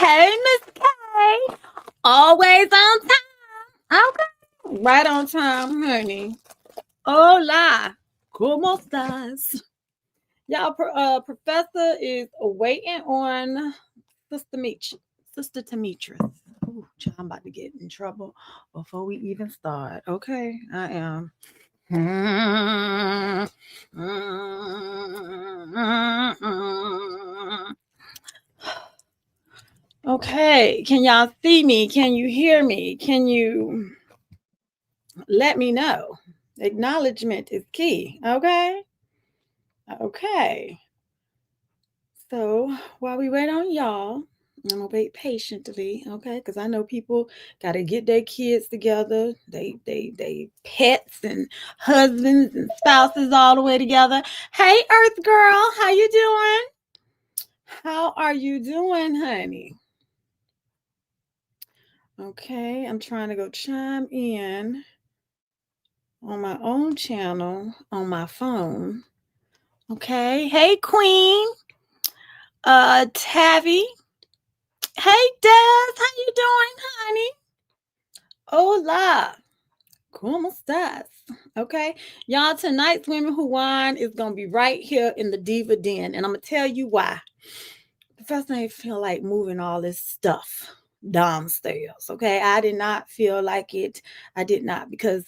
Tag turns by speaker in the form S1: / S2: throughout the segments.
S1: Hey, Miss K. Always on time. Okay. Right on time, honey. Hola. ¿Cómo estás? Y'all, Professor is waiting on Sister Demetrius. Ooh, I'm about to get in trouble before we even start. Okay, I am. Okay, can y'all see me? Can you hear me? Can you let me know? Acknowledgement is key. Okay. Okay. So while we wait on y'all, I'm gonna wait patiently, okay? Because I know people gotta get their kids together, they pets and husbands and spouses all the way together. Hey, Earth girl, how you doing? How are you doing, honey? Okay, I'm trying to go chime in on my own channel on my phone. Okay. Hey, Queen. Tavi. Hey, Des. How you doing, honey? Hola. ¿Cómo estás? Okay. Y'all, tonight's Women Who Wine is going to be right here in the Diva Den. And I'm going to tell you why. First, I feel like moving all this stuff downstairs. Okay. I did not feel like it. I did not, because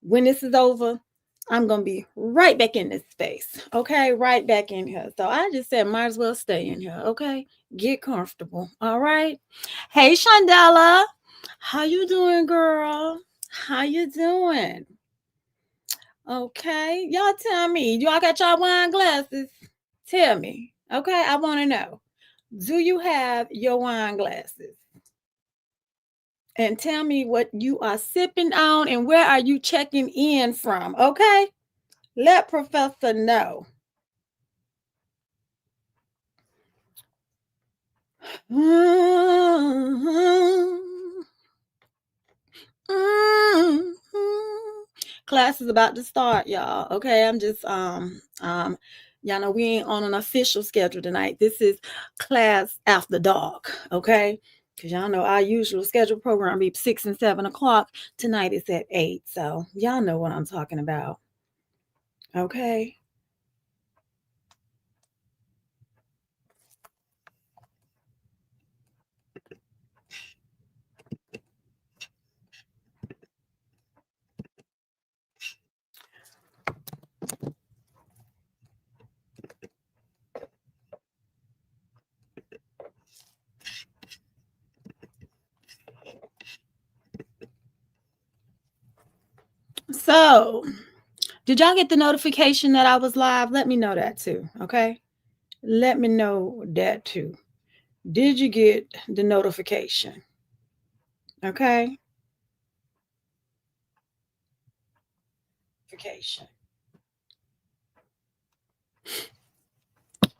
S1: when this is over, I'm going to be right back in this space. Okay. Right back in here. So I just said, might as well stay in here. Okay. Get comfortable. All right. Hey, Shondella. How you doing, girl? How you doing? Okay. Y'all tell me. Y'all got y'all wine glasses? Tell me. Okay. I want to know. Do you have your wine glasses? And tell me what you are sipping on and where are you checking in from, okay? Let Professor know. Class is about to start, y'all. Okay, I'm just y'all know we ain't on an official schedule tonight. This is class after dark, okay? Because y'all know our usual scheduled program be 6 and 7 o'clock. Tonight it's at 8. So y'all know what I'm talking about. Okay. So, did y'all get the notification that I was live? Let me know that too, okay? Let me know that too. Did you get the notification? Okay? Notification.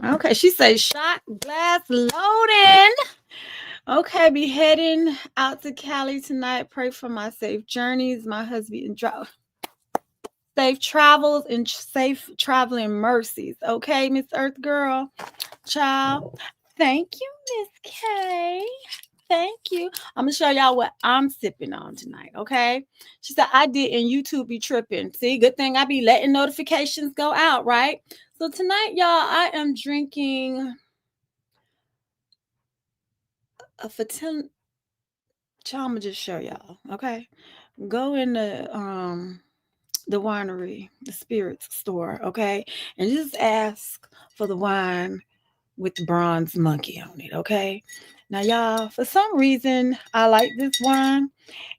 S1: Okay, she says shot glass loading. Okay, be heading out to Cali tonight. Pray for my safe journeys, my husband safe travels and safe traveling mercies. Okay, Miss Earth Girl. Child. Thank you, Miss K. Thank you. I'm gonna show y'all what I'm sipping on tonight. Okay. She said I did, and YouTube be tripping. See, good thing I be letting notifications go out, right? So tonight, y'all, I am drinking a Fatin. Child, I'm gonna just show y'all. Okay. Go in the winery, the spirits store, okay, and just ask for the wine with the bronze monkey on it, okay? Now, y'all, for some reason, I like this wine,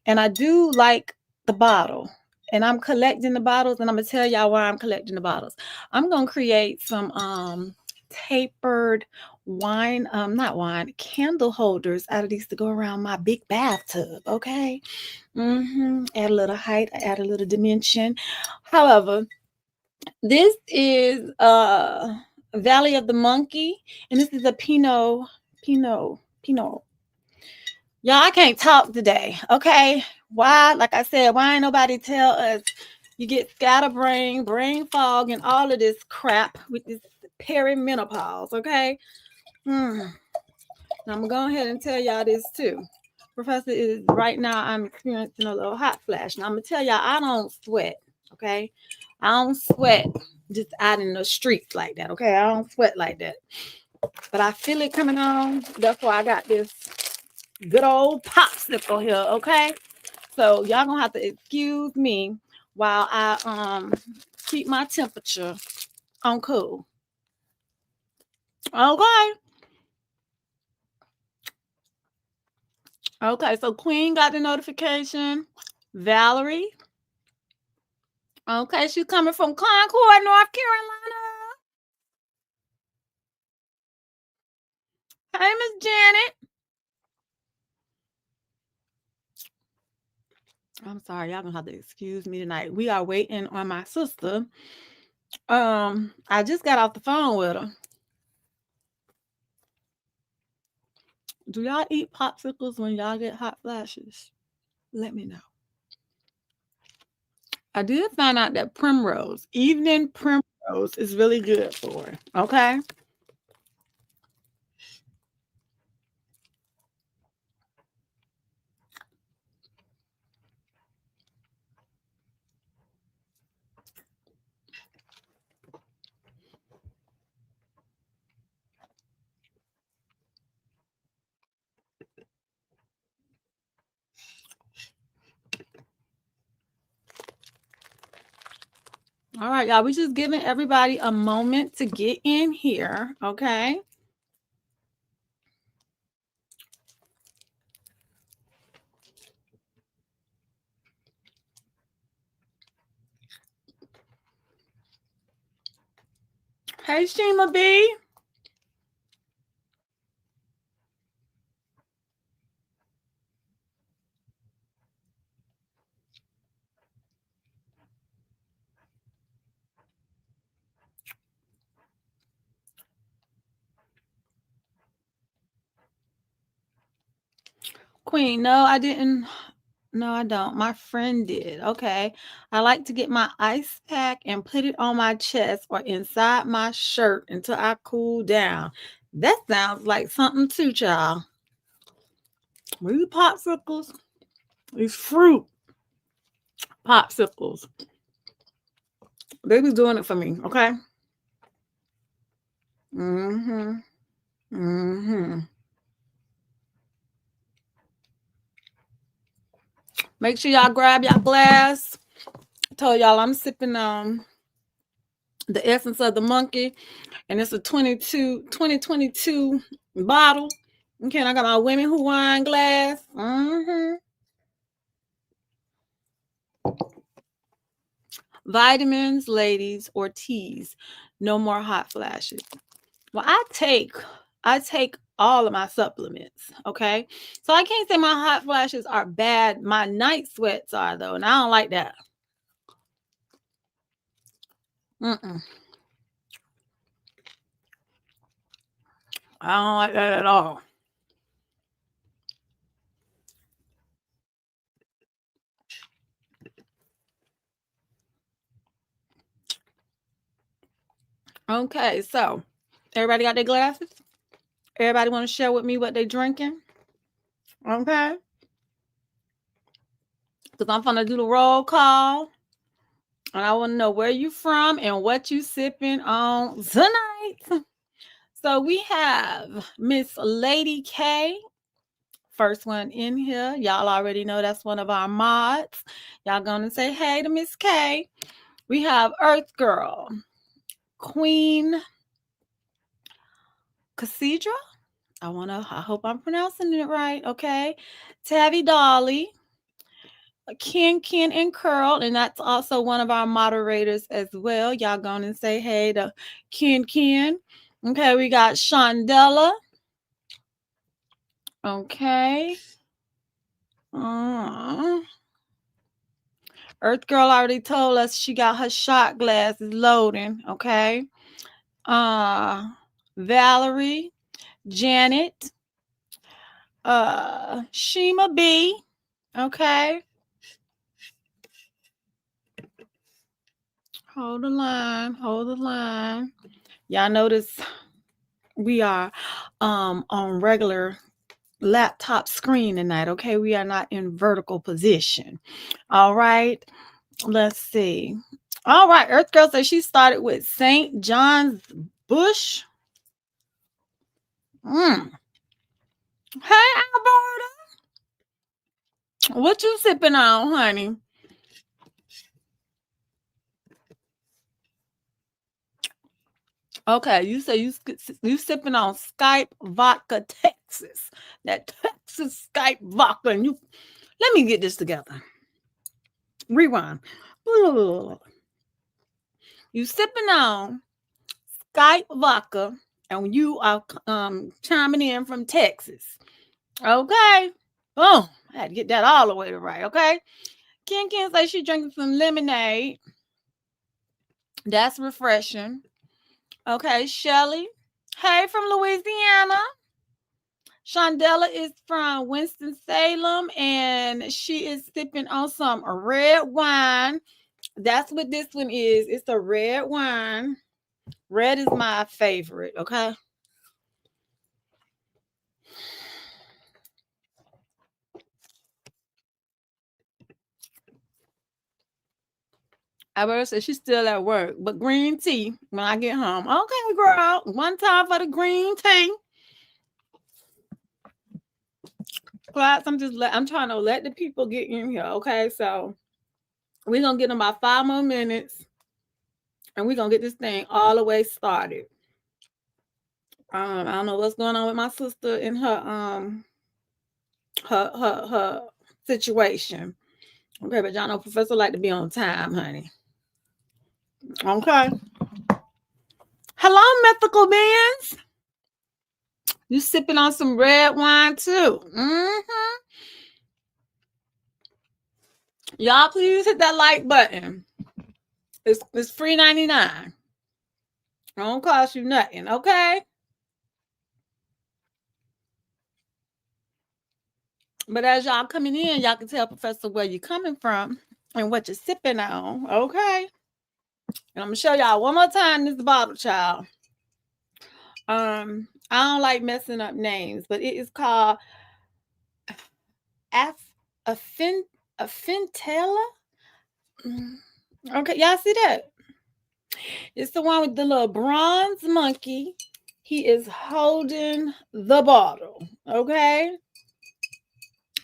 S1: and I do like the bottle, and I'm collecting the bottles, and I'm gonna tell y'all why I'm collecting the bottles. I'm gonna create some tapered wine, not wine, candle holders out of these to go around my big bathtub, okay? Add a little height, add a little dimension. However, this is Valley of the Monkey, and this is a Pinot. Y'all, I can't talk today. Okay. Why? Like I said, why ain't nobody tell us you get scatterbrain, brain fog, and all of this crap with this perimenopause? Okay. Now I'm gonna go ahead and tell y'all this too. Professor is right now I'm experiencing a little hot flash. Now I'm gonna tell y'all I don't sweat. Okay. I don't sweat just out in the streets like that. Okay. I don't sweat like that. But I feel it coming on. That's why I got this good old popsicle here. Okay. So y'all gonna have to excuse me while I keep my temperature on cool. Okay. Okay, so Queen got the notification. Valerie. Okay, she's coming from Concord, North Carolina. Hey, Miss Janet. I'm sorry, y'all gonna have to excuse me tonight. We are waiting on my sister. I just got off the phone with her. Do y'all eat popsicles when y'all get hot flashes? Let me know. I did find out that primrose, evening primrose, is really good for it. Okay. All right, y'all. We just giving everybody a moment to get in here. Okay. Hey, Shima B. Queen, no, I didn't. No, I don't. My friend did. Okay. I like to get my ice pack and put it on my chest or inside my shirt until I cool down. That sounds like something too, child. These popsicles, these fruit popsicles, they was doing it for me. Okay. Mm-hmm. Mm-hmm. Make sure y'all grab y'all glass. I told y'all I'm sipping the essence of the monkey, and it's a 2022 bottle. Okay, and I got my women who wine glass. Vitamins, ladies, or teas. No more hot flashes. Well, I take all of my supplements. Okay, so I can't say my hot flashes are bad. My night sweats are though, and I don't like that. Mm-mm. I don't like that at all. Okay, so everybody got their glasses? Everybody want to share with me what they drinking? Okay. Because I'm gonna do the roll call. And I want to know where you from and what you sipping on tonight. So we have Miss Lady K. First one in here. Y'all already know that's one of our mods. Y'all gonna say hey to Miss K. We have Earth Girl, Queen Cassidra. I hope I'm pronouncing it right. Okay. Tabby Dolly, Ken and Curl, and that's also one of our moderators as well. Y'all gonna say hey to Ken. Okay, we got Shondella. Okay. Uh, Earth Girl already told us she got her shot glasses loading. Okay. Uh Valerie, Janet, Shima B. Okay. Hold the line. Y'all notice we are on regular laptop screen tonight, okay? We are not in vertical position. All right. Let's see. All right. Earth Girl says she started with St. John's Bush. Mm. Hey, Alberta. What you sipping on, honey? Okay, you say you sipping on Skype vodka Texas. That Texas Skype vodka. And you let me get this together. Rewind. You sipping on Skype vodka, and you are chiming in from Texas. Okay. Boom. I had to get that all the way right. Okay. Ken say she drinking some lemonade. That's refreshing. Okay, Shelly. Hey, from Louisiana. Shondella is from Winston-Salem, and she is sipping on some red wine. That's what this one is. It's a red wine. Red is my favorite, okay? Alberta said she's still at work, but green tea when I get home. Okay, girl. One time for the green tea. Class, I'm trying to let the people get in here, okay? So we're gonna get them about 5 more minutes, and we're gonna get this thing all the way started. I don't know what's going on with my sister and her situation. Okay, but y'all know Professor like to be on time, honey. Okay. Hello, mythical beings. You sipping on some red wine too. Mm-hmm. Y'all please hit that like button. It's free 99. It don't cost you nothing, okay? But as y'all coming in, y'all can tell Professor where you're coming from and what you're sipping on, okay? And I'm gonna show y'all one more time this bottle, child. I don't like messing up names, but it is called Afin Afintella. Okay, y'all see that? It's the one with the little bronze monkey. He is holding the bottle. Okay.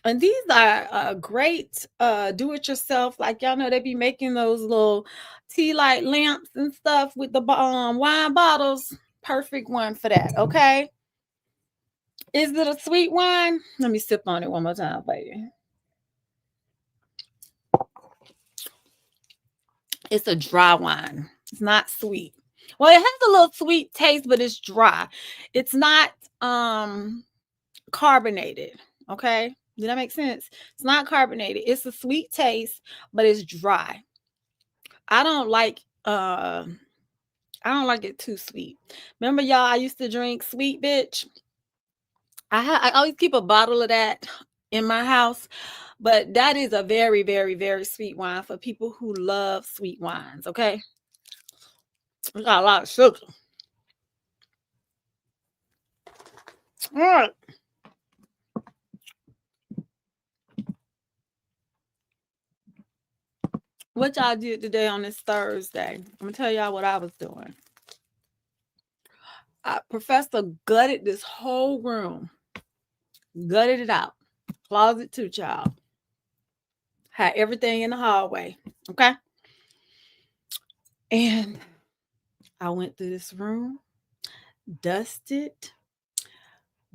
S1: And these are great do-it-yourself. Like y'all know they be making those little tea light lamps and stuff with the wine bottles. Perfect one for that. Okay. Is it a sweet wine? Let me sip on it one more time, baby. It's a dry wine. It's not sweet. Well, it has a little sweet taste, but it's dry. It's not carbonated. Okay. Did that make sense? It's not carbonated. It's a sweet taste, but it's dry. I don't like I don't like it too sweet. Remember, y'all, I used to drink Sweet Bitch. I always keep a bottle of that in my house, but that is a very, very, very sweet wine for people who love sweet wines. Okay. We got a lot of sugar. All right. What y'all did today on this Thursday? I'm gonna tell y'all what I was doing. Professor gutted this whole room, gutted it out, closet too, child. Had everything in the hallway, okay? And I went through this room, dusted,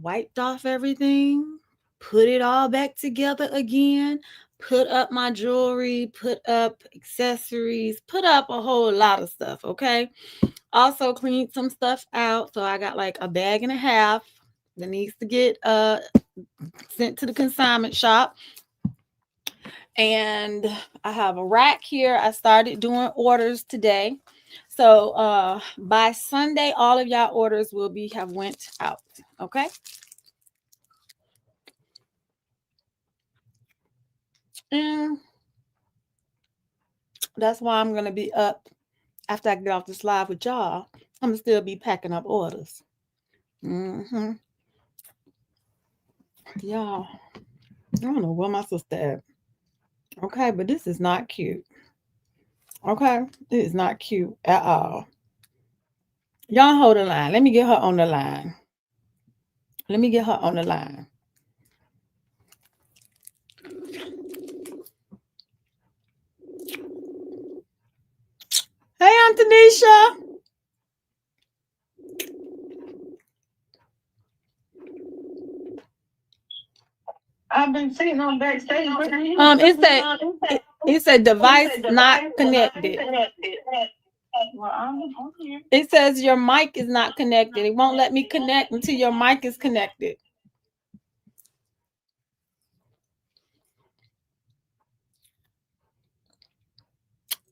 S1: wiped off everything, put it all back together again, put up my jewelry, put up accessories, put up a whole lot of stuff, okay? Also cleaned some stuff out. So I got like a bag and a half that needs to get sent to the consignment shop. And I have a rack here. I started doing orders today. So by Sunday, all of y'all orders will have went out. Okay. And that's why I'm gonna be up after I get off this live with y'all. I'm gonna still be packing up orders. Mm-hmm. Y'all, I don't know where my sister at. Okay, but this is not cute. Okay, it is not cute at all. Y'all hold the line. Let me get her on the line. Let me get her on the line. Hey, Antonisha.
S2: I've been sitting on backstage.
S1: It said device not connected.
S2: Well, I'm here.
S1: It says your mic is not connected. It won't let me connect until your mic is connected.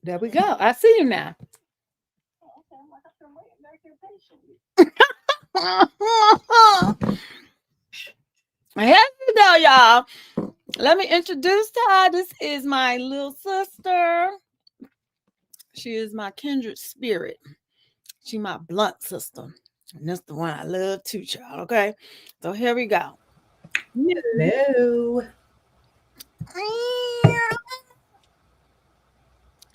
S1: There we go. I see you now.
S2: Okay, like I've been waiting back here patiently.
S1: Here you go, y'all. Let me introduce her. This is my little sister. She is my kindred spirit. She my blunt sister. And that's the one I love too, child. Okay. So here we go.
S3: Hello.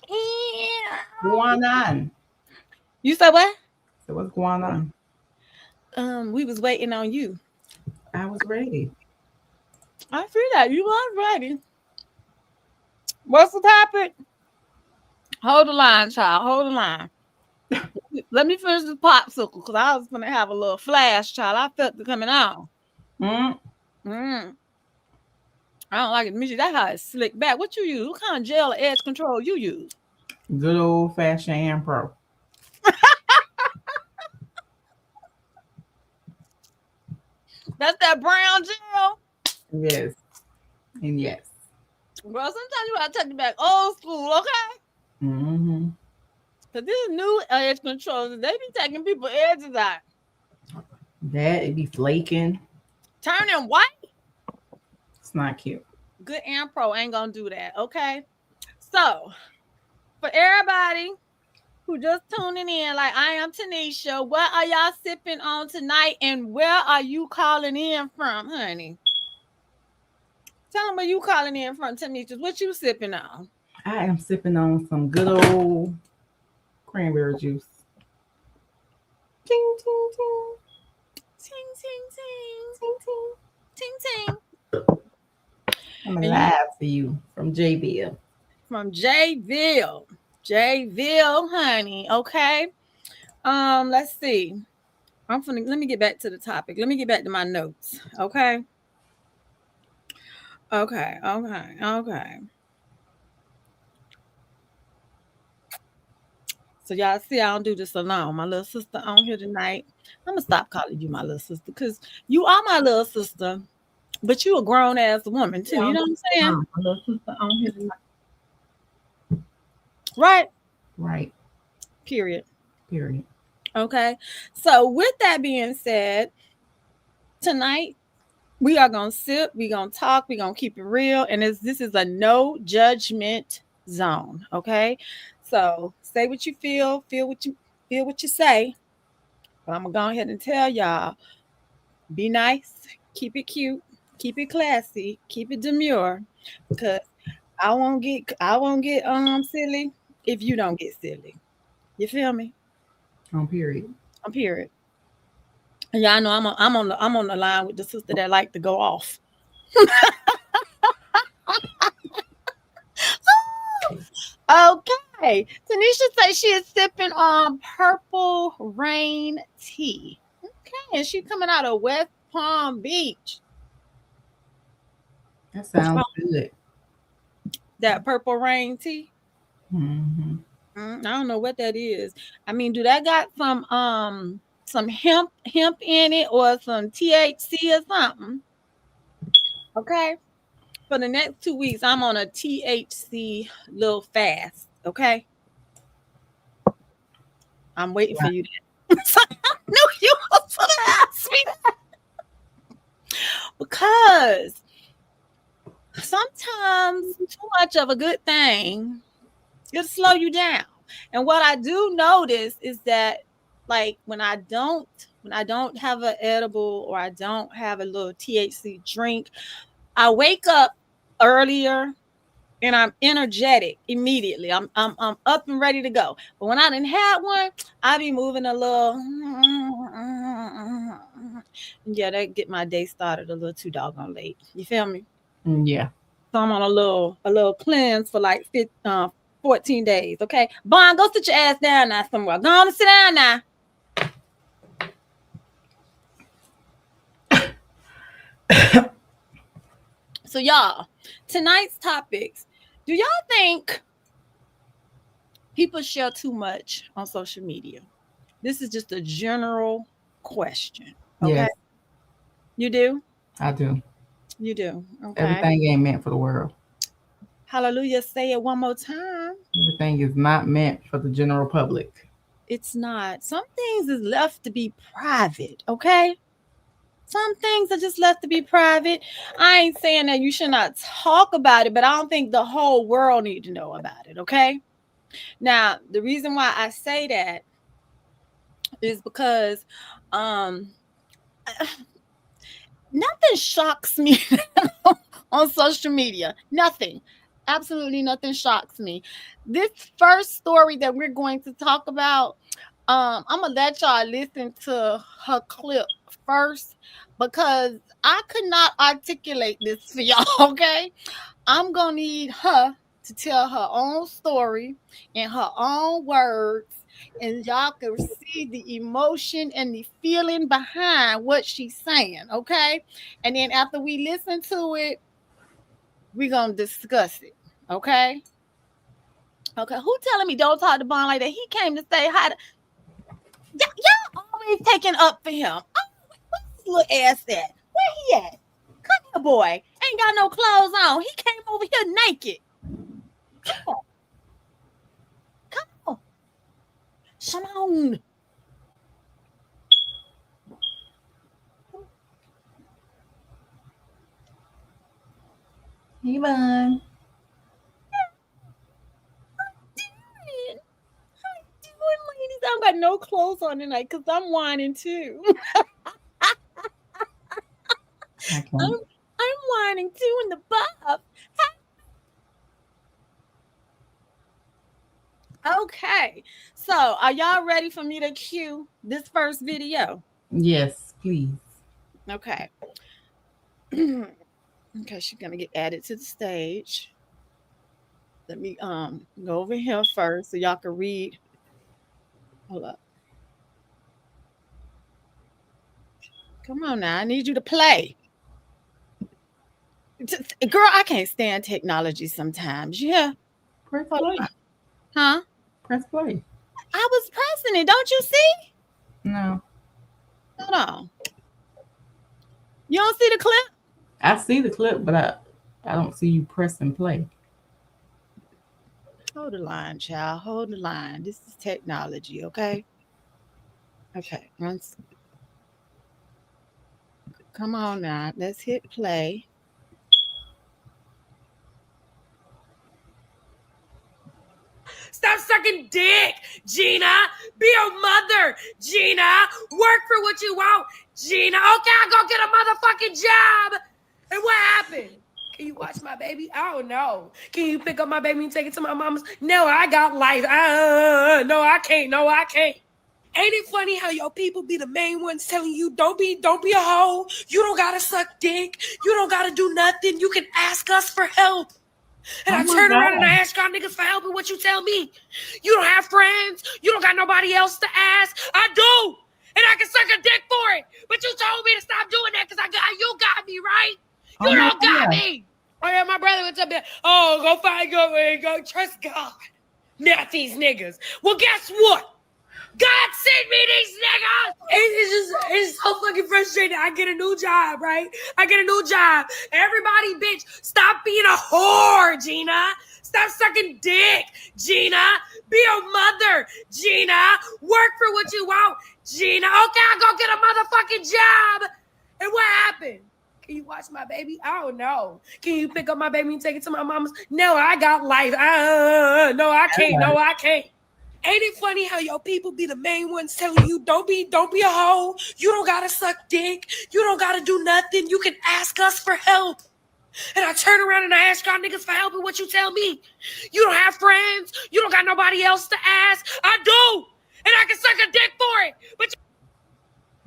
S3: What's going on?
S1: You said what?
S3: So what's going on?
S1: We was waiting on you.
S3: I was ready.
S1: I see that. You was ready. What's the topic? Hold the line, child. Hold the line. Let me finish this popsicle because I was gonna have a little flash, child. I felt it coming on.
S3: Mm.
S1: Mm. I don't like it. Michi, that how it's slick back. What you use? What kind of gel or edge control you use?
S3: Good old fashioned hand pro.
S1: That's that brown gel.
S3: Yes. And yes.
S1: Bro, sometimes you gotta take it back old school, okay?
S3: Mm-hmm.
S1: Cause these new edge controllers, they be taking people edges out.
S3: That it be flaking.
S1: Turning white.
S3: It's not cute.
S1: Good and pro ain't gonna do that, okay? So for everybody who just tuning in, like I am Tanisha, what are y'all sipping on tonight and where are you calling in from, honey? Tell them where you calling in from, Tanisha. What you sipping on?
S3: I am sipping on some good old cranberry juice. Ting ting ting.
S1: Ting, ting, ting.
S3: Ting ting.
S1: Ting, ting.
S3: I'm
S1: And you
S3: alive for you from JBL.
S1: from Jayville. Jayville, honey. Okay. Let's see. Let me get back to the topic. Let me get back to my notes. Okay. Okay. Okay. Okay. So y'all see, I don't do this alone. My little sister on here tonight. I'm gonna stop calling you my little sister because you are my little sister, but you a grown ass woman too. You know what I'm saying?
S3: My little sister on here tonight.
S1: Right?
S3: Right.
S1: Period.
S3: Period.
S1: Okay. So with that being said, tonight we are gonna sip, we gonna talk, we gonna keep it real, and this is a no judgment zone. Okay. So say what you feel what you say. But I'm gonna go ahead and tell y'all, be nice, keep it cute, keep it classy, keep it demure, because I won't get silly if you don't get silly. You feel me?
S3: On period.
S1: I'm period. And y'all know I'm on the line with the sister that like to go off. Okay. Tanisha says she is sipping on purple rain tea. Okay, and she coming out of West Palm Beach.
S3: That sounds good.
S1: That purple rain tea.
S3: Mm-hmm.
S1: I don't know what that is. I mean, do that got some hemp in it or some THC or something? Okay. For the next 2 weeks, I'm on a THC little fast. Okay. I'm waiting for you. I knew you was gonna ask me that because sometimes too much of a good thing it'll slow you down. And what I do notice is that, like, when I don't When I don't have an edible or I don't have a little THC drink, I wake up earlier and I'm energetic immediately. I'm up and ready to go. But when I didn't have one, I be moving a little. Yeah, that get my day started a little too doggone late. You feel me?
S3: Yeah.
S1: So I'm on a little cleanse for like 14 days. Okay, Bond, go sit your ass down now somewhere. Go on and sit down now. So y'all, tonight's topics. Do y'all think people share too much on social media? This is just a general question. Okay.
S3: Yes,
S1: You do?
S3: I do.
S1: You do. Okay.
S3: Everything ain't meant for the world.
S1: Hallelujah. Say it one more time.
S3: Everything is not meant for the general public.
S1: It's not. Some things is left to be private. Okay. Some things are just left to be private. I ain't saying that you should not talk about it, but I don't think the whole world need to know about it. Okay. Now, the reason why I say that is because um nothing shocks me on social media. Nothing. Absolutely nothing shocks me. This first story that we're going to talk about, I'm gonna let y'all listen to her clip first because I could not articulate this for y'all, okay? I'm gonna need her to tell her own story in her own words, and y'all can see the emotion and the feeling behind what she's saying, okay? And then after we listen to it, we're gonna discuss it, okay? Okay, who telling me don't talk to Bond like that? He came to say hi to y'all always taking up for him. Oh, where's his little ass at? Where he at? Come here, boy. Ain't got no clothes on. He came over here naked. Come on. Come on. Come on.
S3: Even.
S1: Doing? How you doing, ladies? I got no clothes on tonight because I'm whining too.
S3: I
S1: I'm
S3: can't.
S1: I'm whining too in the buff. Okay. So are y'all ready for me to cue this first video?
S3: Yes, please.
S1: Okay. Okay, she's gonna get added to the stage. Let me go over here first so y'all can read. Hold up. Come on now. I need you to play. Girl, I can't stand technology sometimes. Yeah.
S3: Press
S1: Hold
S3: play.
S1: on. Huh?
S3: Press play.
S1: I was pressing it. Don't you see?
S3: No.
S1: Hold on. You don't see the clip?
S3: I see the clip, but I don't see you pressing play.
S1: Hold the line, child. Hold the line. This is technology, okay? Okay. Come on now. Let's hit play.
S4: Stop sucking dick, Gina. Be a mother, Gina. Work for what you want, Gina. Okay, I'll go get a motherfucking job. And what happened? Can you watch my baby? I don't know. Can you pick up my baby and take it to my mama's? No, I got life. No, I can't. No, I can't. Ain't it funny how your people be the main ones telling you don't be a hoe. You don't gotta suck dick. You don't gotta do nothing. You can ask us for help. And
S3: Oh
S4: I
S3: my
S4: turn around and
S3: God.
S4: I ask y'all niggas for help, and what you tell me? You don't have friends? You don't got nobody else to ask? I do! And I can suck a dick for it! But you told me to stop doing that because you got me, right? You
S3: Oh my
S4: don't got
S3: God.
S4: me! Oh yeah, my brother was up there. Oh, go trust God. Not these niggas. Well, guess what? God sent me these niggas. It's so fucking frustrating. I get a new job, right? I get a new job. Everybody, bitch, stop being a whore, Gina. Stop sucking dick, Gina. Be a mother, Gina. Work for what you want, Gina. Okay, I'll go get a motherfucking job. And what happened? Can you watch my baby? I don't know. Can you pick up my baby and take it to my mama's? No, I got life. No, I can't. No, I can't. Ain't it funny how your people be the main ones telling you don't be a hoe. You don't gotta suck dick. You don't gotta do nothing. You can ask us for help. And I turn around and I ask y'all niggas for help, and what you tell me? You don't have friends. You don't got nobody else to ask. I do, and I can suck a dick for it. But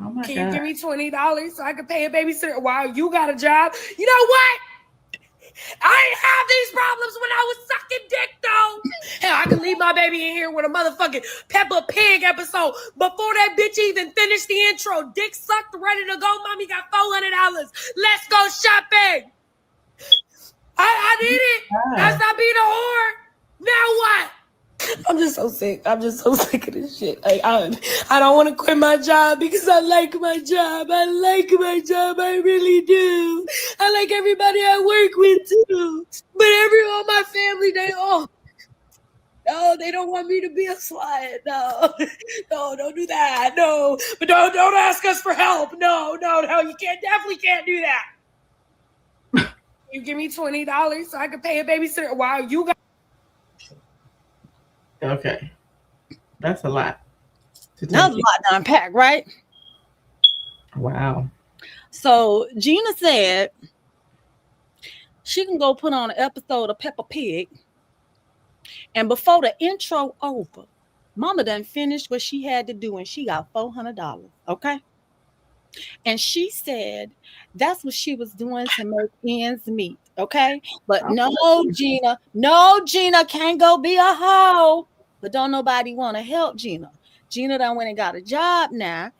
S3: Oh my
S4: can
S3: God.
S4: you give me $20 so I can pay a babysitter while you got a job? You know what? I ain't have these problems when I was sucking dick, though. Hell, I can leave my baby in here with a motherfucking Peppa Pig episode. Before that bitch even finished the intro, dick sucked, ready to go. Mommy got $400. Let's go shopping. I did it. I stopped being a whore. Now what? I'm just so sick. I'm just so sick of this shit. Like, I don't want to quit my job because I like my job. I like my job. I really do. I like everybody I work with too. But all my family, no, they don't want me to be a slut. No, no, don't do that. No, but don't ask us for help. No, you definitely can't do that. You give me $20 so I can pay a babysitter while you got.
S3: Okay. That's a lot.
S1: That was a lot to unpack, right?
S3: Wow.
S1: So Gina said she can go put on an episode of Peppa Pig, and before the intro over, Mama done finished what she had to do, and she got $400. Okay. And she said that's what she was doing to make ends meet. Okay. But no, Gina, can't go be a hoe. But don't nobody want to help Gina. Gina done went and got a job now.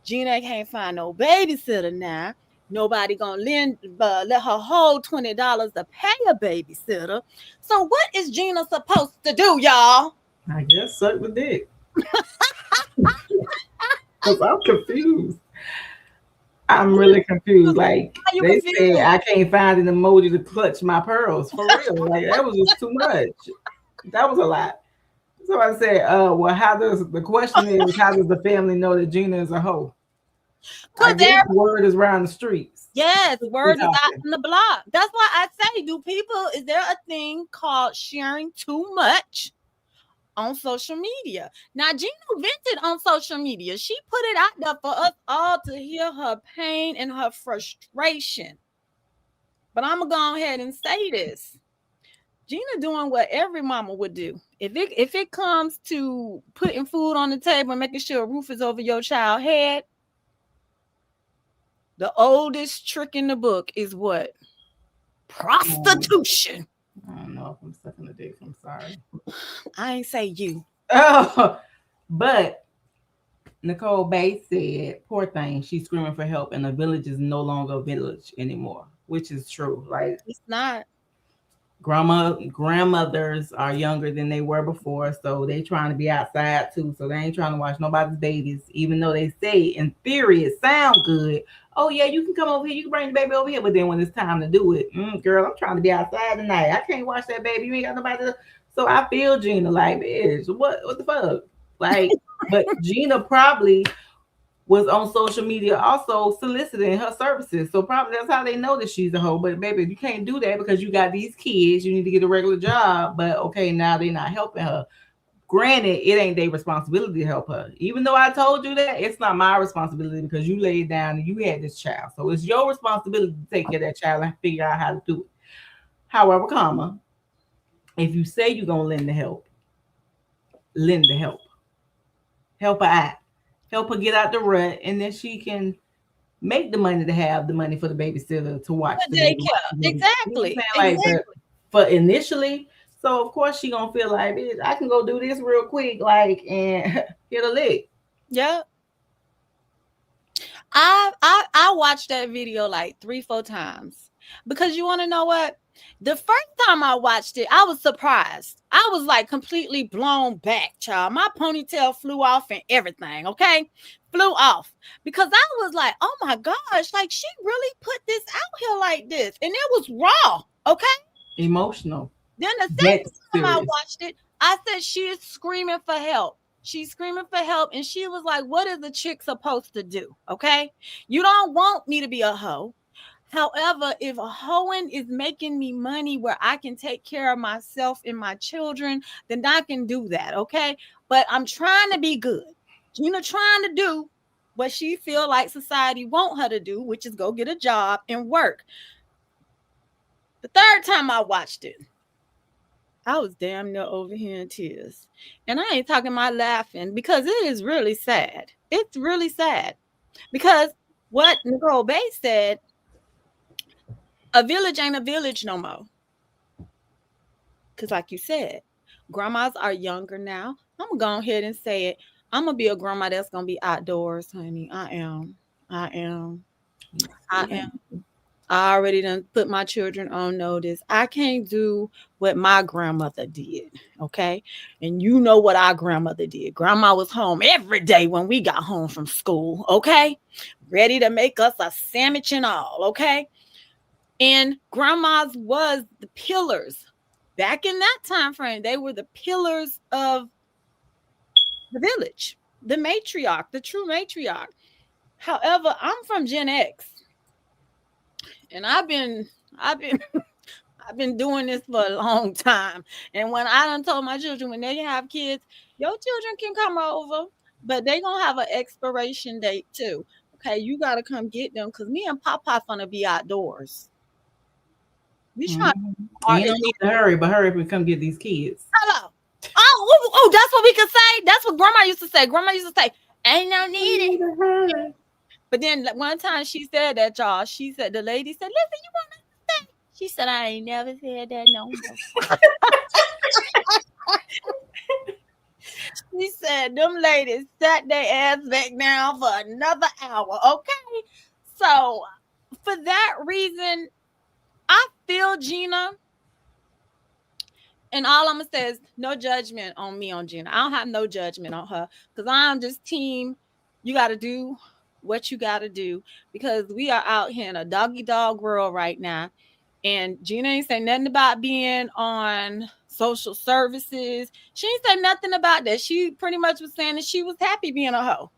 S1: Gina can't find no babysitter now. Nobody gonna let her hold $20 to pay a babysitter. So what is Gina supposed to do, y'all?
S3: I guess suck the dick. Because I'm confused. I'm really confused. Like they said, I can't find an emoji to clutch my pearls. For real. Like that was just too much. That was a lot. So I said, well, how does the family know that Gina is a hoe? I guess word is around the streets.
S1: Yes, word is out in the block. That's why I say, is there a thing called sharing too much on social media? Now, Gina vented on social media. She put it out there for us all to hear her pain and her frustration. But I'm going to go ahead and say this. Gina doing what every mama would do. If it comes to putting food on the table and making sure a roof is over your child's head, the oldest trick in the book is what? Prostitution.
S3: I don't know if I'm sucking the dick. I'm sorry.
S1: I ain't say you.
S3: Oh, but Nicole Bates said, poor thing, she's screaming for help, and the village is no longer a village anymore, which is true. Like
S1: it's not.
S3: Grandmothers are younger than they were before, so they trying to be outside too. So they ain't trying to watch nobody's babies, even though they say in theory it sound good. Oh yeah, you can come over here, you can bring the baby over here, but then when it's time to do it, girl, I'm trying to be outside tonight. I can't watch that baby. You ain't got nobody to. So I feel Gina like, bitch, what the fuck? Like, but Gina probably was on social media also soliciting her services. So probably that's how they know that she's a hoe. But baby, you can't do that because you got these kids. You need to get a regular job. But okay, now they're not helping her. Granted, it ain't their responsibility to help her. Even though I told you that, it's not my responsibility because you laid down and you had this child. So it's your responsibility to take care of that child and figure out how to do it. However, if you say you're going to lend the help. Help her out. Help her get out the rut, and then she can make the money to have the money for the babysitter to watch the baby.
S1: Exactly.
S3: You know like, for initially, so of course she gonna feel like, bitch, I can go do this real quick, like, and get a lick.
S1: Yeah. I watched that video like 3-4 times because you want to know what? The first time I watched it, I was surprised. I was like completely blown back, child. My ponytail flew off and everything, okay? Flew off because I was like, oh my gosh, like she really put this out here like this. And it was raw, okay?
S3: Emotional.
S1: Then the second time I watched it, I said she is screaming for help. She's screaming for help. And she was like, what is the chick supposed to do? Okay? You don't want me to be a hoe. However, if a hoeing is making me money where I can take care of myself and my children, then I can do that, okay? But I'm trying to be good. Gina trying to do what she feel like society want her to do, which is go get a job and work. The third time I watched it, I was damn near over here in tears. And I ain't talking about laughing because it is really sad. It's really sad. Because what Nicole Bay said, a village ain't a village no more. Because, like you said, grandmas are younger now. I'm going to go ahead and say it. I'm going to be a grandma that's going to be outdoors, honey. I am. I am. I am. I already done put my children on notice. I can't do what my grandmother did, okay? And you know what our grandmother did. Grandma was home every day when we got home from school, okay? Ready to make us a sandwich and all, okay? And grandmas was the pillars. Back in that time frame, they were the pillars of the village, the matriarch, the true matriarch. However, I'm from Gen X. And I've been I've been doing this for a long time. And when I done told my children when they have kids, your children can come over, but they gonna have an expiration date too. Okay, you gotta come get them because me and Papa gonna be outdoors. We trying
S3: You don't need to hurry, but hurry up and come get these kids.
S1: hello. Oh, that's what we could say. That's what grandma used to say. Grandma used to say, ain't no need it. But then one time she said that, y'all. She said, the lady said, listen, you want to say? She said, I ain't never said that no more. She said, them ladies sat their ass back down for another hour. Okay. So for that reason, I feel Gina. And all I'm going to say is no judgment on me, on Gina. I don't have no judgment on her because I'm just team. You got to do what you got to do because we are out here in a doggy dog world right now. And Gina ain't say nothing about being on social services. She ain't say nothing about that. She pretty much was saying that she was happy being a hoe.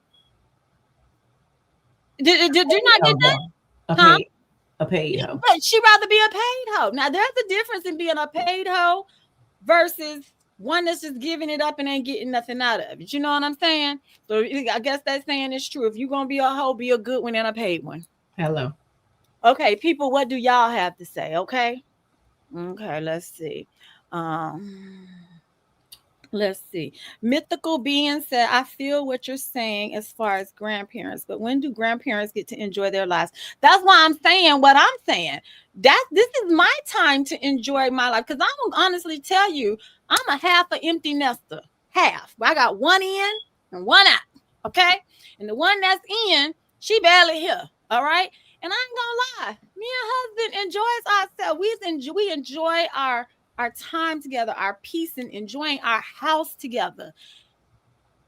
S1: Did you not get that?
S3: A paid hoe.
S1: But she'd rather be a paid hoe. Now, there's a difference in being a paid hoe versus one that's just giving it up and ain't getting nothing out of it. You know what I'm saying? So I guess that saying is true. If you're going to be a hoe, be a good one and a paid one.
S3: Hello.
S1: Okay, people, what do y'all have to say? Okay, let's see. Let's see. Mythical Being said, I feel what you're saying as far as grandparents, but when do grandparents get to enjoy their lives? That's why I'm saying what I'm saying. This is my time to enjoy my life. Because I'm gonna honestly tell you, I'm a half an empty nester. Half. I got one in and one out. Okay. And the one that's in, she barely here. All right. And I ain't gonna lie, me and husband enjoys ourselves. We enjoy our time together, our peace, and enjoying our house together.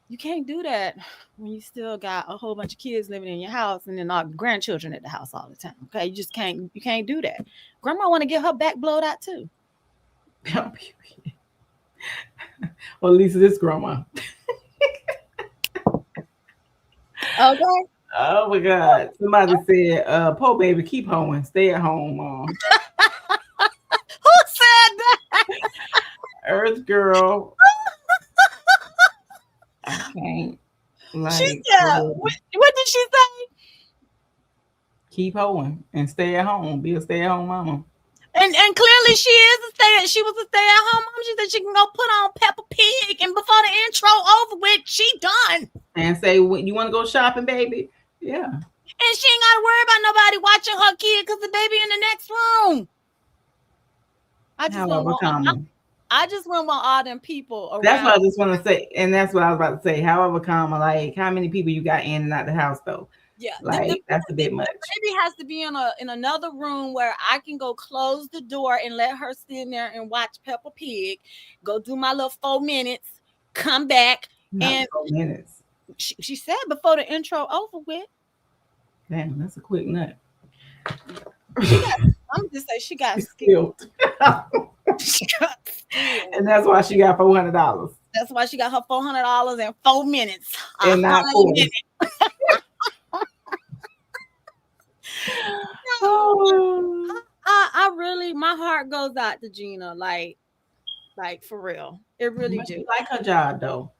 S1: You can't do that when you still got a whole bunch of kids living in your house and then all the grandchildren at the house all the time. Okay, you just can't. You can't do that. Grandma want to get her back blowed out too.
S3: Well, at least this grandma.
S1: Okay.
S3: Oh my God! Somebody said, "Po baby, keep hoeing, stay at home, mom."
S1: Who said that?
S3: Earth girl. I can't. Like,
S1: she said, what did she say?
S3: Keep hoeing and stay at home. Be a stay-at-home mama.
S1: And clearly she was a stay-at-home mom. She said she can go put on Peppa Pig, and before the intro over with, she done.
S3: And say, when you want to go shopping, baby? Yeah.
S1: And she ain't got to worry about nobody watching her kid because the baby in the next room. I just wouldn't want all them people around.
S3: That's what I just want to say. And that's what I was about to say. However, comma, like, how many people you got in and out the house, though?
S1: Yeah.
S3: Like, that's a bit much.
S1: The baby has to be in another room where I can go close the door and let her sit in there and watch Peppa Pig, go do my little 4 minutes, come back.
S3: Not 4 minutes.
S1: She said before the intro over with.
S3: Damn, that's a quick nut.
S1: I'm just say she got skilled. She got skilled.
S3: And that's why she got $400.
S1: That's why she got her $400 in 4 minutes.
S3: And not 4 minutes. Oh
S1: I really, my heart goes out to Gina, like for real. It really
S3: But she
S1: do.
S3: like her job though.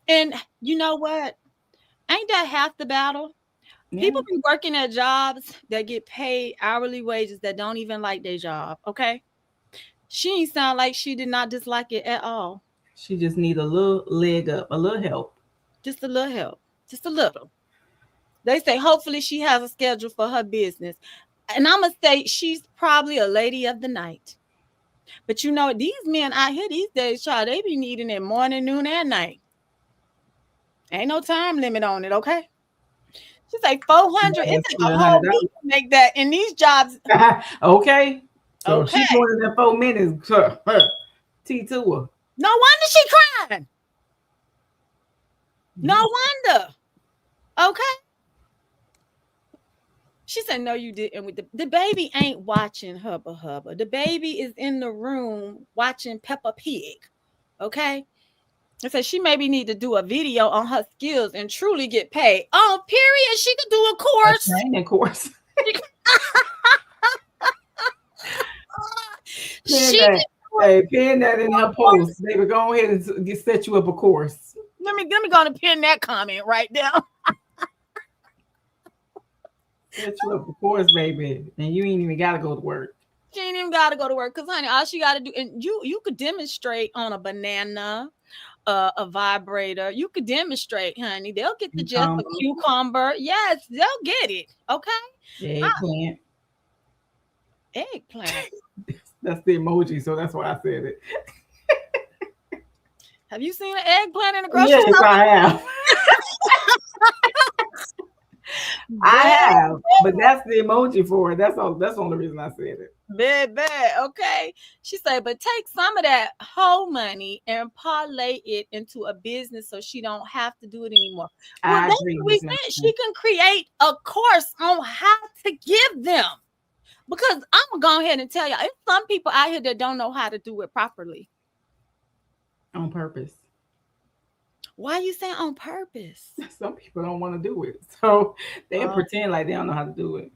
S1: And you know what? Ain't that half the battle?
S3: Yeah.
S1: People be working at jobs that get paid hourly wages that don't even like their job. Okay. She ain't sound like she did not dislike it at all.
S3: She just need a little leg up, a little help.
S1: Just a little help. Just a little. They say hopefully she has a schedule for her business. And I'm gonna say she's probably a lady of the night. But you know, these men out here these days, child, they be needing it morning, noon, and night. Ain't no time limit on it, okay? She's like 400. It
S3: Yes,
S1: take a whole week
S3: $100.
S1: to make that in these jobs.
S3: Okay. So she
S1: Okay.
S3: doing it in 4 minutes. T to her.
S1: No wonder she crying. No wonder. Okay. She said, no, you didn't. With the baby ain't watching Hubba Hubba. The baby is in the room watching Peppa Pig. Okay. I said she maybe need to do a video on her skills and truly get paid. Oh, period. She could do a
S3: A
S1: course.
S3: training course. Pin
S1: She
S3: that.
S1: could do
S3: Hey, pin that in her
S1: a course.
S3: post. Baby, go ahead and set you up a course.
S1: Let me go and pin that comment right there.
S3: Set you up a course, baby. And you ain't even gotta go to work.
S1: She ain't even gotta go to work because honey, all she gotta do, and you could demonstrate on a banana, a vibrator. You could demonstrate, honey. They'll get the gist. A
S3: Cucumber,
S1: cucumber. Yes, they'll get it. Okay.
S3: eggplant.
S1: Eggplant.
S3: That's the emoji, so that's why I said it.
S1: Have you seen an eggplant in the grocery
S3: Yes,
S1: store?
S3: I have. I have, but that's the emoji for it. That's all. That's the only reason I said it.
S1: Bad. Okay. She said, but take some of that whole money and parlay it into a business so she don't have to do it anymore. Well,
S3: I
S1: that's
S3: agree
S1: what
S3: with
S1: we
S3: that.
S1: said. She can create a course on how to give them. Because I'm gonna go ahead and tell y'all, it's some people out here that don't know how to do it properly.
S3: On purpose.
S1: Why are you saying on purpose?
S3: Some people don't want to do it, so they
S1: Oh.
S3: pretend like they don't know how to do it.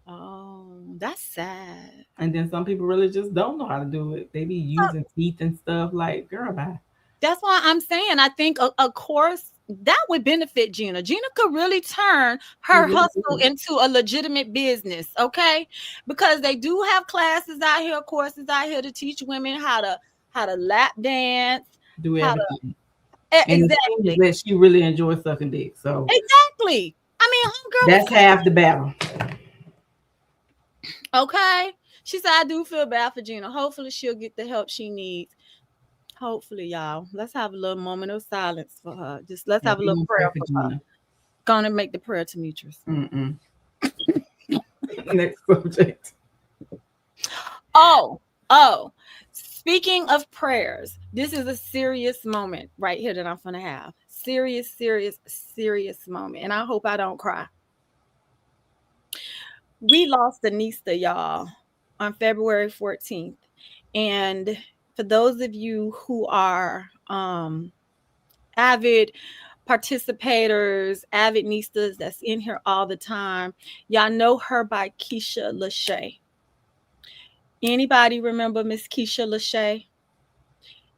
S1: Oh, that's sad.
S3: And then some people really just don't know how to do it. They be using teeth and stuff. Like, girl, bye.
S1: That's why I'm saying I think a course that would benefit Gina. Gina could really turn her
S3: Really
S1: hustle
S3: do.
S1: into a legitimate business, okay? Because they do have classes out here, courses out here to teach women how to lap dance,
S3: Do
S1: how to
S3: everything. And it seems
S1: exactly.
S3: that she really enjoys sucking dick. So
S1: Exactly. I mean, homegirl
S3: that's half the battle.
S1: okay. She said, I do feel bad for Gina. Hopefully she'll get the help she needs. Hopefully, y'all. Let's have a little moment of silence for her. Just let's
S3: Yeah,
S1: have a
S3: we
S1: little
S3: gonna pray
S1: prayer
S3: for
S1: for her.
S3: Gina.
S1: Gonna make the prayer to Demetrius.
S3: Mm-mm. Next subject.
S1: Oh. Speaking of prayers, this is a serious moment right here that I'm gonna have. Serious moment. And I hope I don't cry. We lost Anista, y'all, on February 14th. And for those of you who are avid participators, avid Nistas that's in here all the time, y'all know her by Keisha Lachey. Anybody remember Miss Keisha Lachey?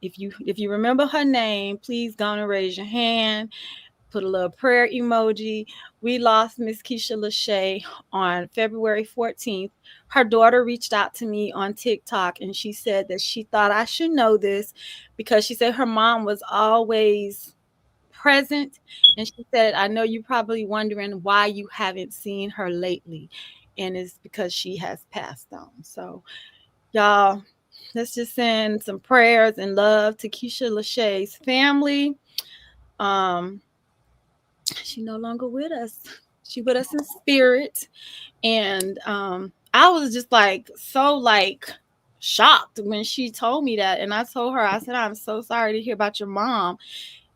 S1: If you remember her name, please go and raise your hand. Put a little prayer emoji. We lost Miss Keisha Lachey on February 14th. Her daughter reached out to me on TikTok and she said that she thought I should know this because she said her mom was always present. And she said, I know you're probably wondering why you haven't seen her lately. And it's because she has passed on. So, y'all, let's just send some prayers and love to Keisha Lachey's family. She no longer with us. She with us in spirit. And I was just like shocked when she told me that. And I told her, I said, I'm so sorry to hear about your mom.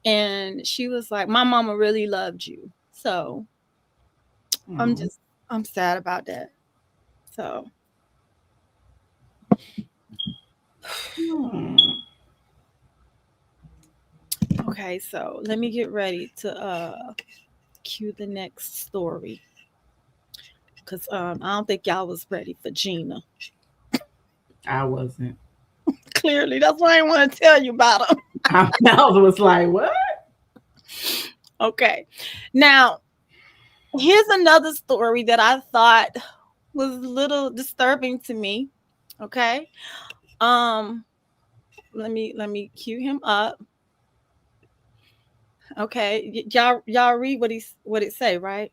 S1: And she was like, my mama really loved you. So I'm sad about that. So okay, so let me get ready to cue the next story. because I don't think y'all was ready for Gina.
S3: I wasn't.
S1: Clearly, that's why I didn't want to tell you about him.
S3: I was like, what?
S1: Okay, now here's another story that I thought was a little disturbing to me. Okay, um, let me cue him up. Okay, y'all read what it say, right?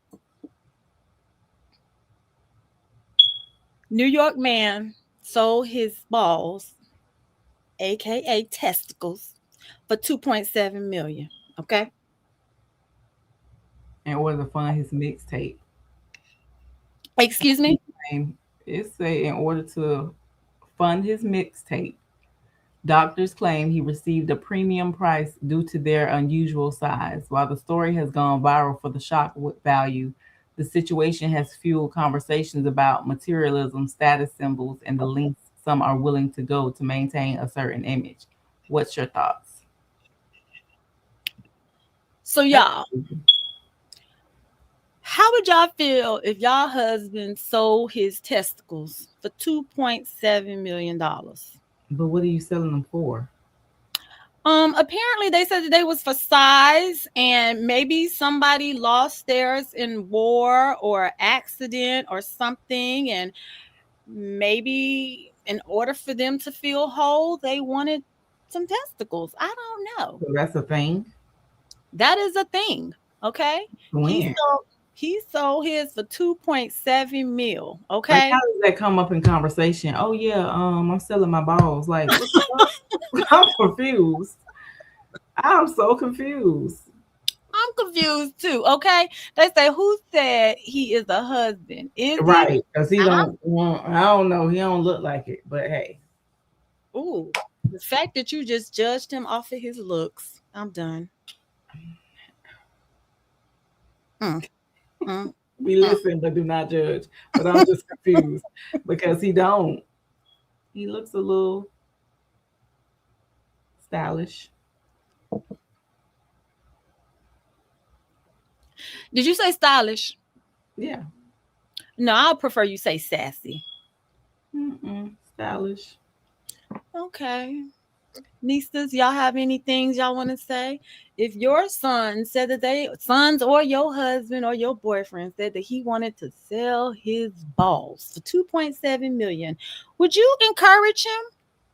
S1: New York man sold his balls, aka testicles, for 2.7 million. Okay.
S3: In order to fund his mixtape.
S1: Excuse me.
S3: And it say in order to fund his mixtape, doctors claim he received a premium price due to their unusual size. While the story has gone viral for the shock value, the situation has fueled conversations about materialism, status symbols, and the lengths some are willing to go to maintain a certain image. What's your thoughts?
S1: So y'all, how would y'all feel if y'all husband sold his testicles for $2.7 million?
S3: But what are you selling them for?
S1: Apparently they said that they was for size, and maybe somebody lost theirs in war or accident or something, and maybe in order for them to feel whole, they wanted some testicles. I don't know.
S3: So that's a thing.
S1: That is a thing. Okay. He
S3: When?
S1: sold he sold his for 2.7 mil.
S3: Like, how
S1: Okay.
S3: does that come up in conversation? Oh yeah, I'm selling my balls. Like, what the fuck? I'm confused. I'm so confused.
S1: I'm confused too. Okay. They say, who said he is a husband? Is he?
S3: Right, because he
S1: I'm
S3: don't want. I don't know. He don't look like it. But hey,
S1: ooh. The fact that you just judged him off of his looks. I'm done. Mm, mm,
S3: we
S1: mm.
S3: listen but do not judge. But I'm just confused because he don't. He looks a little stylish.
S1: Did you say stylish?
S3: Yeah.
S1: No, I prefer you say sassy.
S3: Stylish.
S1: Okay. Nieces, y'all have any things y'all want to say? If your son said that sons or your husband or your boyfriend said that he wanted to sell his balls for 2.7 million, would you encourage him?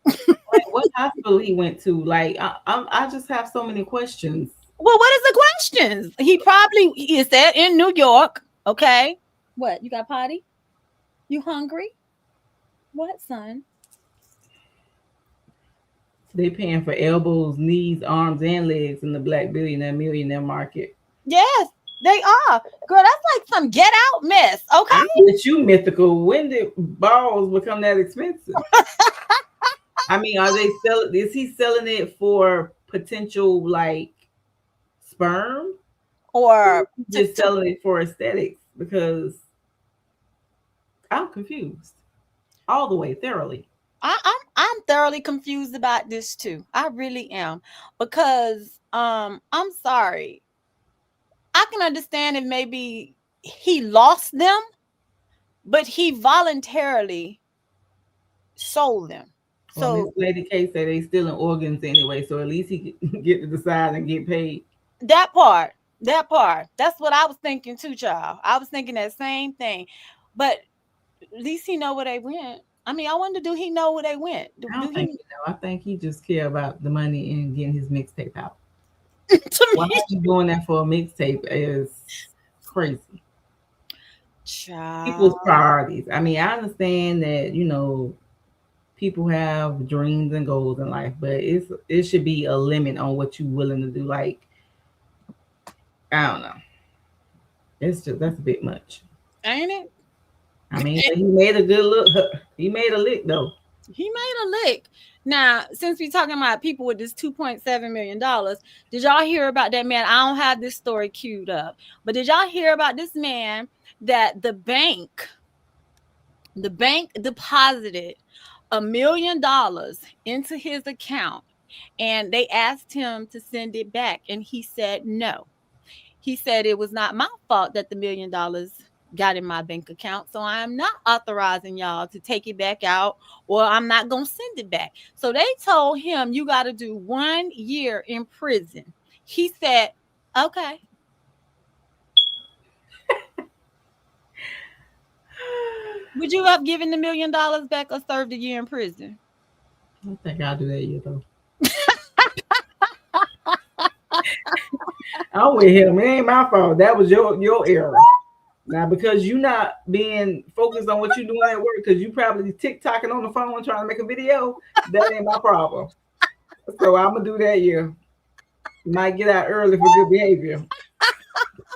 S3: Like, what hospital he went to? Like, I just have so many questions.
S1: Well, what is the questions? He is that in New York. Okay. What? You got potty? You hungry? What, son?
S3: They paying for elbows, knees, arms, and legs in the black billionaire millionaire market.
S1: Yes, they are. Girl, that's like some get out mess. Okay.
S3: I'm with you, mythical. When did balls become that expensive? I mean, are they selling? Is he selling it for potential like sperm?
S1: Or
S3: Just selling it for aesthetics? Because I'm confused all the way thoroughly.
S1: I'm thoroughly confused about this too. I really am, because I'm sorry. I can understand if maybe he lost them, but he voluntarily sold them.
S3: Well, Miss
S1: So
S3: Lady K said they stealing organs anyway, so at least he can get to decide and get paid.
S1: that part, that's what I was thinking too, child. I was thinking that same thing, but at least he know where they went. I mean, I wonder, do he know where they went? Do,
S3: I
S1: do
S3: don't think
S1: he?
S3: you know. I think he just care about the money and getting his mixtape out.
S1: To
S3: Why
S1: me,
S3: he doing that for a mixtape is crazy. People's
S1: child.
S3: priorities. I mean, I understand that people have dreams and goals in life, but it should be a limit on what you're willing to do. Like, I don't know. It's just that's a bit much.
S1: Ain't it?
S3: I mean, but he made a good look. He made a lick though.
S1: He made a lick. Now, since we're talking about people with this $2.7 million, did y'all hear about that man? I don't have this story queued up, but did y'all hear about this man that the bank deposited $1 million into his account, and they asked him to send it back, and he said no. He said it was not my fault that the $1 million got in my bank account. So I am not authorizing y'all to take it back out, or I'm not going to send it back. So they told him, you got to do 1 year in prison. He said, okay. Would you have given the $1 million back or served a year in prison?
S3: I don't think I'll do that yet though. I'm with him. It ain't my fault. That was your error. Now, because you not being focused on what you're doing at work, because you probably TikToking on the phone trying to make a video, that ain't my problem. So I'm gonna do that. Yeah, might get out early for good behavior.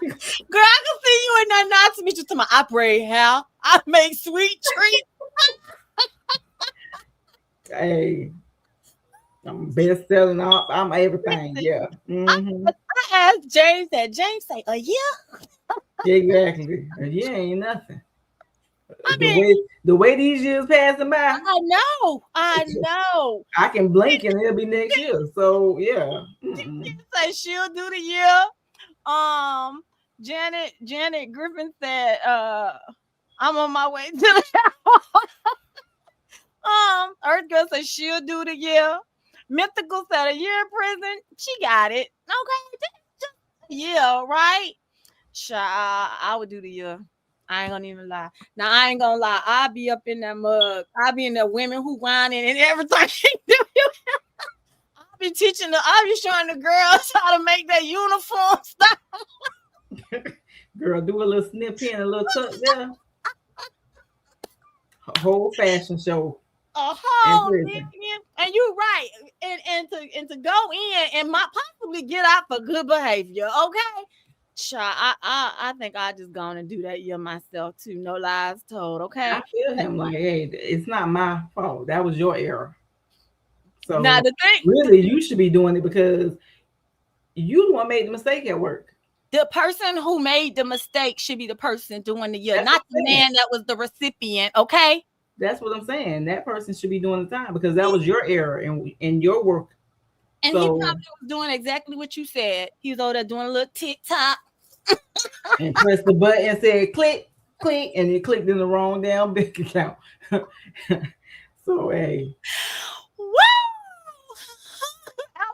S1: Girl, I can see you in that not to meet you to my operating how I make sweet treats.
S3: Hey, I'm best selling. I'm everything. Yeah. Mm-hmm.
S1: I asked James that. James say, yeah.
S3: Exactly. Yeah, ain't nothing.
S1: I
S3: The
S1: mean,
S3: way these years passing by,
S1: I know.
S3: I can blink and it'll be next year. So yeah.
S1: Say she'll do the year. Um, Janet Griffin said, I'm on my way to the Earth Girl said she'll do the year. Mythical said a year in prison. She got it. Okay, just yeah, right? Child, I would do the year. I ain't gonna even lie. Now I ain't gonna lie. I'll be up in that mug. I'll be in the women who whining and everything. I'll be showing the girls how to make that uniform stuff.
S3: Girl, do a little snip in, a little tuck there. A whole fashion show.
S1: A whole million. And you're right. And to go in and possibly get out for good behavior. Okay. Child, I think I just gonna do that year myself too. No lies told. Okay.
S3: I feel him like, hey, it's not my fault. That was your error. So
S1: now the thing,
S3: really, you should be doing it because you the one made the mistake at work.
S1: The person who made the mistake should be the person doing the year,
S3: That's
S1: not the man that was the recipient. Okay.
S3: That's what I'm saying. That person should be doing the time because that was your error in your work.
S1: And he probably was doing exactly what you said. He was over there doing a little TikTok.
S3: And pressed the button and said click, click, and it clicked in the wrong damn bank account. So hey.
S1: Woo!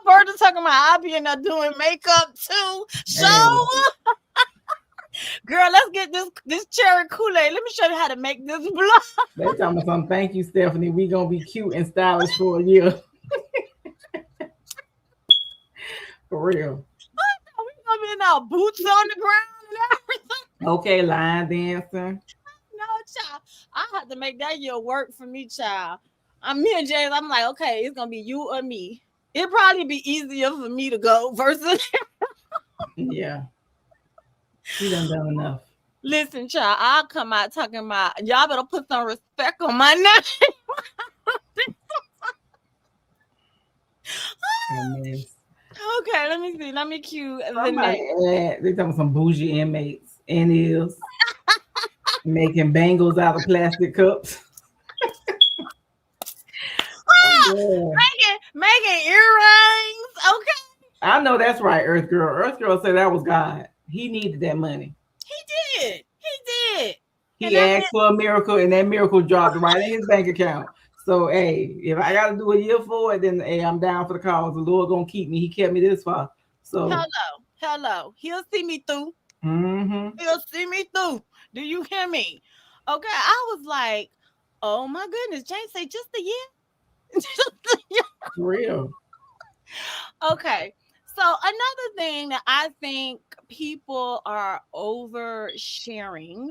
S1: Alberta talking about I'll be in there doing makeup too. So girl, let's get this cherry Kool-Aid. Let me show you how to make this blood.
S3: They talking about something. Thank you, Stephanie. We gonna be cute and stylish for a year. For real.
S1: We gonna be in our boots on the ground and everything.
S3: Okay, line dancing.
S1: No, child. I have to make that year work for me, child. Me and James, I'm like, okay, it's gonna be you or me. It'd probably be easier for me to go versus
S3: Yeah. She done enough.
S1: Listen, child, I'll come out talking about y'all better put some respect on my name. Okay, let me see. Let me cue the next.
S3: They talking about some bougie inmates and is making bangles out of plastic cups.
S1: Making earrings. Okay.
S3: I know that's right, Earth Girl. Earth Girl said that was God. He needed that money.
S1: He did.
S3: He asked for a miracle, and that miracle dropped right in his bank account. So, hey, if I got to do a year for it, then hey, I'm down for the cause. The Lord gonna keep me. He kept me this far. So,
S1: hello. He'll see me through.
S3: Mm-hmm.
S1: He'll see me through. Do you hear me? Okay. I was like, oh my goodness, Jane say just a year.
S3: For real.
S1: Okay. So another thing that I think people are oversharing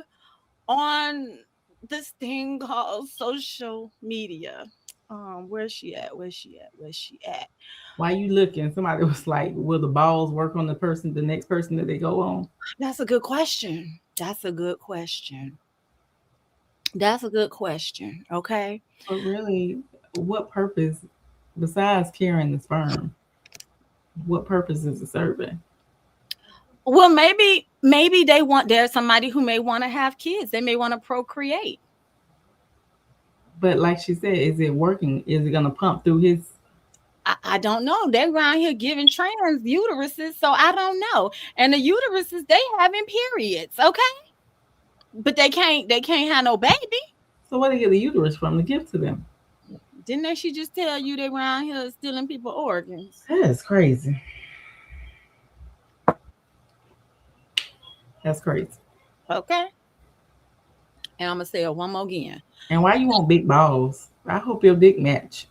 S1: on this thing called social media. Where's she at?
S3: Why you looking? Somebody was like, will the balls work on the next person that they go on?
S1: That's a good question. Okay.
S3: But really, what purpose besides carrying the sperm? What purpose is it serving?
S1: Well, maybe there's somebody who may want to have kids. They may want to procreate.
S3: But like she said, is it working? Is it going to pump through his?
S1: I don't know. They're around here giving trans uteruses, so I don't know. And the uteruses, they having periods, okay? But they can't have no baby.
S3: So where they get the uterus from to give to them?
S1: Didn't she just tell you they around here stealing people organs?
S3: That's crazy. That's crazy.
S1: Okay. And I'm gonna say it one more again.
S3: And why you want big balls? I hope your dick match.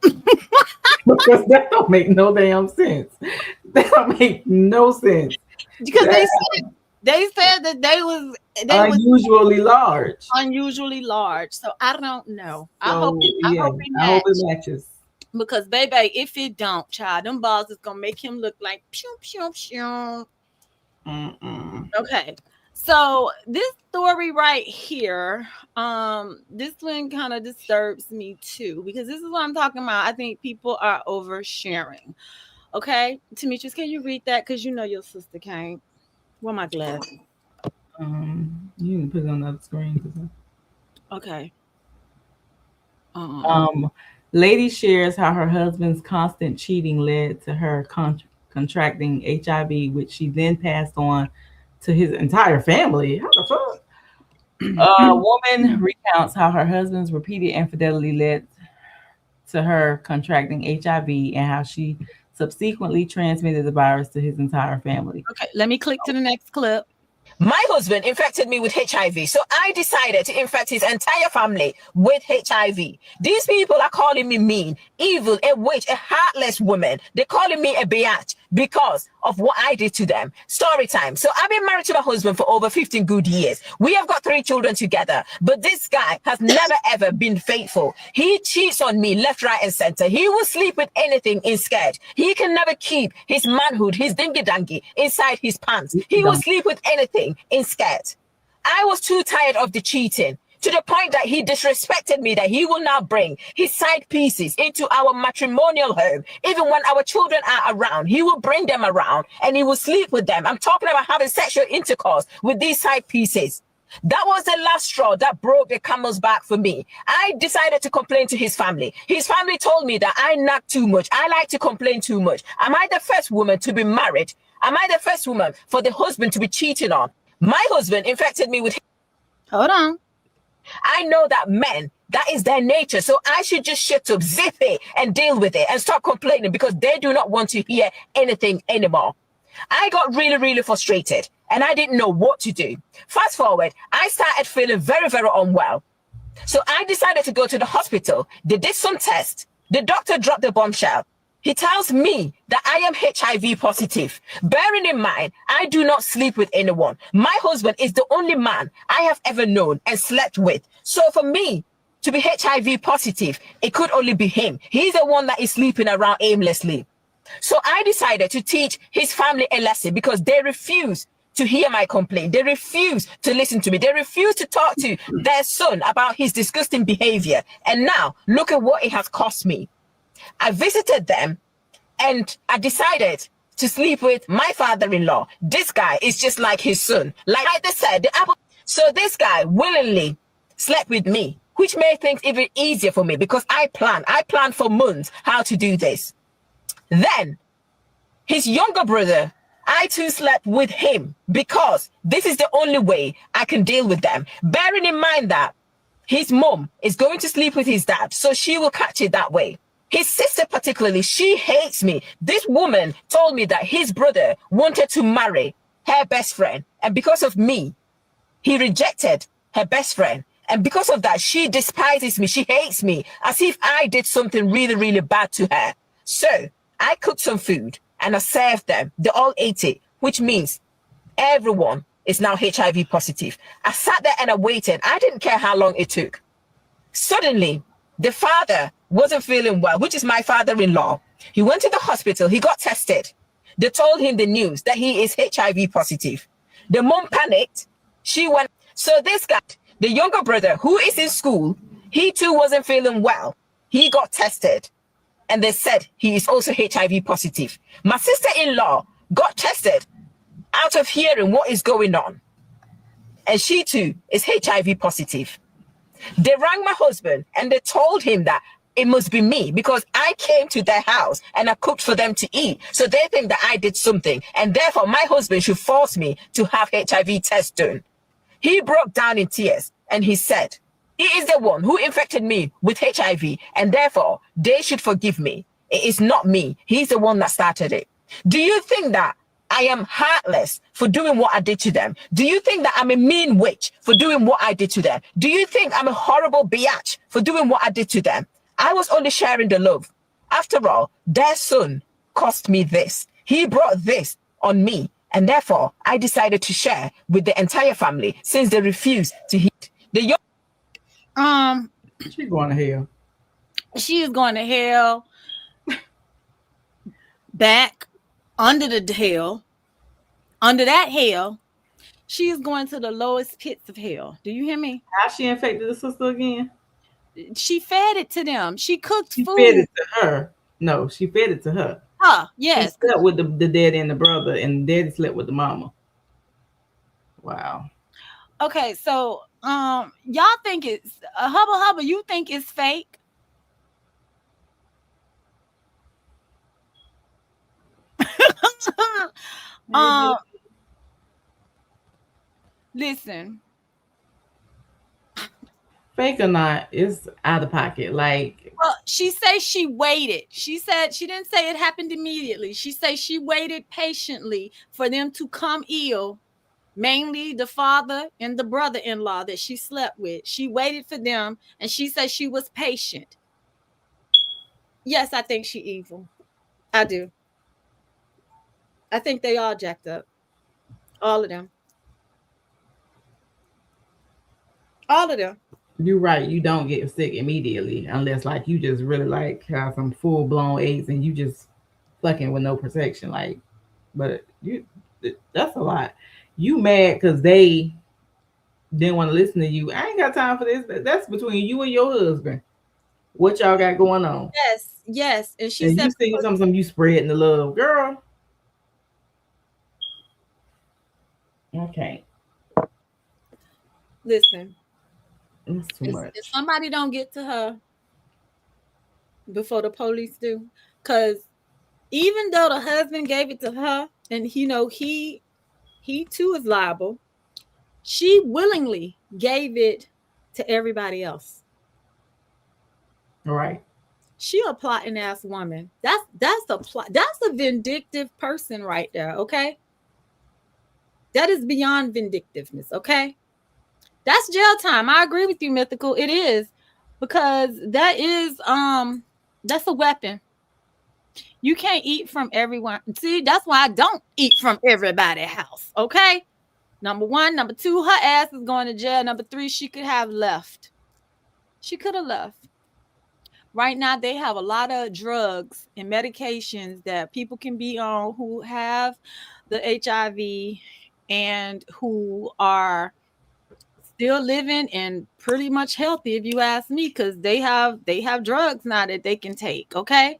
S3: Because that don't make no damn sense. That don't make no sense.
S1: Because they said that they was
S3: Unusually large.
S1: unusually large. So I don't know.
S3: So,
S1: I hope it
S3: I hope it
S1: match.
S3: matches.
S1: Because baby, if it don't, child, them balls is gonna make him look like pew pew pew.
S3: Mm-mm.
S1: Okay. So this story right here, this one kind of disturbs me too, because this is what I'm talking about. I think people are oversharing. Okay, Demetrius, can you read that? Because you know your sister can't. Where my glasses?
S3: You can put it on the other screen.
S1: Okay.
S3: Lady shares how her husband's constant cheating led to her contracting HIV, which she then passed on to his entire family. How the fuck? A woman recounts how her husband's repeated infidelity led to her contracting HIV and how she subsequently transmitted the virus to his entire family.
S1: Okay, let me click to the next clip.
S5: My husband infected me with HIV, so I decided to infect his entire family with HIV. These people are calling me mean, evil, a witch, a heartless woman. They're calling me a biatch because of what I did to them. Story time. So I've been married to my husband for over 15 good years. We have got 3 children together, but this guy has never ever been faithful. He cheats on me left, right, and center. He will sleep with anything in skirt. He can never keep his manhood, his dingy-dangy inside his pants. He will sleep with anything in skirt. I was too tired of the cheating, to the point that he disrespected me, that he will now bring his side pieces into our matrimonial home. Even when our children are around, he will bring them around and he will sleep with them. I'm talking about having sexual intercourse with these side pieces. That was the last straw that broke the camel's back for me. I decided to complain to his family. His family told me that I nag too much. I like to complain too much. Am I the first woman to be married? Am I the first woman for the husband to be cheating on? My husband infected me with...
S1: Hold on.
S5: I know that men, that is their nature. So I should just shut up, zip it, and deal with it and stop complaining because they do not want to hear anything anymore. I got really, really frustrated and I didn't know what to do. Fast forward, I started feeling very, very unwell. So I decided to go to the hospital. They did some tests. The doctor dropped the bombshell. He tells me that I am HIV positive. Bearing in mind, I do not sleep with anyone. My husband is the only man I have ever known and slept with. So for me to be HIV positive, it could only be him. He's the one that is sleeping around aimlessly. So I decided to teach his family a lesson because they refuse to hear my complaint. They refuse to listen to me. They refuse to talk to their son about his disgusting behavior. And now look at what it has cost me. I visited them and I decided to sleep with my father-in-law. This guy is just like his son. Like they said, so this guy willingly slept with me, which made things even easier for me because I planned for months how to do this. Then his younger brother, I too slept with him because this is the only way I can deal with them. Bearing in mind that his mom is going to sleep with his dad, so she will catch it that way. His sister particularly, she hates me. This woman told me that his brother wanted to marry her best friend. And because of me, he rejected her best friend. And because of that, she despises me. She hates me as if I did something really, really bad to her. So I cooked some food and I served them. They all ate it, which means everyone is now HIV positive. I sat there and I waited. I didn't care how long it took. Suddenly, the father wasn't feeling well, which is my father-in-law. He went to the hospital. He got tested. They told him the news that he is HIV positive. The mom panicked. She went. So this guy, the younger brother who is in school, he too wasn't feeling well. He got tested. And they said he is also HIV positive. My sister-in-law got tested out of hearing what is going on. And she too is HIV positive. They rang my husband and they told him that it must be me because I came to their house and I cooked for them to eat. So they think that I did something and therefore my husband should force me to have HIV test done. He broke down in tears and he said, he is the one who infected me with HIV, and therefore they should forgive me. It is not me. He's the one that started it. Do you think that I am heartless for doing what I did to them? Do you think that I'm a mean witch for doing what I did to them? Do you think I'm a horrible biatch for doing what I did to them? I was only sharing the love. After all, their son cost me this. He brought this on me, and therefore I decided to share with the entire family since they refused to heed. The young
S3: She's going to hell.
S1: She is going to hell, back under the hell, under that hell. She is going to the lowest pits of hell. Do you hear me?
S3: How she infected the sister again?
S1: She fed it to them. She cooked
S3: She
S1: food.
S3: fed it to her. No, she fed it to her.
S1: Yes.
S3: She slept with the daddy and the brother, and daddy slept with the mama. Wow.
S1: Okay, so y'all think it's hubba, you think it's fake? Listen,
S3: Fake or not, it's out of pocket. Like,
S1: well, she says she waited. She said she didn't say it happened immediately. She said she waited patiently for them to come ill, mainly the father and the brother-in-law that she slept with. She waited for them, and she said she was patient. Yes, I think she evil. I do. I think they all jacked up. All of them. All of them.
S3: you're right, you don't get sick immediately unless like you just really like have some full blown AIDS and you just fucking with no protection. Like, but that's a lot. You mad because they didn't want to listen to you. I ain't got time for this. That's between you and your husband. What y'all got going on?
S1: Yes. And she
S3: And
S1: said,
S3: you singing something you spreading the love, girl. Okay,
S1: listen,
S3: that's too much.
S1: if somebody don't get to her before the police do, because even though the husband gave it to her, and he too is liable, she willingly gave it to everybody else.
S3: All right.
S1: She a plotting ass woman. That's a vindictive person right there. Okay, that is beyond vindictiveness. Okay, that's jail time. I agree with you, Mythical. It is, because that's a weapon. You can't eat from everyone. See, that's why I don't eat from everybody's house. Okay. Number one. Number two, her ass is going to jail. Number three, she could have left. She could have left. Right now, they have a lot of drugs and medications that people can be on who have the HIV and who are still living and pretty much healthy, if you ask me, because they have drugs now that they can take. Okay.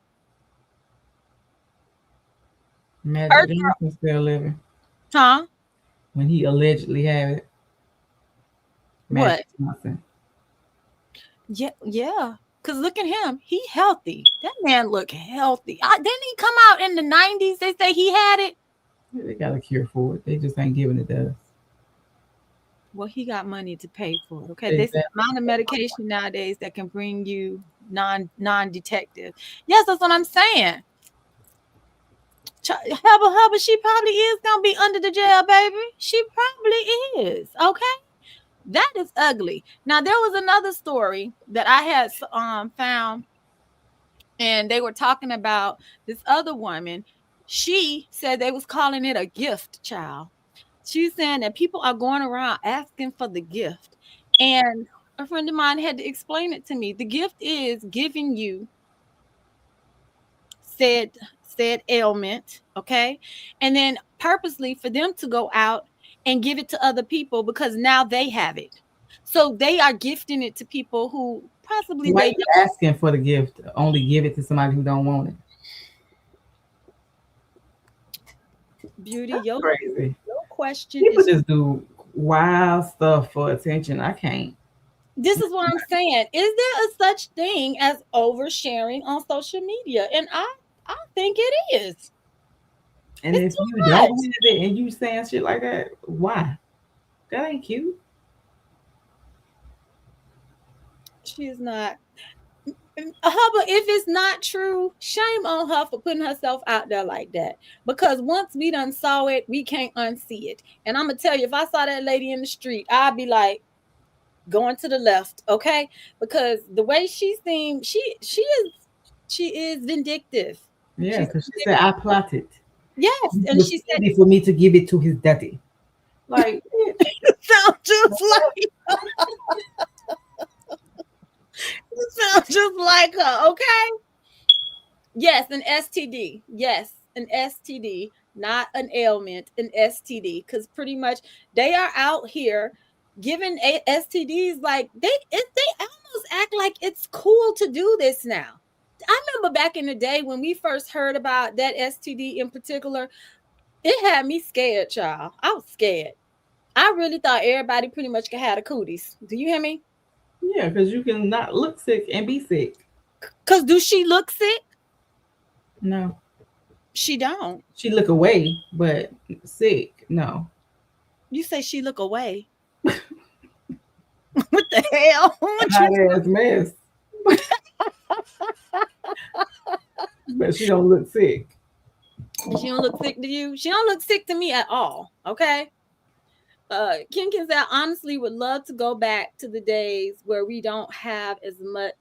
S3: Magic Johnson still living
S1: Huh?
S3: when he allegedly had it. Magic Johnson.
S1: Yeah. Because look at him. He healthy. That man look healthy. Didn't he come out in the 90s? They say he had it.
S3: They got a cure for it. They just ain't giving it to us.
S1: Well, he got money to pay for it. Okay. There's the amount of medication nowadays that can bring you non-detective. Yes, that's what I'm saying. Hubba, she probably is gonna be under the jail, baby. She probably is. Okay. That is ugly. Now, there was another story that I had found, and they were talking about this other woman. She said they was calling it a gift, child. She's saying that people are going around asking for the gift. And a friend of mine had to explain it to me. The gift is giving you said ailment, okay? And then purposely for them to go out and give it to other people because now they have it. So they are gifting it to people who possibly
S3: Why you asking for the gift? Only give it to somebody who don't want it.
S1: Beauty,
S3: That's crazy.
S1: Your question
S3: People
S1: is
S3: just do wild stuff for attention. I can't.
S1: This is what I'm saying. Is there a such thing as oversharing on social media? And I think it is.
S3: And if you don't have it and you saying shit like that, why? That ain't cute.
S1: She is not. But if it's not true, shame on her for putting herself out there like that. Because once we done saw it, we can't unsee it. And I'm gonna tell you, if I saw that lady in the street, I'd be like going to the left, okay? Because the way she seemed, she is vindictive.
S3: Yeah,
S1: She's
S3: because she said I plotted.
S1: yes,
S3: It
S1: and
S3: was
S1: she said
S3: easy for me to give it to his daddy. Like, bitch,
S1: sound just like sound just like her, okay? Yes, an STD. Yes, an STD, not an ailment, an STD. Because pretty much they are out here giving STDs like they almost act like it's cool to do this now. I remember back in the day when we first heard about that STD in particular, it had me scared, child. I was scared. I really thought everybody pretty much could have the cooties. Do you hear me?
S3: yeah, because you can not look sick and be sick.
S1: Cause do she look sick?
S3: No,
S1: She don't.
S3: she look away, but sick. No,
S1: You say she look away. What the hell? What
S3: hot
S1: you
S3: ass mess. But she don't look sick.
S1: she don't look sick to you? She don't look sick to me at all. Okay. Ken said, I honestly would love to go back to the days where we don't have as much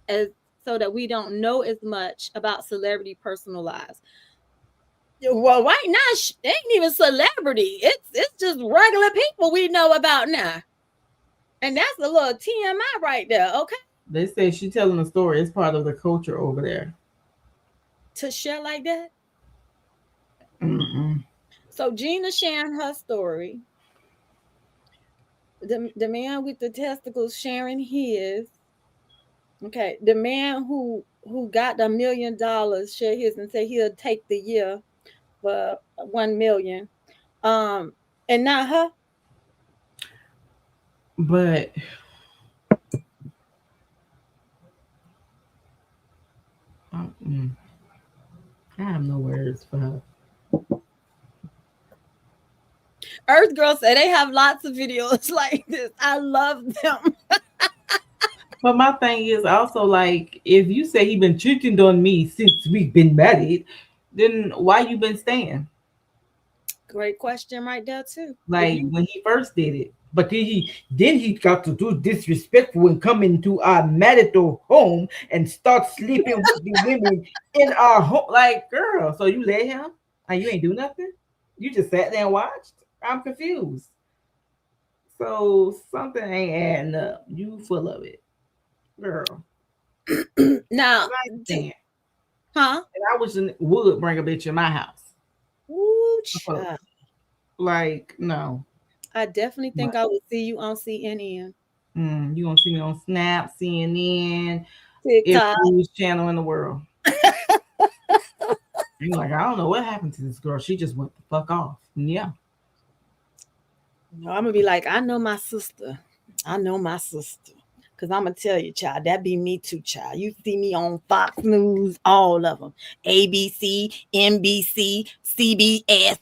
S1: as so that we don't know as much about celebrity personal lives. Well, right now, they ain't even celebrity. It's just regular people we know about now. And that's a little TMI right there, okay?
S3: They say she telling a story. It's part of the culture over there.
S1: To share like that.
S3: Mm-mm.
S1: So Gina sharing her story. The man with the testicles sharing his. Okay, the man who got $1 million share his and say he'll take the year for 1 million. And not her.
S3: But mm, I have no words for her.
S1: Earth Girl said they have lots of videos like this. I love them.
S3: But my thing is also like, if you say he been cheating on me since we've been married, then why you been staying?
S1: Great question right there too.
S3: Like when he first did it. But then he got to do disrespectful and come into our marital home and start sleeping with the women in our home. Like, girl, so you let him and you ain't do nothing? You just sat there and watched? I'm confused. So something ain't adding up. You full of it. Girl.
S1: Now,
S3: Damn.
S1: huh?
S3: And I would bring a bitch in my house.
S1: Ooh, child.
S3: Like, no.
S1: I definitely think I would see you on CNN.
S3: You gonna see me on Snap, CNN,
S1: TikTok.
S3: every news channel in the world. You're like, I don't know what happened to this girl. She just went the fuck off. Yeah.
S1: No, I'm gonna be like, I know my sister. I know my sister. Cause I'm gonna tell you, child, that be me too, child. You see me on Fox News, all of them. ABC, NBC, CBS.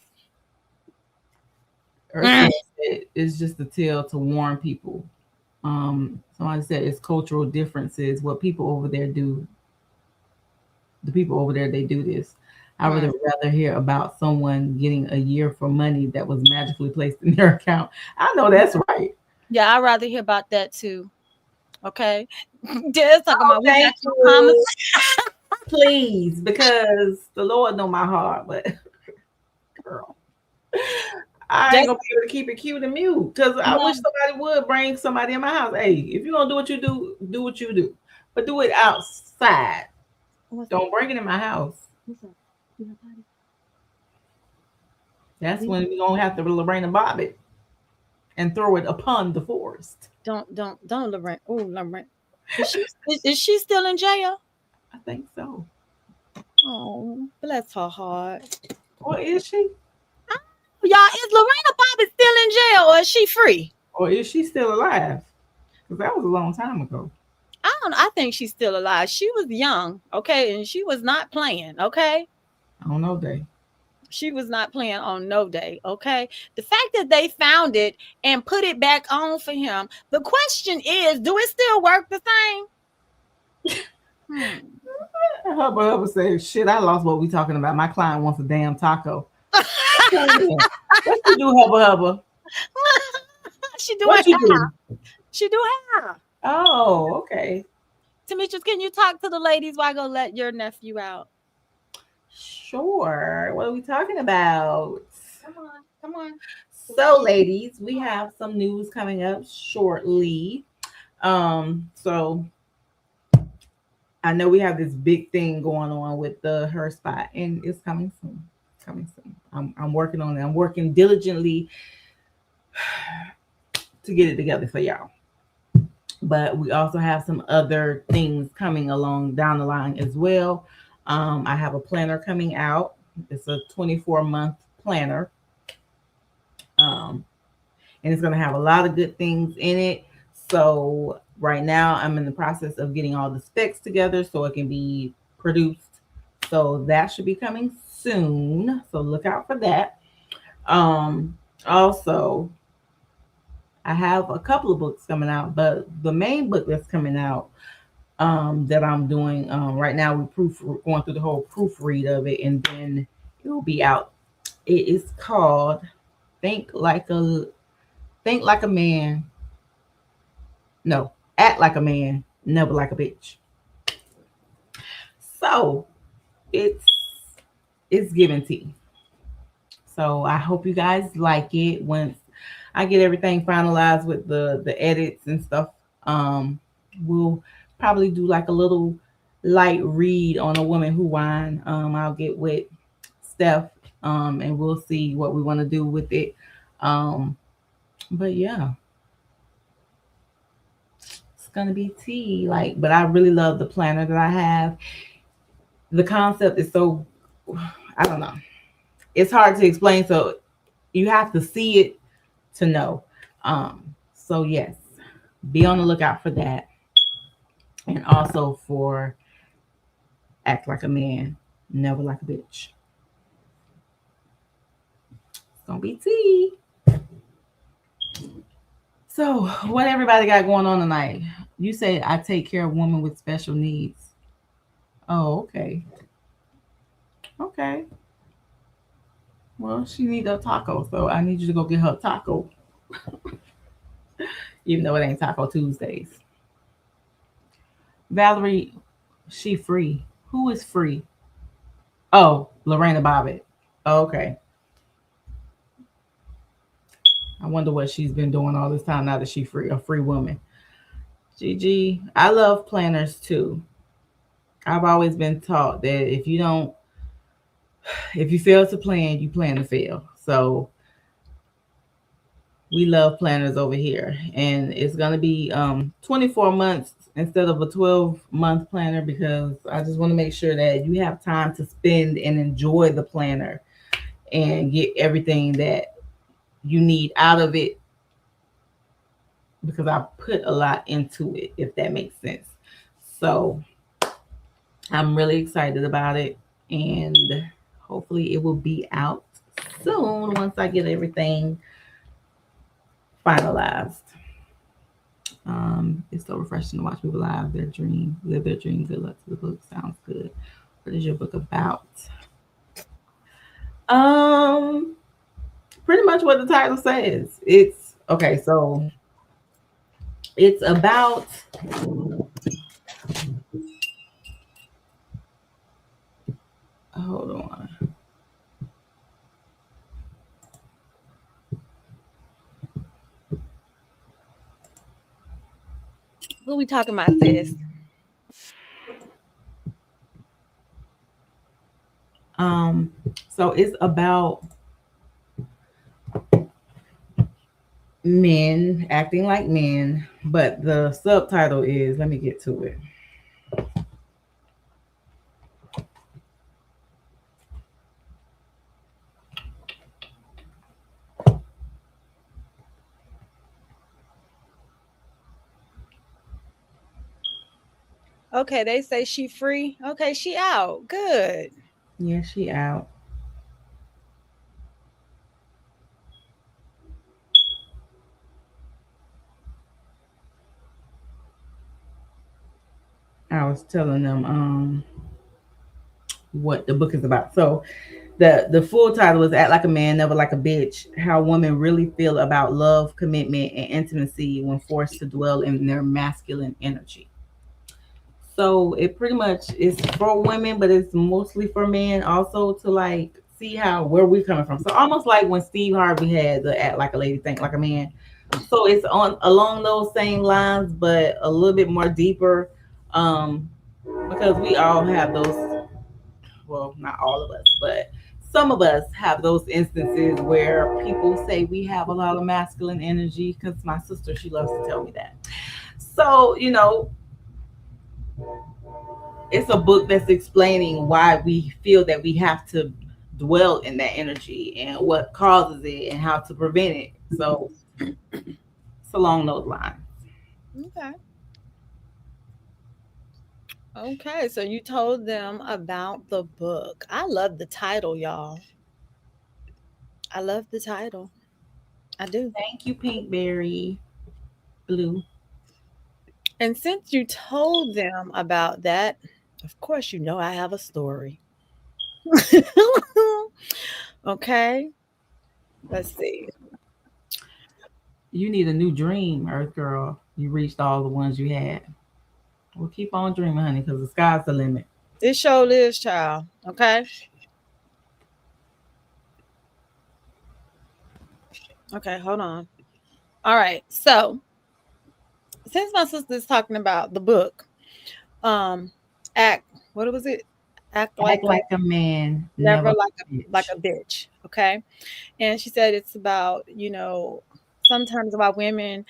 S3: It's just a tale to warn people. Somebody said it's cultural differences. What people over there do. The people over there, they do this. I would rather hear about someone getting a year for money that was magically placed in their account. I know that's right.
S1: Yeah, I'd rather hear about that too. Okay. Just talking about we
S3: Thank
S1: got your
S3: you. Please, because the Lord know my heart, but girl, I ain't gonna be able to keep it cute and mute because I wish somebody would bring somebody in my house. Hey, if you're gonna do what you do what you do, but do it outside. Don't bring it in my house. That's when we're gonna have to Lorraine and bob it and throw it upon the forest.
S1: Don't Lorraine. Oh, Lorraine. Is she still in jail?
S3: I think so.
S1: Oh, bless her heart.
S3: Or is she?
S1: Y'all, is Lorena Bobbitt still in jail or is she free?
S3: Or is she still alive? Because that was a long time ago.
S1: I don't know. I think she's still alive. She was young, okay, and she was not playing, okay?
S3: I don't know, Day.
S1: She was not playing on no day, okay? The fact that they found it and put it back on for him, the question is, do it still work the same?
S3: Hubba Hubba said, "Shit, I lost what we talking about. My client wants a damn taco." What you do, Hubba Hubba?
S1: She doing
S3: What you
S1: hair.
S3: do?
S1: She do hair.
S3: Oh, okay.
S1: Demetrius, can you talk to the ladies while I go let your nephew out?
S3: Sure. What are we talking about?
S1: Come on, come on.
S3: So, ladies, we have some news coming up shortly. So I know we have this big thing going on with the her spot, and it's coming soon. Coming soon. I'm working on it. I'm working diligently to get it together for y'all. But we also have some other things coming along down the line as well. I have a planner coming out. It's a 24-month planner. And it's going to have a lot of good things in it. So right now I'm in the process of getting all the specs together so it can be produced. So that should be coming soon. So look out for that. Also, I have a couple of books coming out, but the main book that's coming out that I'm doing right now, we're going through the whole proofread of it, and then it will be out. It is called Think Like a Man. No, Act Like a Man, Never Like a Bitch. So it's giving tea. So I hope you guys like it. Once I get everything finalized with the edits and stuff, we'll probably do like a little light read on A Woman Who Whined. I'll get with Steph, and we'll see what we want to do with it. But yeah, it's gonna be tea. Like, but I really love the planner that I have. The concept is so, I don't know. It's hard to explain, so you have to see it to know. So yes, be on the lookout for that, and also for Act Like a Man, Never Like a Bitch. It's gonna be tea. So, what everybody got going on tonight? You say I take care of women with special needs. Oh, okay. Okay. Well, she need a taco, so I need you to go get her a taco. Even though it ain't Taco Tuesdays. Valerie, she free. Who is free? Oh, Lorena Bobbitt. Oh, okay. I wonder what she's been doing all this time now that she's free, a free woman. Gigi, I love planners too. I've always been taught that if you fail to plan, you plan to fail. So we love planners over here, and it's gonna be 24 months instead of a 12-month planner, because I just want to make sure that you have time to spend and enjoy the planner and get everything that you need out of it, because I put a lot into it, if that makes sense. So I'm really excited about it, and hopefully it will be out soon once I get everything finalized. It's so refreshing to watch people live live their dream. Good luck to the book. Sounds good. What is your book about? Pretty much what the title says. It's okay. So it's about hold on.
S1: What we talking about, sis?
S3: So it's about men acting like men, but the subtitle is, let me get to it.
S1: Okay, they say she free. Okay, she out. Good.
S3: Yeah, she out. I was telling them what the book is about. So the full title is Act Like a Man, Never Like a Bitch: How Women Really Feel About Love, Commitment, and Intimacy When Forced to Dwell in Their Masculine Energy. So it pretty much is for women, but it's mostly for men also to like see how where we coming from. So almost like when Steve Harvey had the Act Like a Lady, Think Like a Man. So it's on along those same lines, but a little bit more deeper. Um, because we all have those, well, not all of us, but some of us have those instances where people say we have a lot of masculine energy, because my sister, she loves to tell me that. So, it's a book that's explaining why we feel that we have to dwell in that energy and what causes it and how to prevent it. So it's along those lines.
S1: Okay. Okay, so you told them about the book. I love the title, y'all. I love the title. I do.
S3: Thank you, Pinkberry Blue.
S1: And since you told them about that, of course, you know I have a story. Okay, let's see.
S3: You need a new dream, Earth Girl. You reached all the ones you had. Well, keep on dreaming, honey, because the sky's the limit.
S1: This show is, child. Okay. Okay, hold on. All right. So, since my sister's talking about the book, um, act, what was it? Act like
S3: Act like a man,
S1: never
S3: never a
S1: like
S3: bitch.
S1: a bitch. Okay. And she said it's about, sometimes about women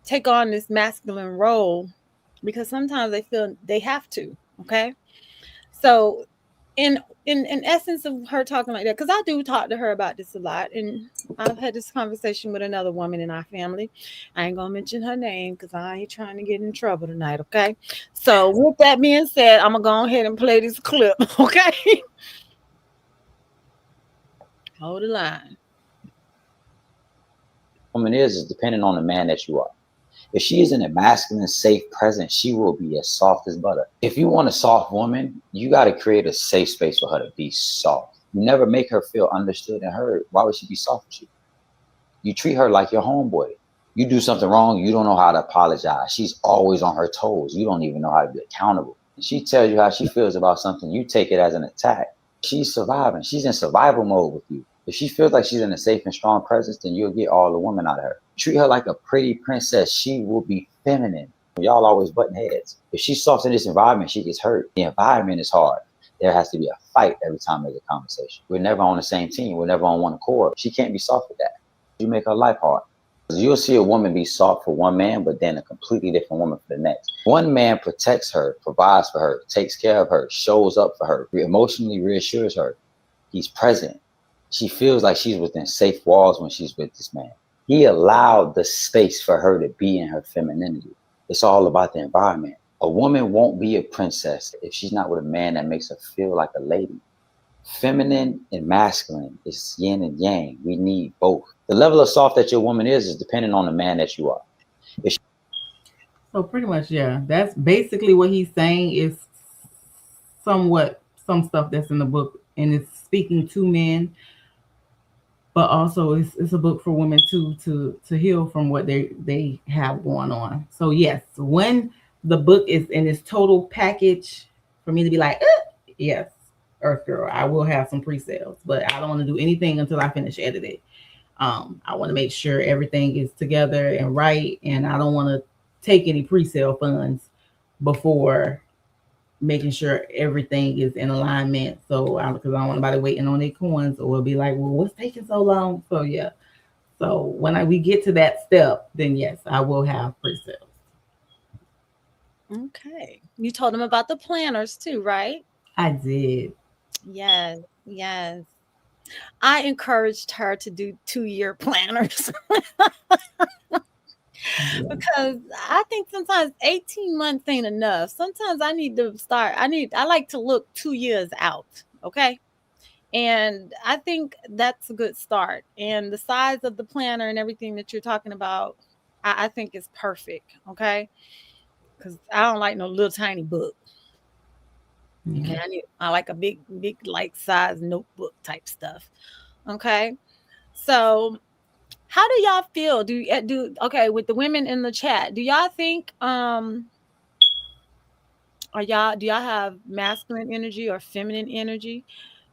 S1: take on this masculine role because sometimes they feel they have to. Okay. So in essence of her talking like that, because I do talk to her about this a lot, and I've had this conversation with another woman in our family. I ain't gonna mention her name because I ain't trying to get in trouble tonight. Okay. So with that being said, I'm gonna go ahead and play this clip. Okay. Hold the line.
S6: Woman is depending on the man that you are. If she is in a masculine, safe presence, she will be as soft as butter. If you want a soft woman, you got to create a safe space for her to be soft. You never make her feel understood and heard. Why would she be soft with you? You treat her like your homeboy. You do something wrong, you don't know how to apologize. She's always on her toes. You don't even know how to be accountable. She tells you how she feels about something, you take it as an attack. She's surviving. She's in survival mode with you. If she feels like she's in a safe and strong presence, then you'll get all the woman out of her. Treat her like a pretty princess. She will be feminine. Y'all always button heads. If she's soft in this environment, she gets hurt. The environment is hard. There has to be a fight every time there's a conversation. We're never on the same team. We're never on one accord. She can't be soft with that. You make her life hard. You'll see a woman be soft for one man, but then a completely different woman for the next. One man protects her, provides for her, takes care of her, shows up for her, emotionally reassures her. He's present. She feels like she's within safe walls when she's with this man. He allowed the space for her to be in her femininity. It's all about the environment. A woman won't be a princess if she's not with a man that makes her feel like a lady. Feminine and masculine is yin and yang. We need both. The level of soft that your woman is dependent on the man that you are.
S3: So pretty much, yeah, that's basically what he's saying is somewhat some stuff that's in the book, and it's speaking to men, but also it's a book for women too to heal from what they have going on. So yes, when the book is in its total package, for me to be like, yes, Earth Girl, I will have some pre-sales, but I don't want to do anything until I finish editing. I want to make sure everything is together and right, and I don't want to take any pre-sale funds before making sure everything is in alignment. So, because I don't want anybody waiting on their coins, or will be like, well, what's taking so long? So yeah. So when we get to that step, then yes, I will have pre-sales.
S1: Okay. You told them about the planners too, right?
S3: I did.
S1: Yes. Yes. I encouraged her to do 2-year planners
S3: Yeah.
S1: because I think sometimes 18 months ain't enough. Sometimes I need to start, I like to look 2 years out. Okay. And I think that's a good start. And the size of the planner and everything that you're talking about, I think is perfect. Okay. because I don't like no little tiny book.
S3: Yeah.
S1: Okay, I like a big, like size notebook type stuff. Okay, so how do y'all feel? Do okay with the women in the chat? Do y'all think are y'all do y'all have masculine energy or feminine energy?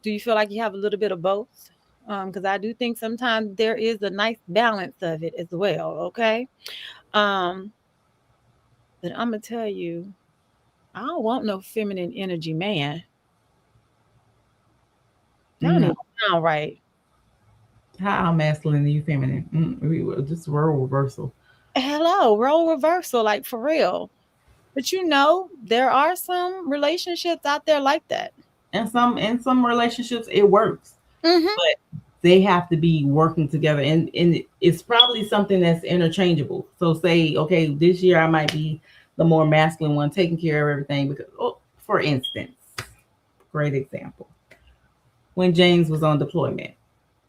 S1: Do you feel like you have a little bit of both? Because I do think sometimes there is a nice balance of it as well. Okay, um, but I'm gonna tell you, I don't want no feminine energy man. That don't
S3: No.
S1: even sound right.
S3: How masculine are you feminine? Just role reversal.
S1: Hello, role reversal, like for real. But you know, there are some relationships out there like that.
S3: And some relationships it works.
S1: Mm-hmm.
S3: But they have to be working together, and it's probably something that's interchangeable. So say, okay, this year I might be the more masculine one, taking care of everything because, oh, for instance, great example, when James was on deployment,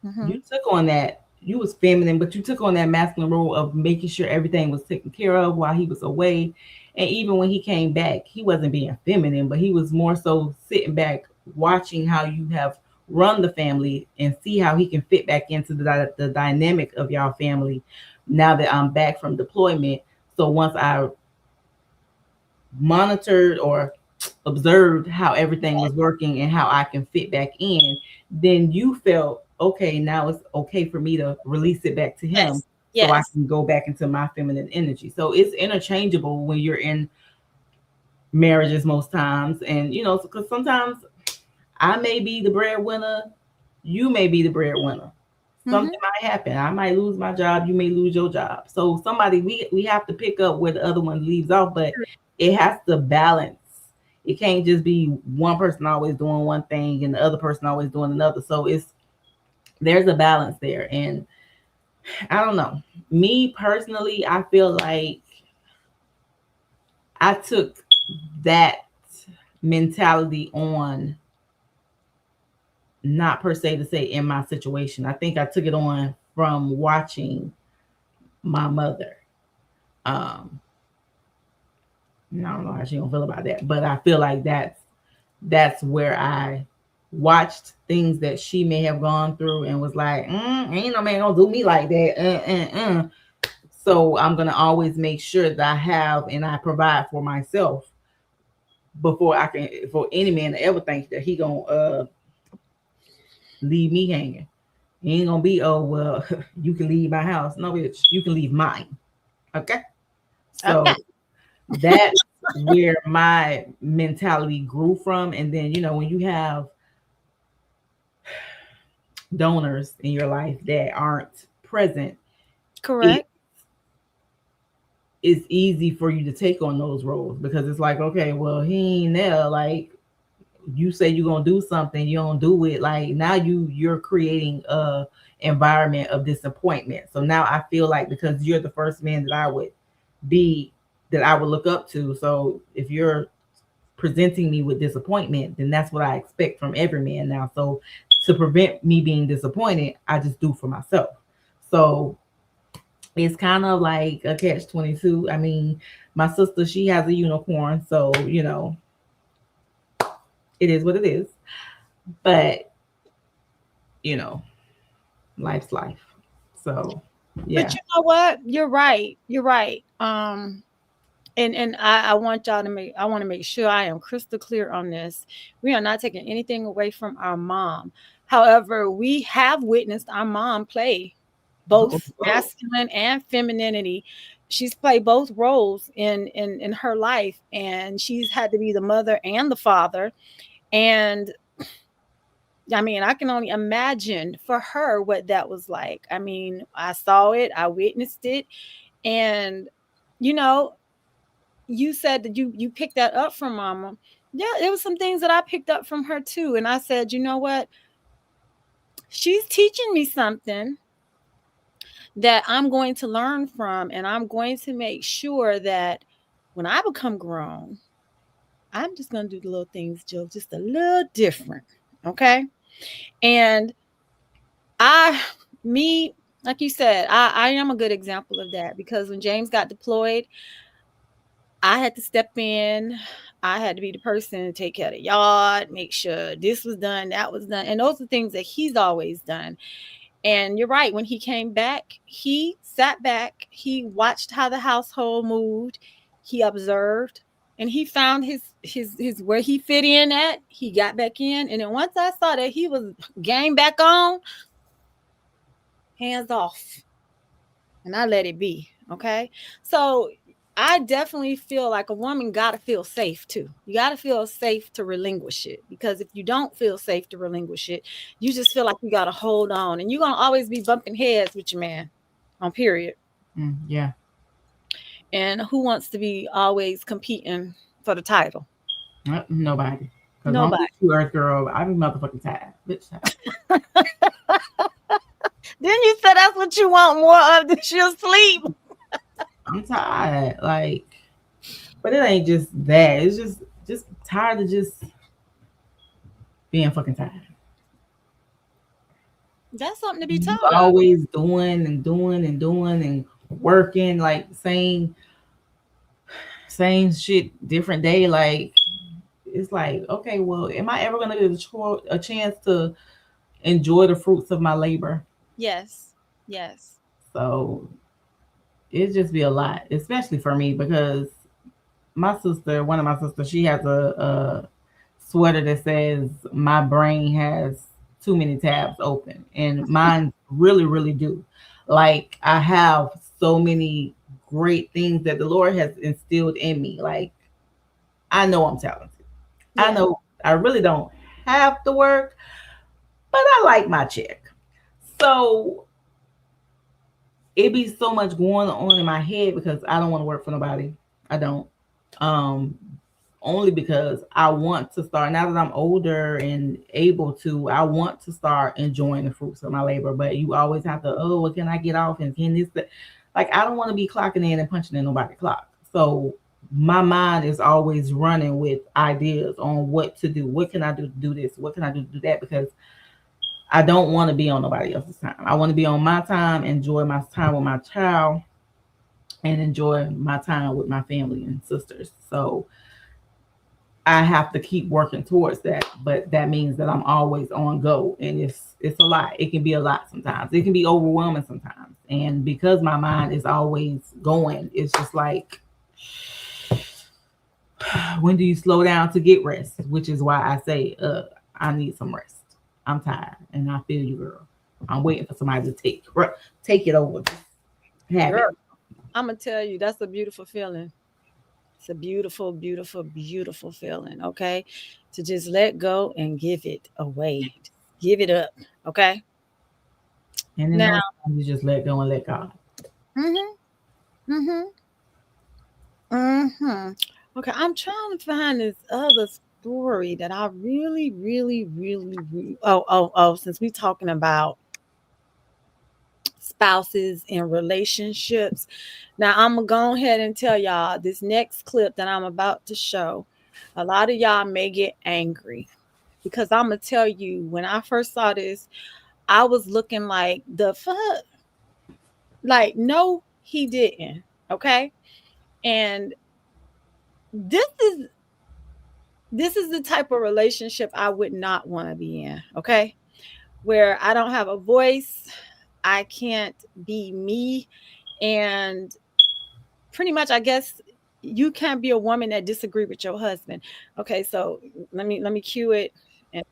S1: Mm-hmm.
S3: you took on that. You was feminine, but you took on that masculine role of making sure everything was taken care of while he was away. And even when he came back, he wasn't being feminine, but he was more so sitting back, watching how you have run the family and see how he can fit back into the dynamic of y'all family now that I'm back from deployment. So once I monitored or observed how everything was working and how I can fit back in, then you felt okay, now it's okay for me to release it back to him
S1: Yes.
S3: so I
S1: Yes.
S3: can go back into my feminine energy. So it's interchangeable when you're in marriages most times. And you know, because sometimes I may be the breadwinner, you may be the breadwinner.
S1: Mm-hmm.
S3: Something might happen. I might lose my job, you may lose your job. So somebody we have to pick up where the other one leaves off, but it has to balance. It can't just be one person always doing one thing and the other person always doing another. So there's a balance there. And I don't know. Me personally, I feel like I took that mentality on, not per se to say in my situation. I think I took it on from watching my mother. Um, I don't know how she gonna feel about that, but I feel like that's where I watched things that she may have gone through and was like, ain't no man gonna do me like that. So I'm gonna always make sure that I have and I provide for myself before I can, for any man to ever think that he gonna leave me hanging. He ain't gonna be, oh well, you can leave my house. No, bitch, you can leave mine. Okay.
S1: Okay.
S3: So that's where my mentality grew from. And then, you know, when you have donors in your life that aren't present, it
S1: Correct.
S3: is easy for you to take on those roles because it's like, okay, well, he ain't there. Like, you say you're gonna do something, you don't do it. Like, now you're creating a environment of disappointment. So now I feel like because you're the first man be that I would look up to. So if you're presenting me with disappointment, then that's what I expect from every man now. So to prevent me being disappointed, I just do for myself. So it's kind of like a catch 22. I mean, my sister, she has a unicorn, so you know, it is what it is. But you know, life's life. So
S1: But
S3: yeah.
S1: you know what? You're right. You're right. And I want y'all to make I want to make sure I am crystal clear on this. We are not taking anything away from our mom. However, we have witnessed our mom play both
S3: Oh,
S1: masculine and femininity. She's played both roles in her life, and she's had to be the mother and the father. And I mean, I can only imagine for her what that was like. I mean, I saw it, I witnessed it, and you know, you said that you picked that up from mama. Yeah, it was some things that I picked up from her too. And I said, you know what? She's teaching me something that I'm going to learn from, and I'm going to make sure that when I become grown, I'm just going to do the little things, Jill, just a little different. Okay. And I, me, like you said, I am a good example of that because when James got deployed, I had to step in. I had to be the person to take care of the yard, make sure this was done, that was done. And those are things that he's always done. And you're right. When he came back, he sat back, he watched how the household moved, he observed, and he found his where he fit in at. He got back in. And then once I saw that he was game back on, hands off. And I let it be. Okay. So I definitely feel like a woman got to feel safe too. You got to feel safe to relinquish it, because if you don't feel safe to relinquish it, you just feel like you got to hold on, and you're going to always be bumping heads with your man on period.
S3: Yeah.
S1: And who wants to be always competing for the title?
S3: Nobody.
S1: Nobody.
S3: You Earth girl, I be motherfucking tired. Bitch, tired.
S1: Then you said that's what you want more of, that she'll sleep.
S3: I'm tired. Like, but it ain't just that. It's just tired of just being fucking tired.
S1: That's something to be
S3: You
S1: tired of.
S3: always doing and working, like same shit, different day. Like, it's like, okay, well, am I ever gonna get a chance to enjoy the fruits of my labor?
S1: Yes. Yes.
S3: So it just be a lot, especially for me, because my sister, one of my sisters, she has a sweater that says my brain has too many tabs open, and mine really, really do. Like, I have so many great things that the Lord has instilled in me. Like, I know I'm talented.
S1: Yeah.
S3: I know I really don't have to work, but I like my check. So it be so much going on in my head because I don't want to work for nobody. I don't. Only because I want to start, now that I'm older and able to, I want to start enjoying the fruits of my labor. But you always have to, oh, well, can I get off? And can this, like, I don't want to be clocking in and punching in nobody's clock. So my mind is always running with ideas on what to do. What can I do to do this? What can I do to do that? Because I don't want to be on nobody else's time. I want to be on my time, enjoy my time with my child, and enjoy my time with my family and sisters. So I have to keep working towards that, but that means that I'm always on go, and it's a lot. It can be a lot sometimes. It can be overwhelming sometimes, and because my mind is always going, it's just like, when do you slow down to get rest? Which is why I say, I need some rest. I'm tired, and I feel you, girl. I'm waiting for somebody to take it over. Have
S1: Girl,
S3: it.
S1: I'm gonna tell you, that's a beautiful feeling. It's a beautiful, beautiful, beautiful feeling. Okay, to just let go and give it away, give it up. Okay.
S3: And then
S1: Now,
S3: those times you just let go and let God.
S1: mhm, mhm, mhm. Okay, I'm trying to find this other story that I really, really, really, really. Oh. Since we talking about spouses and relationships, now I'm gonna go ahead and tell y'all this next clip that I'm about to show. A lot of y'all may get angry because I'm gonna tell you, when I first saw this, I was looking like, the fuck, like, no, he didn't. Okay, and this is the type of relationship I would not want to be in. Okay, where I don't have a voice, I can't be me, and pretty much, I guess, you can't be a woman that disagree with your husband. Okay, so let me cue it. And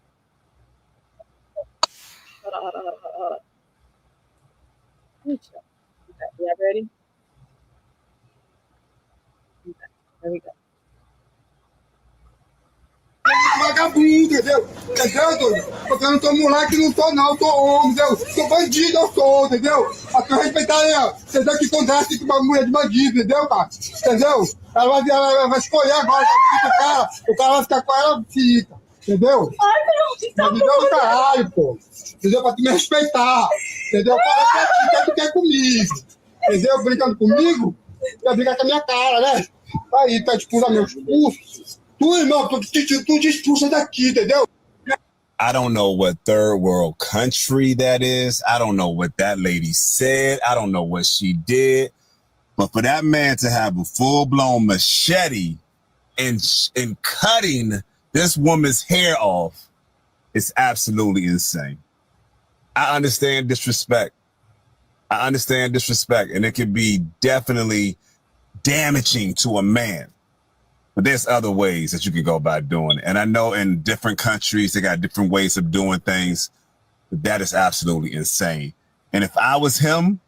S1: hold on. Okay, y'all ready? Okay, there we go.
S7: Vagabundo, entendeu? Entendeu, doido? Porque eu não sou moleque, não sou não, sou homem, entendeu? Sou bandido, eu sou, entendeu? A tu respeitar aí, ó. Entendeu? Que conversa com uma mulher de bandido, entendeu, cara? Entendeu? Ela vai escolher agora o cara vai ficar com ela, fica. Entendeu? Ai, não, entendeu? Caralho, pô. Entendeu? Pra tu me respeitar. Entendeu? Fala que tu quer comigo. Entendeu? Brincando comigo, quer brigar com a minha cara, né? Aí, tá expulsa meu expulso. Tu, irmão, tu te expulsa daqui, entendeu?
S8: I don't know what third world country that is. I don't know what that lady said. I don't know what she did. But for that man to have a full-blown machete and cutting this woman's hair off is absolutely insane. I understand disrespect. And it can be definitely damaging to a man. But there's other ways that you can go about doing it. And I know in different countries, they got different ways of doing things. But that is absolutely insane. And if I was him,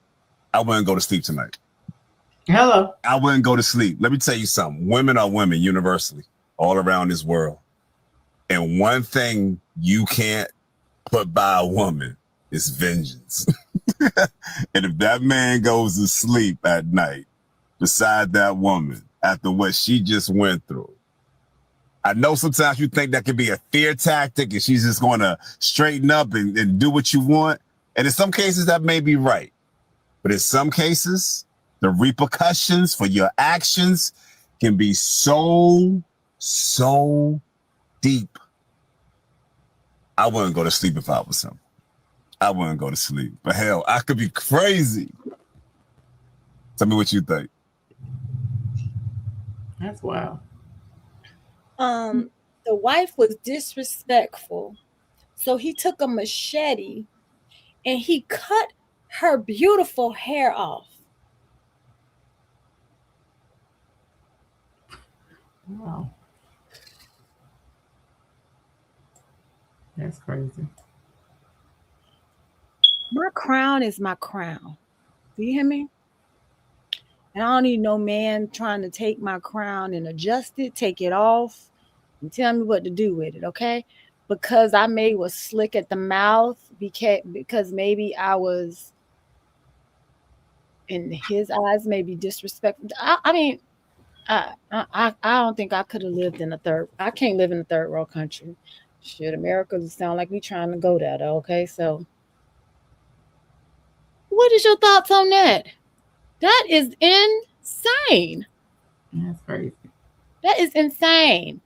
S8: I wouldn't go to sleep tonight.
S3: Hello.
S8: I wouldn't go to sleep. Let me tell you something. Women are women universally, all around this world. And one thing you can't put by a woman is vengeance. And if that man goes to sleep at night beside that woman after what she just went through, I know sometimes you think that could be a fear tactic and she's just going to straighten up and do what you want. And in some cases, that may be right. But in some cases, the repercussions for your actions can be so deep. I wouldn't go to sleep if I was him. I wouldn't go to sleep. But hell, I could be crazy. Tell me what you think.
S3: That's wild.
S1: The wife was disrespectful. So he took a machete and he cut her beautiful hair off.
S3: Wow. That's crazy.
S1: My crown is my crown. Do you hear me? And I don't need no man trying to take my crown and adjust it, take it off, and tell me what to do with it, okay? Because I maybe was slick at the mouth, because maybe I was, in his eyes, maybe disrespectful. I don't think I could have lived in I can't live in a third world country. Shit, America sound like we trying to go there, though, okay? So, what is your thoughts on that? That is insane.
S3: That's crazy.
S1: That is insane.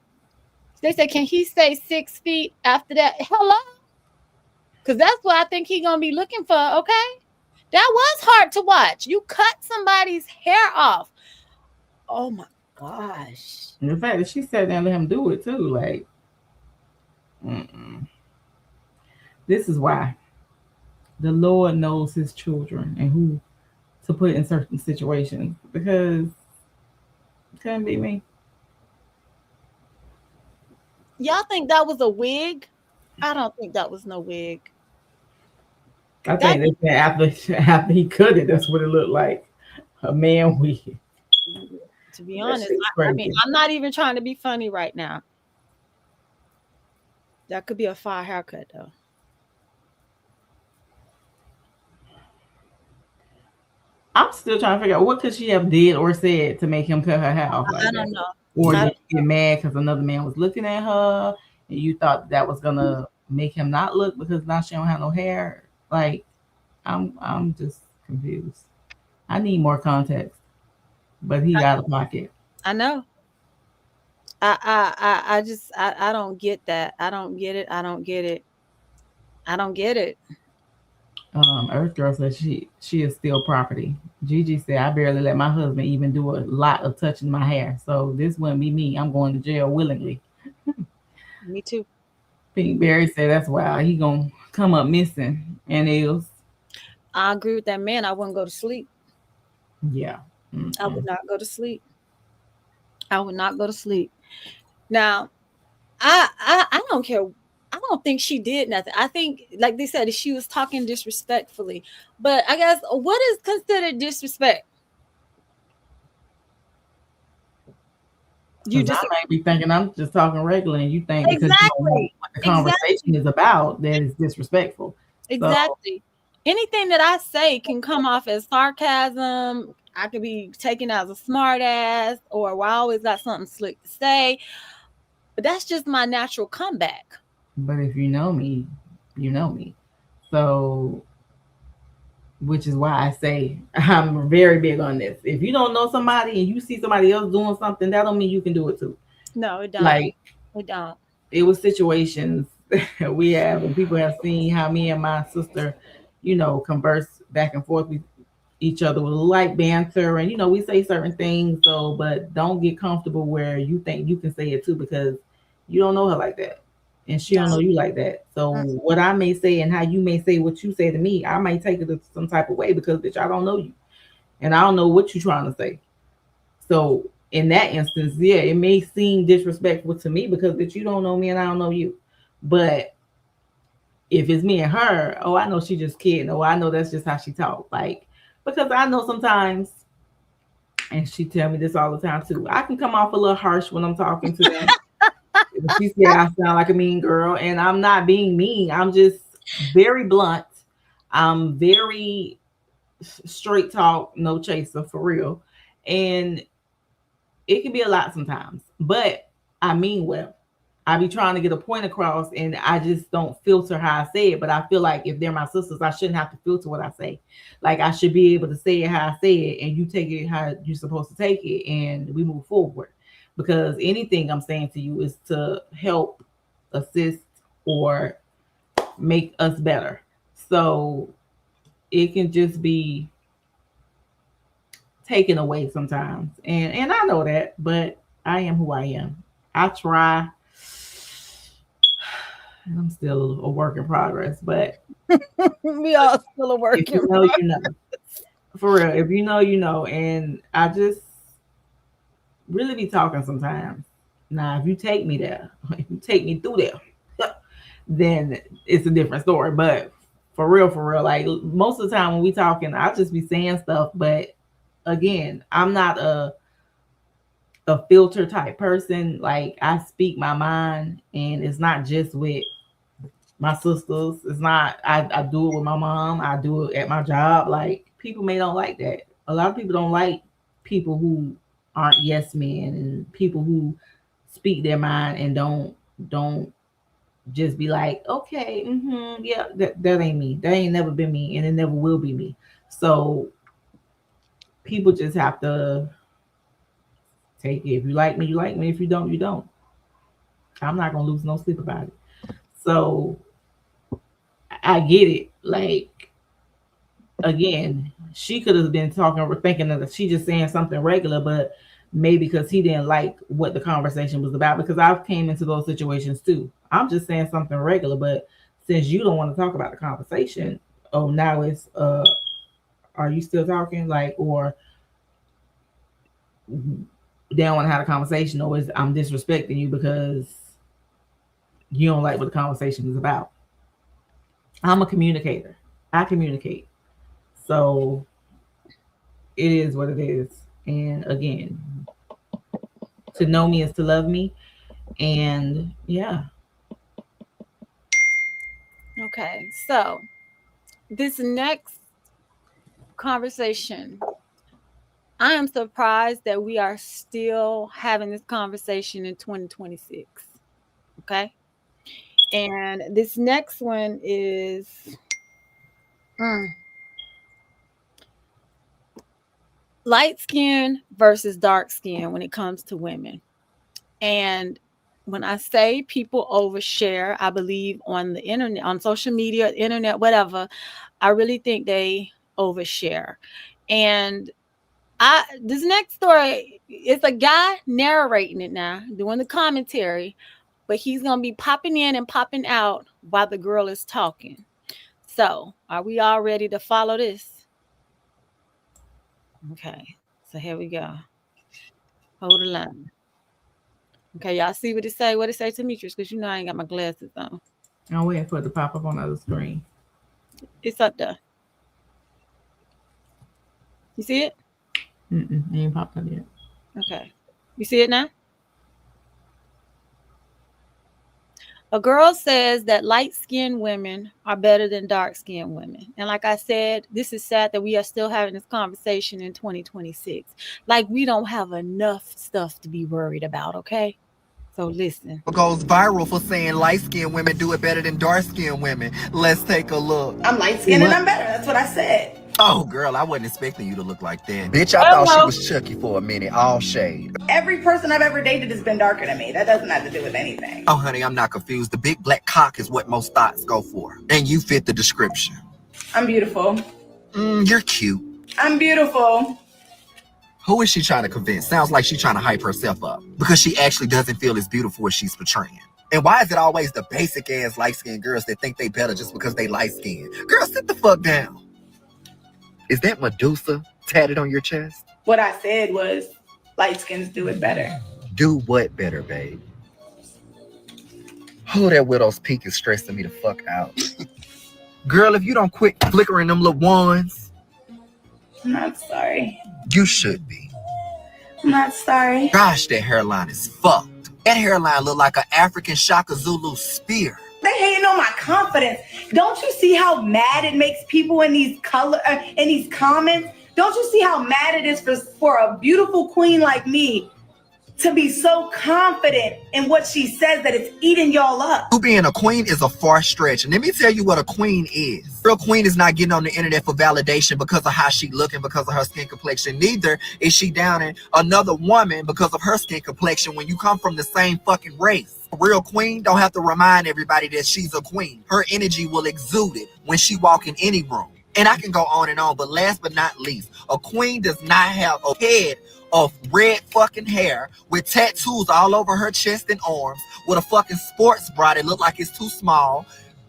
S1: They said, can he stay 6 feet after that? Hello? Because that's what I think he's going to be looking for, okay? That was hard to watch. You cut somebody's hair off. Oh, my gosh.
S3: And the fact that she sat down and let him do it, too, like, this is why the Lord knows his children and who to put in certain situations, because it couldn't be me.
S1: Y'all think that was a wig? I don't think that was no wig.
S3: I think that after he cut it, that's what it looked like. A man wig.
S1: To be honest, I mean, I'm not even trying to be funny right now. That could be a fire haircut, though.
S3: I'm still trying to figure out what could she have did or said to make him cut her hair off like that. I don't know. Or did she get mad because another man was looking at her and you thought that was gonna make him not look because now she don't have no hair? Like, I'm just confused. I need more context. But he out of pocket.
S1: I know. I don't get that. I don't get it. I don't get it.
S3: Earth Girl says she is still property. Gigi said, I barely let my husband even do a lot of touching my hair. So this wouldn't be me. I'm going to jail willingly.
S1: Me too.
S3: Pink Berry said that's why he gonna come up missing. And else.
S1: I agree with that man. I wouldn't go to sleep.
S3: Yeah.
S1: I would not go to sleep. I would not go to sleep. Now, I don't care. I don't think she did nothing. I think, like they said, she was talking disrespectfully. But I guess, what is considered disrespect?
S3: You just might be thinking I'm just talking regular, and you think because you don't know what the conversation is about, that is disrespectful.
S1: Exactly. So, anything that I say can come off as sarcasm. I could be taken as a smart ass, or I always got something slick to say. But that's just my natural comeback.
S3: But if you know me, you know me. So, which is why I say I'm very big on this. If you don't know somebody and you see somebody else doing something, that don't mean you can do it too.
S1: No, it don't.
S3: Like,
S1: it don't.
S3: It was situations we have, and people have seen how me and my sister, converse back and forth. each other with light banter, and we say certain things. So, but don't get comfortable where you think you can say it too, because you don't know her like that, and she don't know you like that. So, what I may say and how you may say what you say to me, I might take it some type of way, because bitch, I don't know you, and I don't know what you're trying to say. So, in that instance, yeah, it may seem disrespectful to me because bitch, you don't know me and I don't know you, but if it's me and her, oh, I know she just kidding. Oh, I know that's just how she talk. Like, because I know sometimes, and she tell me this all the time too, I can come off a little harsh when I'm talking to them. She said I sound like a mean girl, and I'm not being mean. I'm just very blunt. I'm very straight talk, no chaser, for real. And it can be a lot sometimes, but I mean well. I be trying to get a point across, and I just don't filter how I say it. But I feel like if they're my sisters, I shouldn't have to filter what I say. Like, I should be able to say it how I say it, and you take it how you're supposed to take it, and we move forward. Because anything I'm saying to you is to help, assist, or make us better. So it can just be taken away sometimes, and I know that, but I am who I am. I try. I'm still a work in progress, but
S1: We all still a work
S3: if
S1: in
S3: you know, you know. For real, if you know, you know. And I just really be talking sometimes. Now, if you take me there, if you take me through there, then it's a different story. But for real, like most of the time when we talking, I'll just be saying stuff. But again, I'm not a filter type person. Like, I speak my mind, and it's not just with my sisters. It's not, I do it with my mom. I do it at my job. Like, people may don't like that. A lot of people don't like people who aren't yes men, and people who speak their mind and don't just be like, okay, yeah, that ain't me. That ain't never been me, and it never will be me. So people just have to take it. If you like me, you like me. If you don't, you don't. I'm not gonna lose no sleep about it. So I get it. Like, again, she could have been talking or thinking that she just saying something regular, but maybe because he didn't like what the conversation was about. Because I've came into those situations too. I'm just saying something regular, but since you don't want to talk about the conversation, oh, now it's are you still talking? Like, or they don't want to have a conversation, or is I'm disrespecting you because you don't like what the conversation is about. I'm a communicator. I communicate. So it is what it is. And again, to know me is to love me. And yeah.
S1: Okay, so this next conversation, I am surprised that we are still having this conversation in 2026. Okay. And this next one is light skin versus dark skin when it comes to women. And when I say people overshare, I believe on the internet, on social media, internet, whatever, I really think they overshare. And this next story, it's a guy narrating it now, doing the commentary, but he's gonna be popping in and popping out while the girl is talking. So, are we all ready to follow this? Okay, so here we go. Hold the line. Okay, y'all see what it say? What it say to Demetrius? Because you know I ain't got my glasses on.
S3: I'm waiting for it to pop up on the other screen.
S1: It's up there. You see it?
S3: It ain't popped up yet.
S1: Okay. You see it now? A girl says that light-skinned women are better than dark-skinned women. And like I said, this is sad that we are still having this conversation in 2026. Like, we don't have enough stuff to be worried about, okay? So listen.
S9: Goes viral for saying light-skinned women do it better than dark-skinned women. Let's take a look.
S10: I'm light-skinned and I'm better. That's what I said.
S9: Oh, girl, I wasn't expecting you to look like that. Bitch, I thought she was Chucky for a minute, all shade.
S10: Every person I've ever dated has been darker than me. That doesn't have to do with anything.
S9: Oh, honey, I'm not confused. The big black cock is what most thoughts go for. And you fit the description.
S10: I'm beautiful.
S9: You're cute.
S10: I'm beautiful.
S9: Who is she trying to convince? Sounds like she's trying to hype herself up because she actually doesn't feel as beautiful as she's portraying. And why is it always the basic ass light skinned girls that think they better just because they light skinned? Girl, sit the fuck down. Is that Medusa tatted on your chest?
S10: What I said was light skins do it better.
S9: Do what better, babe? Oh, that widow's peak is stressing me the fuck out. Girl, if you don't quit flickering them little ones,
S10: I'm not sorry.
S9: you should be.
S10: I'm not sorry.
S9: Gosh, that hairline is fucked. That hairline look like an African Shaka Zulu spear.
S10: They hating on my confidence. Don't you see how mad it makes people in these in these comments? Don't you see how mad it is for a beautiful queen like me to be so confident in what she says that it's eating y'all up?
S9: You being a queen is a far stretch. And let me tell you what a queen is. Real queen is not getting on the internet for validation because of how she looking, because of her skin complexion. Neither is she downing another woman because of her skin complexion when you come from the same fucking race. A real queen don't have to remind everybody that she's a queen. Her energy will exude it when she walk in any room. And I can go on and on, but last but not least, a queen does not have a head of red fucking hair with tattoos all over her chest and arms with a fucking sports bra that look like it's too small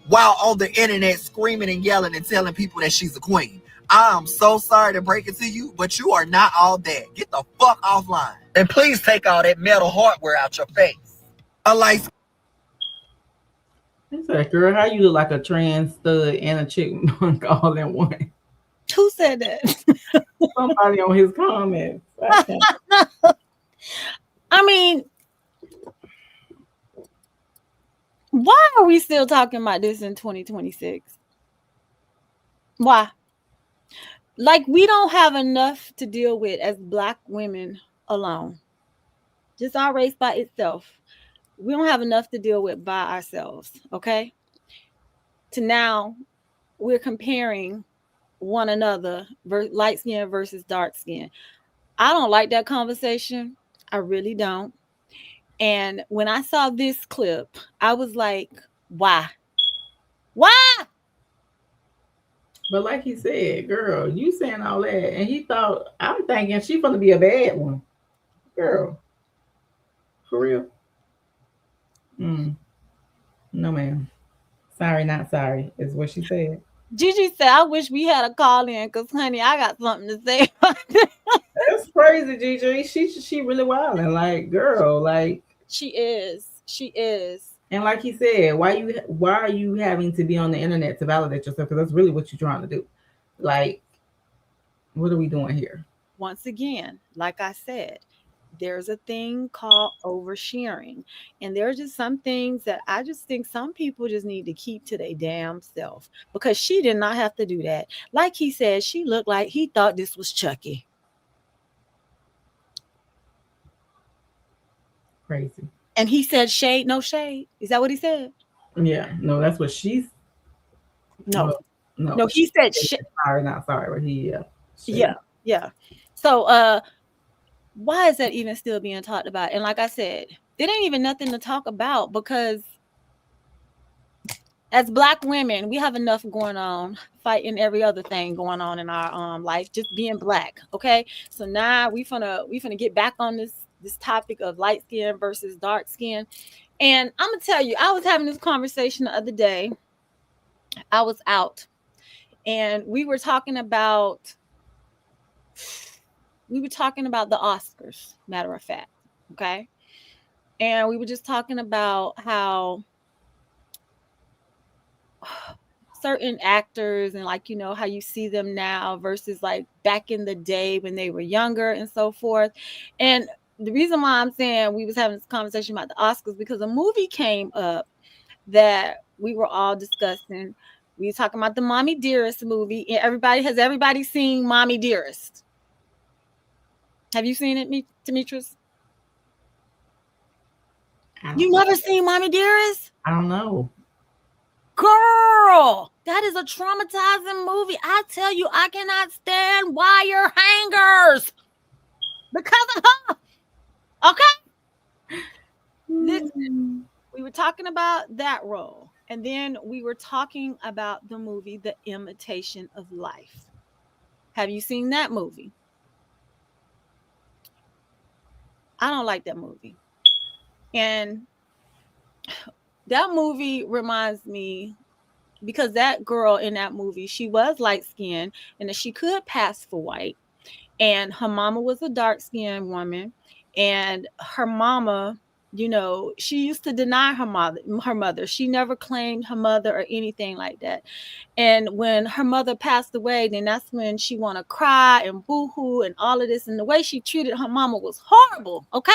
S9: while on the internet screaming and yelling and telling people that she's a queen. I'm so sorry to break it to you, but you are not all that. Get the fuck offline. And please take all that metal hardware out your face. A light.
S3: It's like, girl, how you look like a trans stud and a chick all in one?
S1: Who said that?
S3: Somebody on his comments.
S1: I mean, why are we still talking about this in 2026? Why? Like, we don't have enough to deal with as Black women alone. Just our race by itself. We don't have enough to deal with by ourselves, okay? To now, we're comparing one another, light skin versus dark skin. I don't like that conversation. I really don't. And when I saw this clip, I was like, why? Why?
S3: But like he said, girl, you saying all that, and he thought, I'm thinking she's gonna be a bad one. Girl. For real? No, ma'am. Sorry, not sorry, is what she said.
S1: Gigi said, I wish we had a call in because, honey, I got something to say.
S3: That's crazy, Gigi. She really wilding. Like, girl, like.
S1: She is. She is.
S3: And like he said, why are you having to be on the internet to validate yourself? Because that's really what you're trying to do. Like, what are we doing here?
S1: Once again, like I said, there's a thing called oversharing. And there are just some things that I just think some people just need to keep to their damn self, because she did not have to do that. Like he said, she looked like he thought this was Chucky.
S3: Crazy.
S1: And he said, shade, no shade. Is that what he said?
S3: Yeah. No, that's what she's.
S1: No. No, he said shade.
S3: Sorry, not sorry, but he,
S1: Yeah. So, why is that even still being talked about? And like I said, it ain't even nothing to talk about, because as Black women, we have enough going on, fighting every other thing going on in our life, just being Black. Okay, so now we finna get back on this topic of light skin versus dark skin. And I'm gonna tell you, I was having this conversation the other day. I was out, and we were talking about the Oscars, matter of fact. Okay. And we were just talking about how certain actors and, like, you know, how you see them now versus like back in the day when they were younger and so forth. And the reason why I'm saying we was having this conversation about the Oscars, because a movie came up that we were all discussing. We were talking about the Mommy Dearest movie. And has everybody seen Mommy Dearest? Have you seen it, Demetrius? You never seen Mommy Dearest?
S3: I don't know.
S1: Girl, that is a traumatizing movie. I tell you, I cannot stand wire hangers because of her. Okay? Listen, we were talking about that role. And then we were talking about the movie The Imitation of Life. Have you seen that movie? I don't like that movie. And that movie reminds me, because that girl in that movie, she was light skinned and that she could pass for white. And her mama was a dark skinned woman. And her mama, you know, she used to deny her mother. She never claimed her mother or anything like that. And when her mother passed away, then that's when she want to cry and boo-hoo and all of this. And the way she treated her mama was horrible. Okay.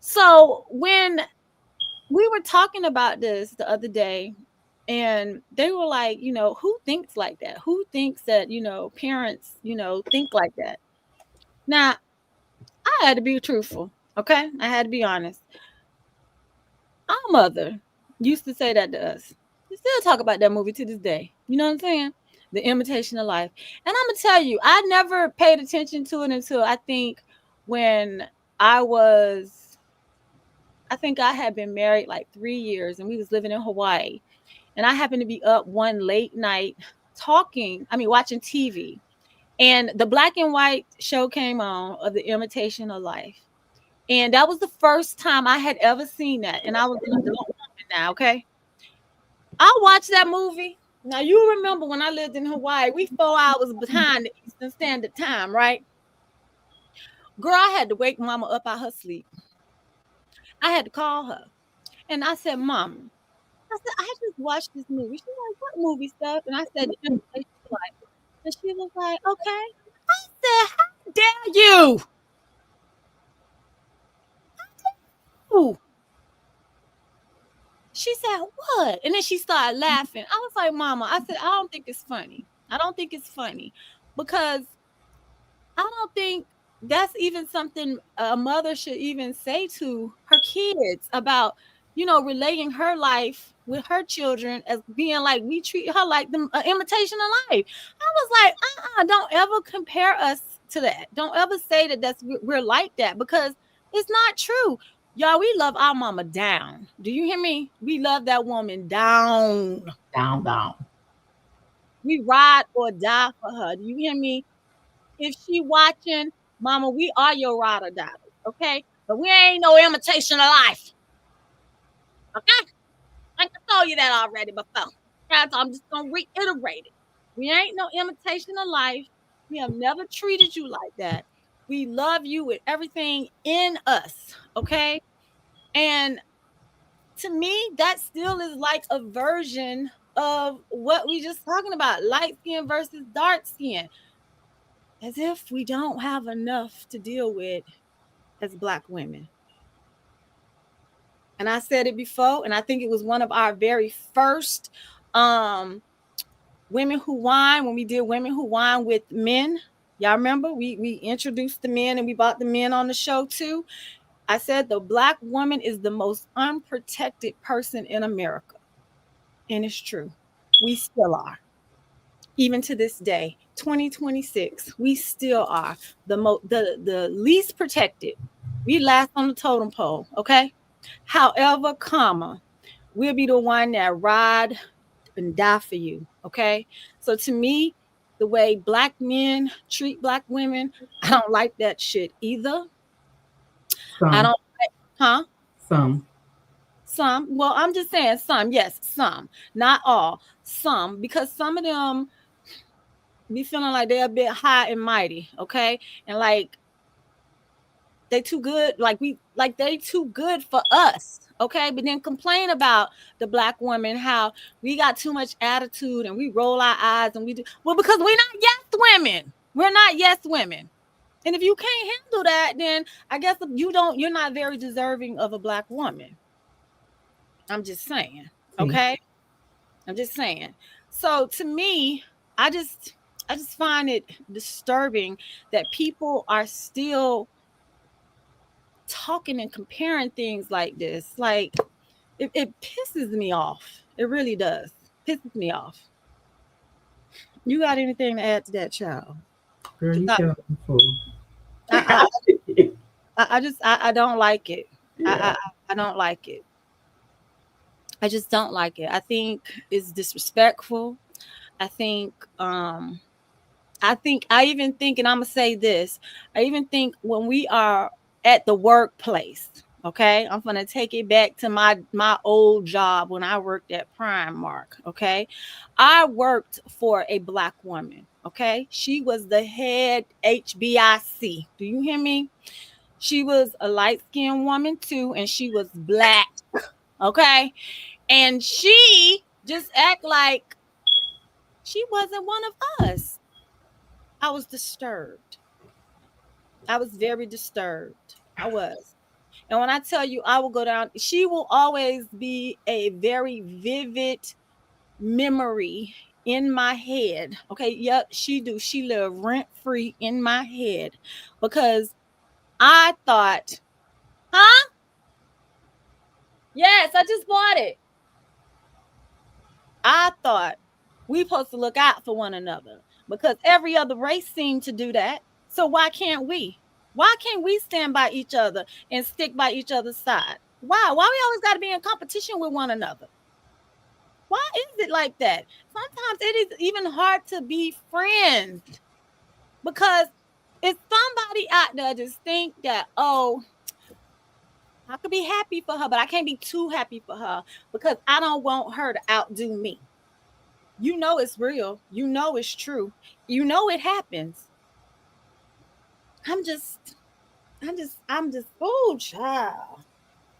S1: So when we were talking about this the other day, and they were like, you know, who thinks like that? Who thinks that, you know, parents, you know, think like that? Now, I had to be truthful. Okay. I had to be honest. Our mother used to say that to us. We still talk about that movie to this day. You know what I'm saying? The Imitation of Life. And I'm going to tell you, I never paid attention to it until I think when I was, I think I had been married like 3 years and we was living in Hawaii. And I happened to be up one late night watching TV. And the black and white show came on of The Imitation of Life. And that was the first time I had ever seen that. And I was an adult woman now, okay? I watched that movie. Now, you remember when I lived in Hawaii, we 4 hours behind the Eastern Standard Time, right? Girl, I had to wake mama up out her sleep. I had to call her. And I said, Mama, I said, I just watched this movie. She's like, what movie stuff? And I said, The Imitation of Life. And she was like, okay. I said, how dare you? Ooh. She said, what? And then she started laughing. I was like, Mama, I said, I don't think it's funny. I don't think it's funny because I don't think that's even something a mother should even say to her kids about, you know, relating her life with her children as being like we treat her like the imitation of life. I was like, don't ever compare us to that. Don't ever say that we're like that because it's not true. Y'all, we love our mama down. Do you hear me? We love that woman down.
S3: Down.
S1: We ride or die for her. Do you hear me? If she watching, mama, we are your ride or die. Okay? But we ain't no imitation of life. Okay? I told you that already before. So I'm just gonna reiterate it. We ain't no imitation of life. We have never treated you like that. We love you with everything in us. Okay? And to me, that still is like a version of what we just talking about, light skin versus dark skin. As if we don't have enough to deal with as Black women. And I said it before, and I think it was one of our very first Women Who Whine, when we did Women Who Whine with men. Y'all remember? We introduced the men and we brought the men on the show too. I said the Black woman is the most unprotected person in America. And it's true. We still are. Even to this day, 2026, we still are the least protected. We last on the totem pole, okay? However, we'll be the one that ride and die for you, okay? So to me, the way Black men treat Black women, I don't like that shit either. I don't like,
S3: Some.
S1: Well, I'm just saying some. Yes, some. Not all. Some, because some of them be feeling like they're a bit high and mighty, okay? And like they too good, they too good for us, okay? But then complain about the Black woman, how we got too much attitude and we roll our eyes and we do well because we're not yes women. We're not yes women. And if you can't handle that, then I guess you're not very deserving of a Black woman. I'm just saying, okay? I'm just saying. So to me, I just find it disturbing that people are still talking and comparing things like this. Like it pisses me off. It really does. Pisses me off. You got anything to add to that, child?
S3: Girl, you tell me fool.
S1: I don't like it.
S3: Yeah.
S1: I don't like it. I just don't like it. I think it's disrespectful. I think I even think, and I'm gonna say this, I even think when we are at the workplace, okay, I'm gonna take it back to my old job when I worked at Primark, okay, I worked for a Black woman, okay, she was the head HBIC. Do you hear me? She was a light-skinned woman too, and she was Black, okay, and she just act like she wasn't one of us. I was disturbed. I was very disturbed. I was. And when I tell you, I will go down, she will always be a very vivid memory in my head. Okay. Yep, she do. She live rent free in my head because I thought, huh? Yes, I just bought it. I thought we supposed to look out for one another because every other race seemed to do that. So why can't we? Why can't we stand by each other and stick by each other's side? Why? Why we always got to be in competition with one another? Why is it like that? Sometimes it is even hard to be friends because it's somebody out there just think that, oh, I could be happy for her, but I can't be too happy for her because I don't want her to outdo me. You know it's real. You know it's true. You know it happens. I'm just, oh, child.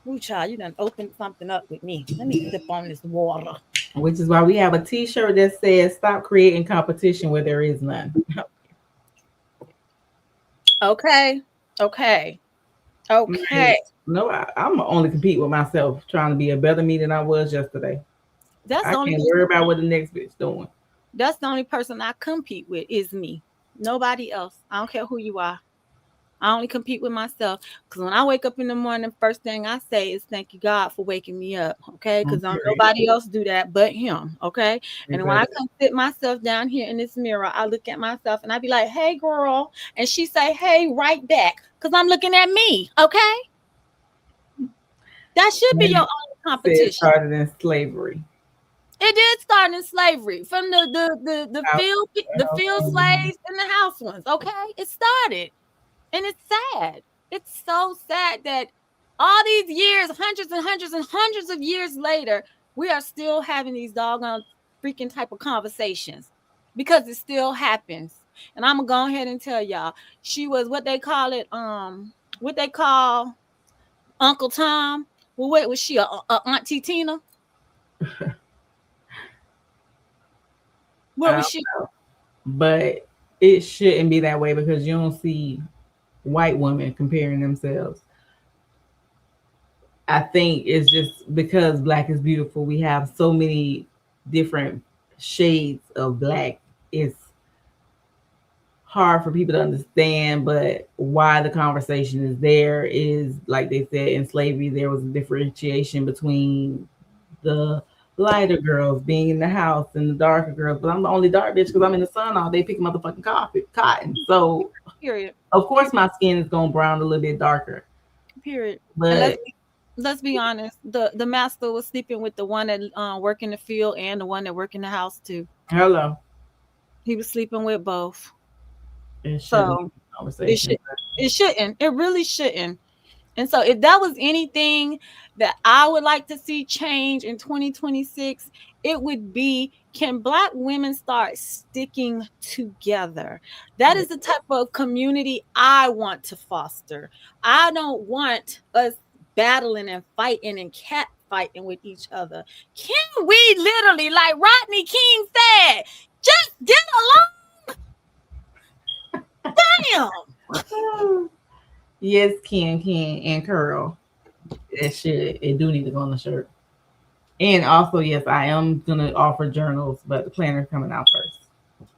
S1: Oh, child, you done opened something up with me. Let me sip on this water.
S3: Which is why we have a t-shirt that says, stop creating competition where there is none.
S1: Okay. Okay. Okay.
S3: No, I'm only compete with myself, trying to be a better me than I was yesterday.
S1: That's
S3: I
S1: the only
S3: can't
S1: person,
S3: worry about what the next bitch doing.
S1: that's the only person I compete with is me. Nobody else. I don't care who you are. I only compete with myself because when I wake up in the morning, first thing I say is thank you God for waking me up. Okay, because nobody else do that but Him. Okay, and when I come sit myself down here in this mirror, I look at myself and I be like, "Hey, girl," and she say, "Hey," right back because I'm looking at me. Okay, that should be your only competition.
S3: It started in slavery.
S1: It did start in slavery from the field slaves and the house ones. Okay, it started. And it's sad. It's so sad that all these years, hundreds and hundreds of years later, we are still having these doggone freaking type of conversations because it still happens. And I'm gonna go ahead and tell y'all, she was what they call it, what they call Uncle Tom. Well, wait, was she a Auntie Tina? What was she?
S3: But it shouldn't be that way because you don't see white women comparing themselves. I think it's just because Black is beautiful. We have so many different shades of Black. It's hard for people to understand, but why the conversation is there is, like they said, in slavery, there was a differentiation between the lighter girls being in the house and the darker girls. But I'm the only dark bitch because I'm in the sun all day picking motherfucking cotton. So,
S1: period.
S3: Of course, my skin is going brown a little bit darker.
S1: Period.
S3: But
S1: let's be honest. The master was sleeping with the one that work in the field and the one that work in the house too.
S3: Hello.
S1: He was sleeping with both.
S3: So
S1: it shouldn't. It really shouldn't. And so if that was anything that I would like to see change in 2026, it would be, can Black women start sticking together? That is the type of community I want to foster. I don't want us battling and fighting and cat fighting with each other. Can we literally, like Rodney King said, just get along? Damn.
S3: Yes, Ken, and Curl. It do need to go on the shirt. And also, yes, I am gonna offer journals, but the planner's coming out first.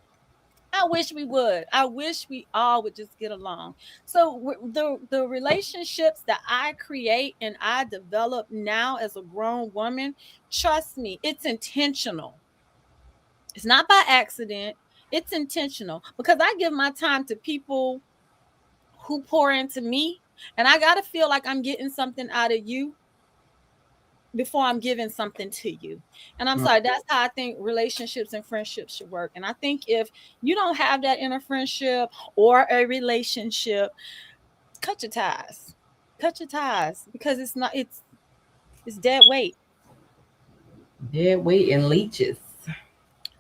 S1: I wish we would. I wish we all would just get along. So the relationships that I create and I develop now as a grown woman, trust me, it's intentional. It's not by accident. It's intentional because I give my time to people who pour into me, and I got to feel like I'm getting something out of you. before I'm giving something to you. And I'm sorry, that's how I think relationships and friendships should work. And I think if you don't have that in a friendship or a relationship, cut your ties. Cut your ties, because it's dead weight.
S3: Dead weight and leeches.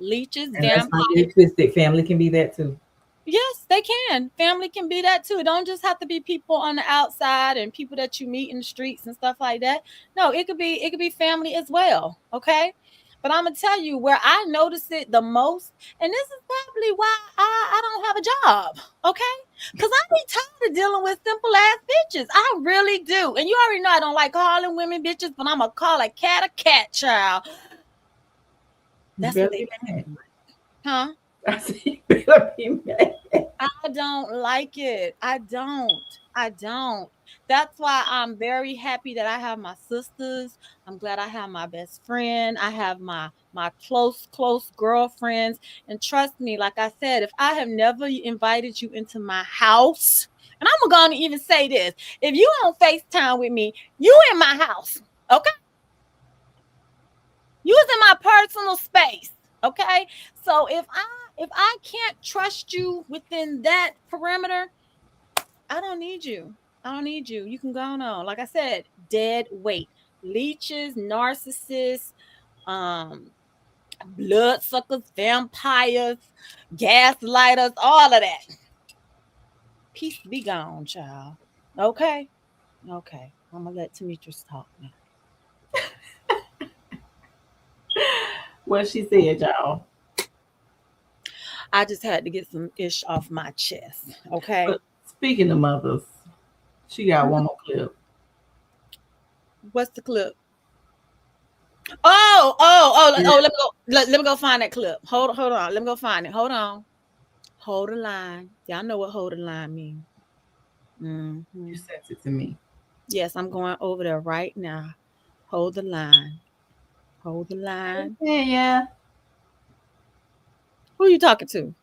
S1: Leeches,
S3: And let's not
S1: vampires.
S3: get it twisted. Family can be that too.
S1: Yes, they can. Family can be that too. It don't just have to be people on the outside and people that you meet in the streets and stuff like that. No, it could be family as well. Okay. But I'm gonna tell you where I notice it the most, and this is probably why I don't have a job. Okay. Because I be tired of dealing with simple ass bitches. I really do. And you already know I don't like calling women bitches, but I'm gonna call a cat, child. That's what they
S3: mad.
S1: huh?
S3: I said, you better be mad.
S1: I don't like it. I don't. That's why I'm very happy that I have my sisters. I'm glad I have my best friend. I have my close girlfriends. And trust me, like I said, if I have never invited you into my house, and I'm going to even say this, if you on FaceTime with me, you in my house, okay? You was in my personal space, okay? So if I can't trust you within that perimeter, I don't need you. I don't need you. You can go on. Like I said, dead weight. Leeches, narcissists, bloodsuckers, vampires, gaslighters, all of that. Peace be gone, child. Okay? Okay. I'm gonna let Demetrius talk now.
S3: What she said, y'all.
S1: I just had to get some ish off my chest. Okay.
S3: But speaking of mothers, she got one more clip.
S1: What's the clip? Oh, let me go find that clip. Hold on. Let me go find it. Hold on. Hold the line. Y'all know what hold the line means. Mm-hmm.
S3: You sent it to me.
S1: Yes, I'm going over there right now. Hold the line. Hold the line.
S3: Yeah.
S1: Who are you talking to?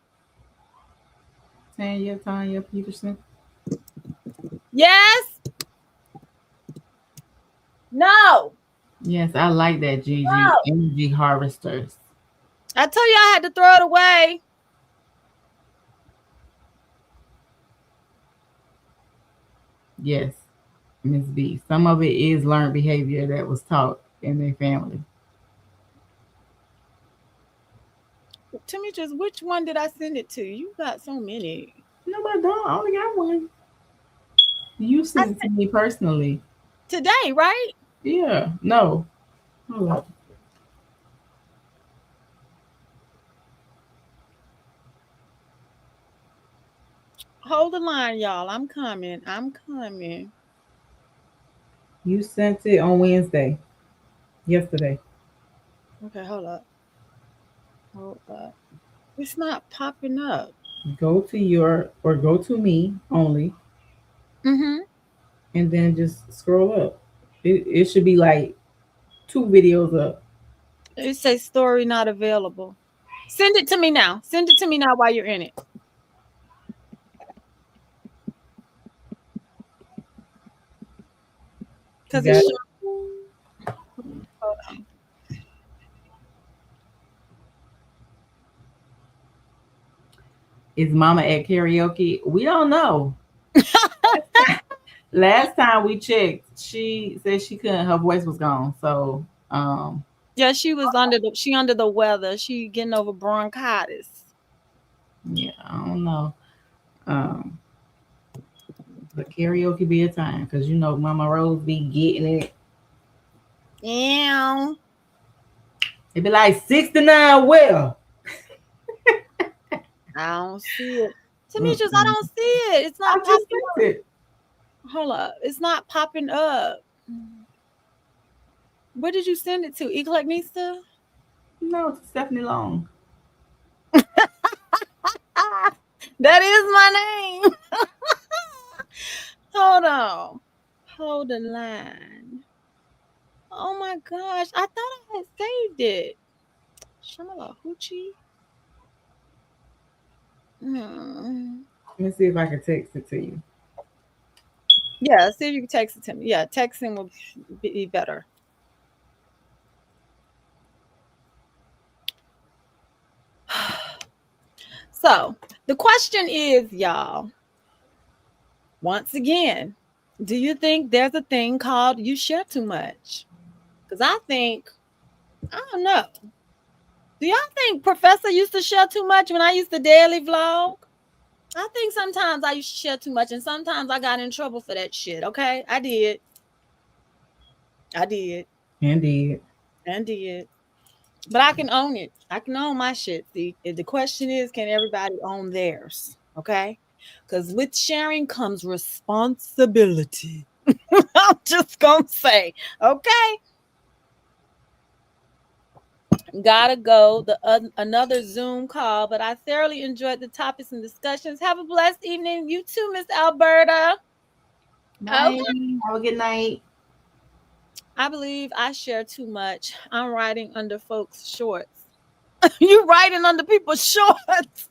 S3: Tanya Peterson.
S1: Yes. No.
S3: Yes, I like that, Gigi.
S1: No.
S3: Energy harvesters.
S1: I told you I had to throw it away.
S3: Yes, Miss B. Some of it is learned behavior that was taught in their family.
S1: Demetrius, which one did I send it to? You got so many.
S3: No, I don't. I only got one. You sent it to me personally.
S1: Today, right?
S3: Yeah. No. Hold on.
S1: Hold the line, y'all. I'm coming.
S3: You sent it on Wednesday. Yesterday.
S1: Okay, hold up. It's not popping up.
S3: Go to me only.
S1: Mm-hmm.
S3: And then just scroll up. It should be like 2 videos up.
S1: It says story not available. Send it to me now. Send it to me now while you're in it. Because it's hold on.
S3: Is Mama at karaoke? We don't know. Last time we checked, she said she couldn't. Her voice was gone. So,
S1: yeah, she was under the weather. She getting over bronchitis.
S3: Yeah, I don't know. But karaoke be a time because you know Mama Rose be getting it.
S1: Yeah.
S3: It be like 69. Well,
S1: I don't see it. Demetrius, I don't see it. It's not
S3: popping
S1: up.
S3: it.
S1: Hold up. It's not popping up. Where did you send it to? Eclecnista?
S3: No, it's Stephanie Long.
S1: That is my name. Hold on. Hold the line. Oh my gosh. I thought I had saved it. Shamala Hoochie.
S3: Let me see if I can text it to you.
S1: Yeah, see if you can text it to me. Yeah, texting will be better. So the question is, y'all, once again, do you think there's a thing called you share too much? Because I don't know. Do y'all think Professor used to share too much when I used to daily vlog? I think sometimes I used to share too much, and sometimes I got in trouble for that shit. Okay, I did.
S3: Indeed.
S1: But I can own it. I can own my shit. The question is, can everybody own theirs? Okay, because with sharing comes responsibility. I'm just gonna say, okay. Gotta go. Another Zoom call, but I thoroughly enjoyed the topics and discussions. Have a blessed evening. You too, Miss Alberta.
S3: Bye.
S1: Okay.
S3: Have a good night.
S1: I believe I share too much. I'm writing under folks' shorts. You writing under people's shorts?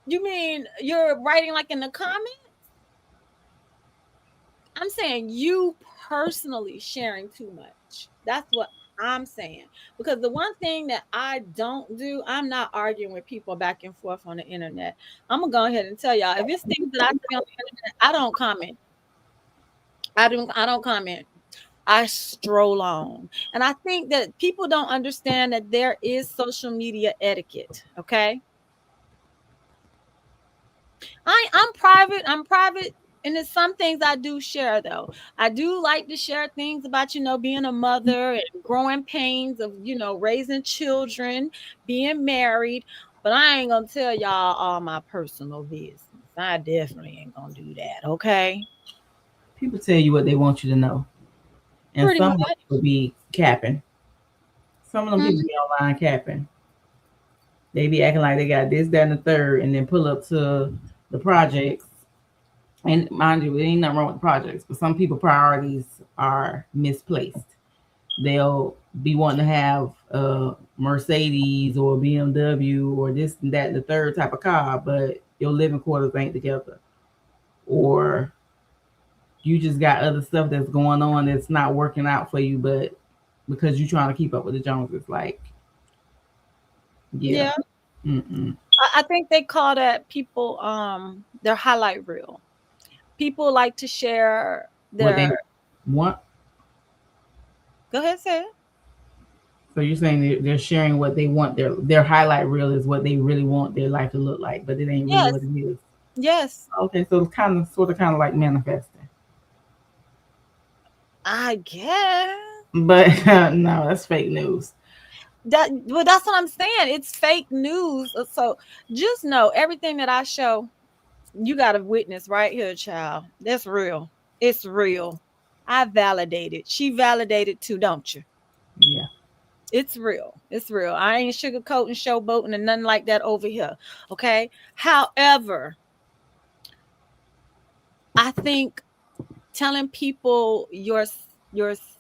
S1: You mean you're writing like in the comments? I'm saying you personally sharing too much. That's what I'm saying. Because the one thing that I don't do, I'm not arguing with people back and forth on the internet. I'm gonna go ahead and tell y'all, if it's things that I see on the internet, I don't comment. I don't comment. I stroll on. And I think that people don't understand that there is social media etiquette. Okay. I'm private. And there's some things I do share though. I do like to share things about, being a mother and growing pains of, raising children, being married. But I ain't gonna tell y'all all my personal business. I definitely ain't gonna do that. Okay.
S3: People tell you what they want you to know. And
S1: Pretty
S3: some
S1: much.
S3: of them will be capping. Some of them people
S1: Mhm.
S3: be online capping. They be acting like they got this, that, and the third, and then pull up to the projects. And mind you, there ain't nothing wrong with the projects, but some people priorities are misplaced. They'll be wanting to have a Mercedes or BMW or this and that, and the third type of car, but your living quarters ain't together. Or you just got other stuff that's going on that's not working out for you, but because you're trying to keep up with the Joneses, like, yeah.
S1: Yeah.
S3: Mm-mm.
S1: I think they call that people their highlight reel. People like to share
S3: What they
S1: their
S3: want.
S1: go ahead, say it.
S3: So you're saying they're sharing what they want. Their highlight reel is what they really want their life to look like, but it ain't really
S1: Yes.
S3: what it is.
S1: Yes.
S3: Okay, so it's kind of like manifesting.
S1: I guess.
S3: But no, that's fake news.
S1: That's what I'm saying. It's fake news. So just know everything that I show, you got a witness right here, child. That's real. It's real. I validated. She validated too, don't you?
S3: Yeah.
S1: It's real. It's real. I ain't sugarcoating, showboating, and nothing like that over here. Okay. However, I think telling people your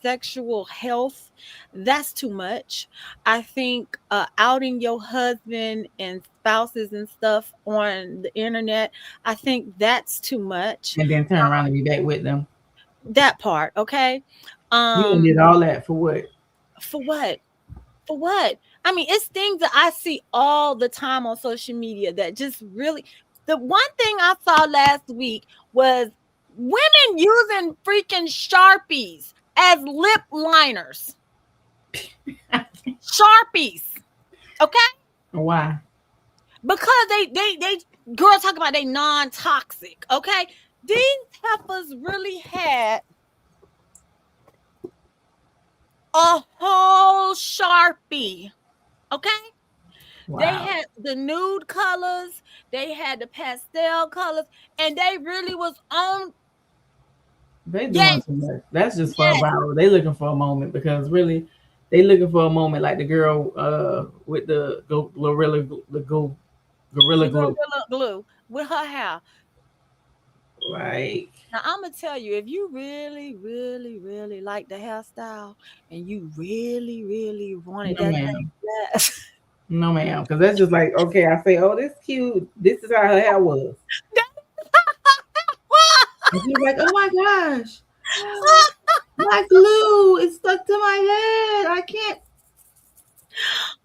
S1: sexual health, that's too much. I think outing your husband and spouses and stuff on the internet, I think that's too much.
S3: And then turn around and be back with them.
S1: That part, okay.
S3: You done did all that for what?
S1: For what? For what? I mean, it's things that I see all the time on social media that just really. The one thing I saw last week was women using freaking Sharpies as lip liners. Sharpies. Okay?
S3: Why?
S1: Because they girls talk about they non-toxic. Okay? These heifers really had a whole Sharpie. Okay?
S3: Wow.
S1: They had the nude colors, they had the pastel colors, and they really was on.
S3: They
S1: Yes,
S3: doing too much. That's just for a
S1: yes,
S3: viral. They looking for a moment because really, they looking for a moment like the girl with the gorilla
S1: the
S3: glue.
S1: gorilla glue with her hair.
S3: Like,
S1: Now I'm gonna tell you, if you really, really, really like the hairstyle and you really, really wanted
S3: no
S1: that
S3: ma'am.
S1: thing to last,
S3: No ma'am. Because that's just like, okay, I say, oh, this cute. This is how her hair was. And she's like, oh my gosh. My glue is stuck to my head. I can't.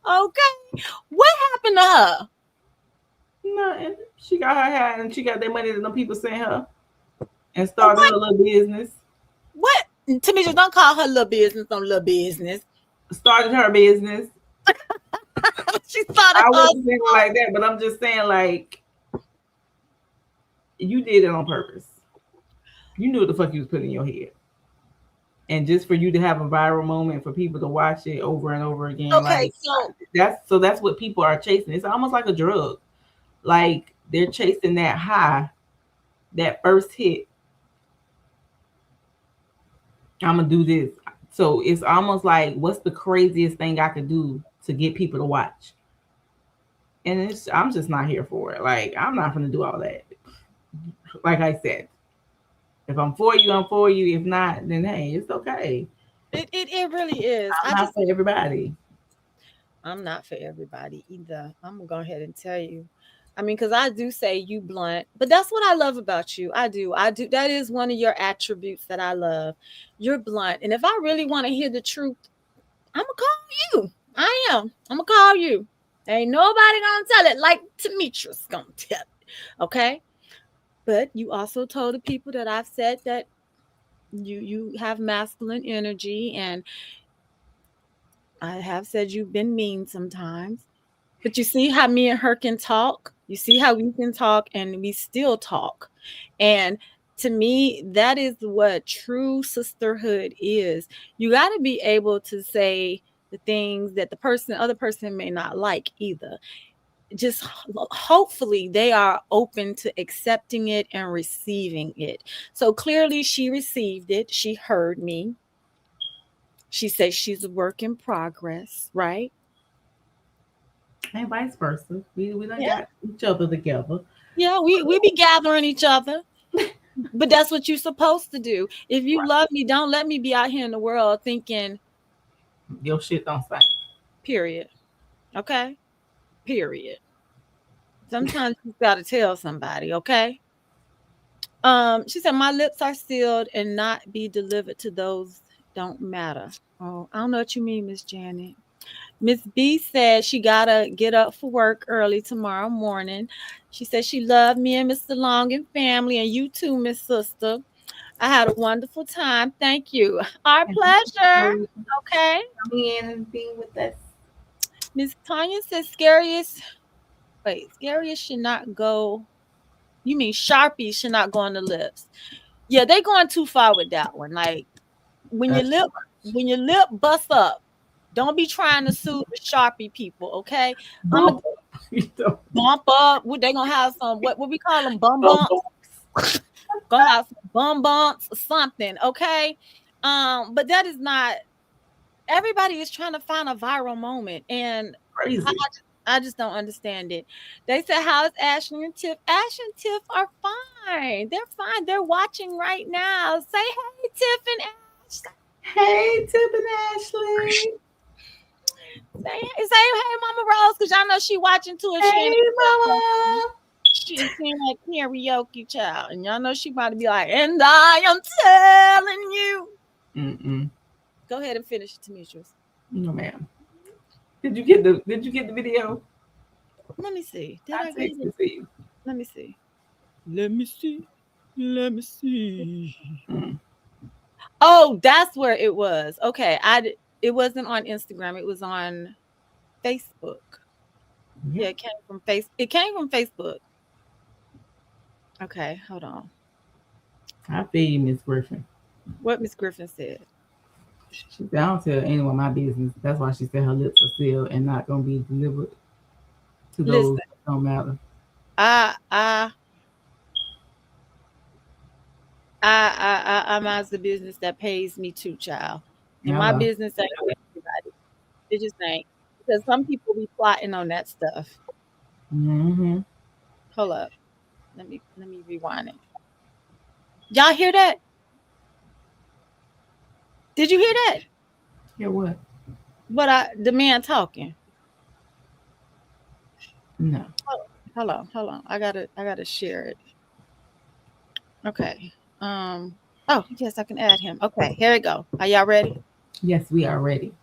S1: okay, what happened to her?
S3: Nothing. She got her hat and she got that money that them people sent her and started her little business.
S1: What? Tamisha, don't call her little business on little business.
S3: Started her business.
S1: She started
S3: I
S1: her.
S3: wasn't saying it like that, but I'm just saying like you did it on purpose. You knew what the fuck you was putting in your head. And just for you to have a viral moment for people to watch it over and over again,
S1: Okay,
S3: like that's what people are chasing. It's almost like a drug. Like they're chasing that high, that first hit. I'm gonna do this. So it's almost like, what's the craziest thing I could do to get people to watch? And I'm just not here for it. Like I'm not gonna do all that. Like I said, if I'm for you, I'm for you. If not, then hey, it's okay.
S1: It really is.
S3: I'm not for everybody.
S1: I'm not for everybody either. I'm gonna go ahead and tell you. I mean, because I do say you blunt, but that's what I love about you. I do. That is one of your attributes that I love. You're blunt. And if I really want to hear the truth, I'm gonna call you. I am. I'm gonna call you. Ain't nobody gonna tell it like Demetrius gonna tell it. Okay. But you also told the people that I've said that you have masculine energy, and I have said you've been mean sometimes. But you see how me and her can talk? You see how we can talk and we still talk. And to me, that is what true sisterhood is. You got to be able to say the things that the other person may not like either. Just hopefully they are open to accepting it and receiving it. So clearly she received it. She heard me. She says she's a work in progress, right?
S3: And vice versa. We done got each other together.
S1: Yeah, we be gathering each other. But that's what you're supposed to do. If you love me, don't let me be out here in the world thinking
S3: your shit don't stink.
S1: Period. Okay? Period. Sometimes you gotta tell somebody, okay? She said, my lips are sealed and not be delivered to those don't matter. Oh, I don't know what you mean, Miss Janet. Miss B said she gotta get up for work early tomorrow morning. She said she loved me and Mr. Long and family, and you too, Miss Sister. I had a wonderful time. Thank you. Our pleasure. Okay.
S3: Coming in and being with us.
S1: Miss Tanya says scariest should not go. You mean Sharpie should not go on the lips. Yeah, they going too far with that one. Like when your lip busts up, don't be trying to sue the Sharpie people, okay?
S3: Bump
S1: bump up. They gonna have some what we call them bum bumps. Gonna have some bum bumps or something, okay? But that is not. Everybody is trying to find a viral moment, and
S3: crazy.
S1: I just don't understand it. They said, "How's Ashley and Tiff?" Ashley and Tiff are fine. They're fine. They're watching right now. Say hey, Tiff and Ashley.
S3: Hey, Tiff and Ashley.
S1: Say hey, Mama Rose, because y'all know she watching too.
S3: Hey, Mama.
S1: She's seeing that karaoke child, and y'all know she about to be like, "And I am telling you." Go ahead and finish it, Demetrius.
S3: No, ma'am. Did you get the video?
S1: Let me see.
S3: Did I get it? See.
S1: Let me see. Let me see. Let me see. Oh, that's where it was. Okay, it wasn't on Instagram. It was on Facebook. Yeah, it came from Facebook. Okay, hold on.
S3: I feel you, Miss Griffin.
S1: What Miss Griffin said.
S3: She said, I don't tell anyone my business. That's why she said her lips are sealed and not going to be delivered to those that don't matter.
S1: I mind the business that pays me too, child. And my business ain't for everybody. It just ain't. Because some people be plotting on that stuff. Hold up. Let me rewind it. Y'all hear that? Did you hear that?
S3: Hear what?
S1: The man talking.
S3: No.
S1: Hold on. I gotta share it. Okay. Oh yes, I can add him. Okay, here we go. Are y'all ready?
S3: Yes, we are ready.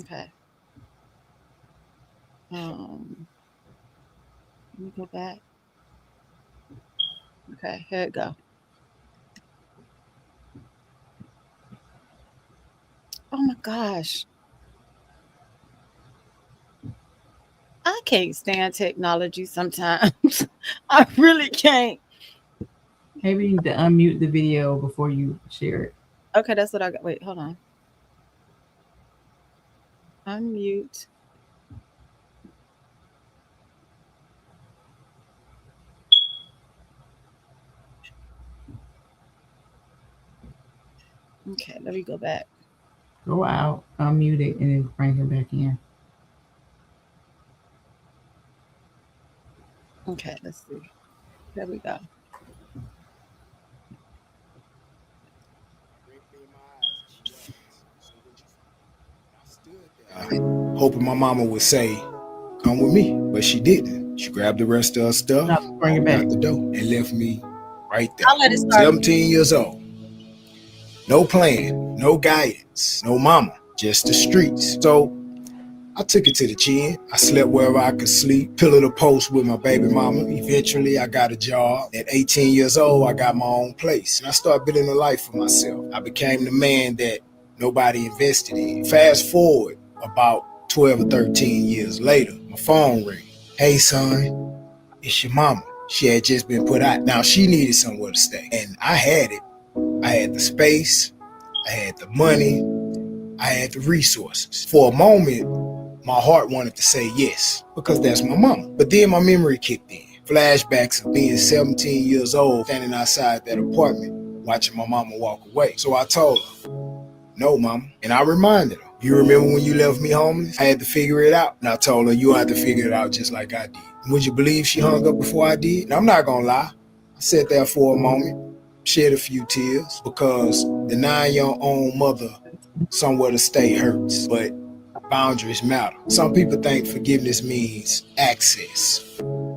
S1: Okay. Let me go back. Okay, here it go. Oh my gosh. I can't stand technology sometimes. I really can't.
S3: Maybe you need to unmute the video before you share it.
S1: Okay, that's what I got. Wait, hold on. Unmute. Okay, let me go back.
S3: Go out, unmute it, and then bring him back in.
S1: Okay, let's see. There we go.
S7: Hoping my mama would say, "Come with me," but she didn't. She grabbed the rest of her stuff,
S3: No, bring it
S7: walked
S3: back.
S7: out the door, and left me right
S1: I'll let
S7: there.
S1: it start.
S7: 17 years old. No plan, no guidance, no mama, just the streets. So I took it to the chin. I slept wherever I could sleep, pillow to post with my baby mama. Eventually, I got a job. At 18 years old, I got my own place. And I started building a life for myself. I became the man that nobody invested in. Fast forward about 12 or 13 years later, my phone rang. "Hey, son, it's your mama." She had just been put out. Now, she needed somewhere to stay. And I had it. I had the space. I had the money. I had the resources. For a moment, my heart wanted to say yes, because that's my mama. But then my memory kicked in. Flashbacks of being 17 years old, standing outside that apartment, watching my mama walk away. So I told her, "No, mama." And I reminded her, "You remember when you left me homeless? I had to figure it out." And I told her, "You had to figure it out just like I did." And would you believe she hung up before I did? And I'm not gonna lie. I sat there for a moment, shed a few tears, because denying your own mother somewhere to stay hurts. But boundaries matter. Some people think forgiveness means access.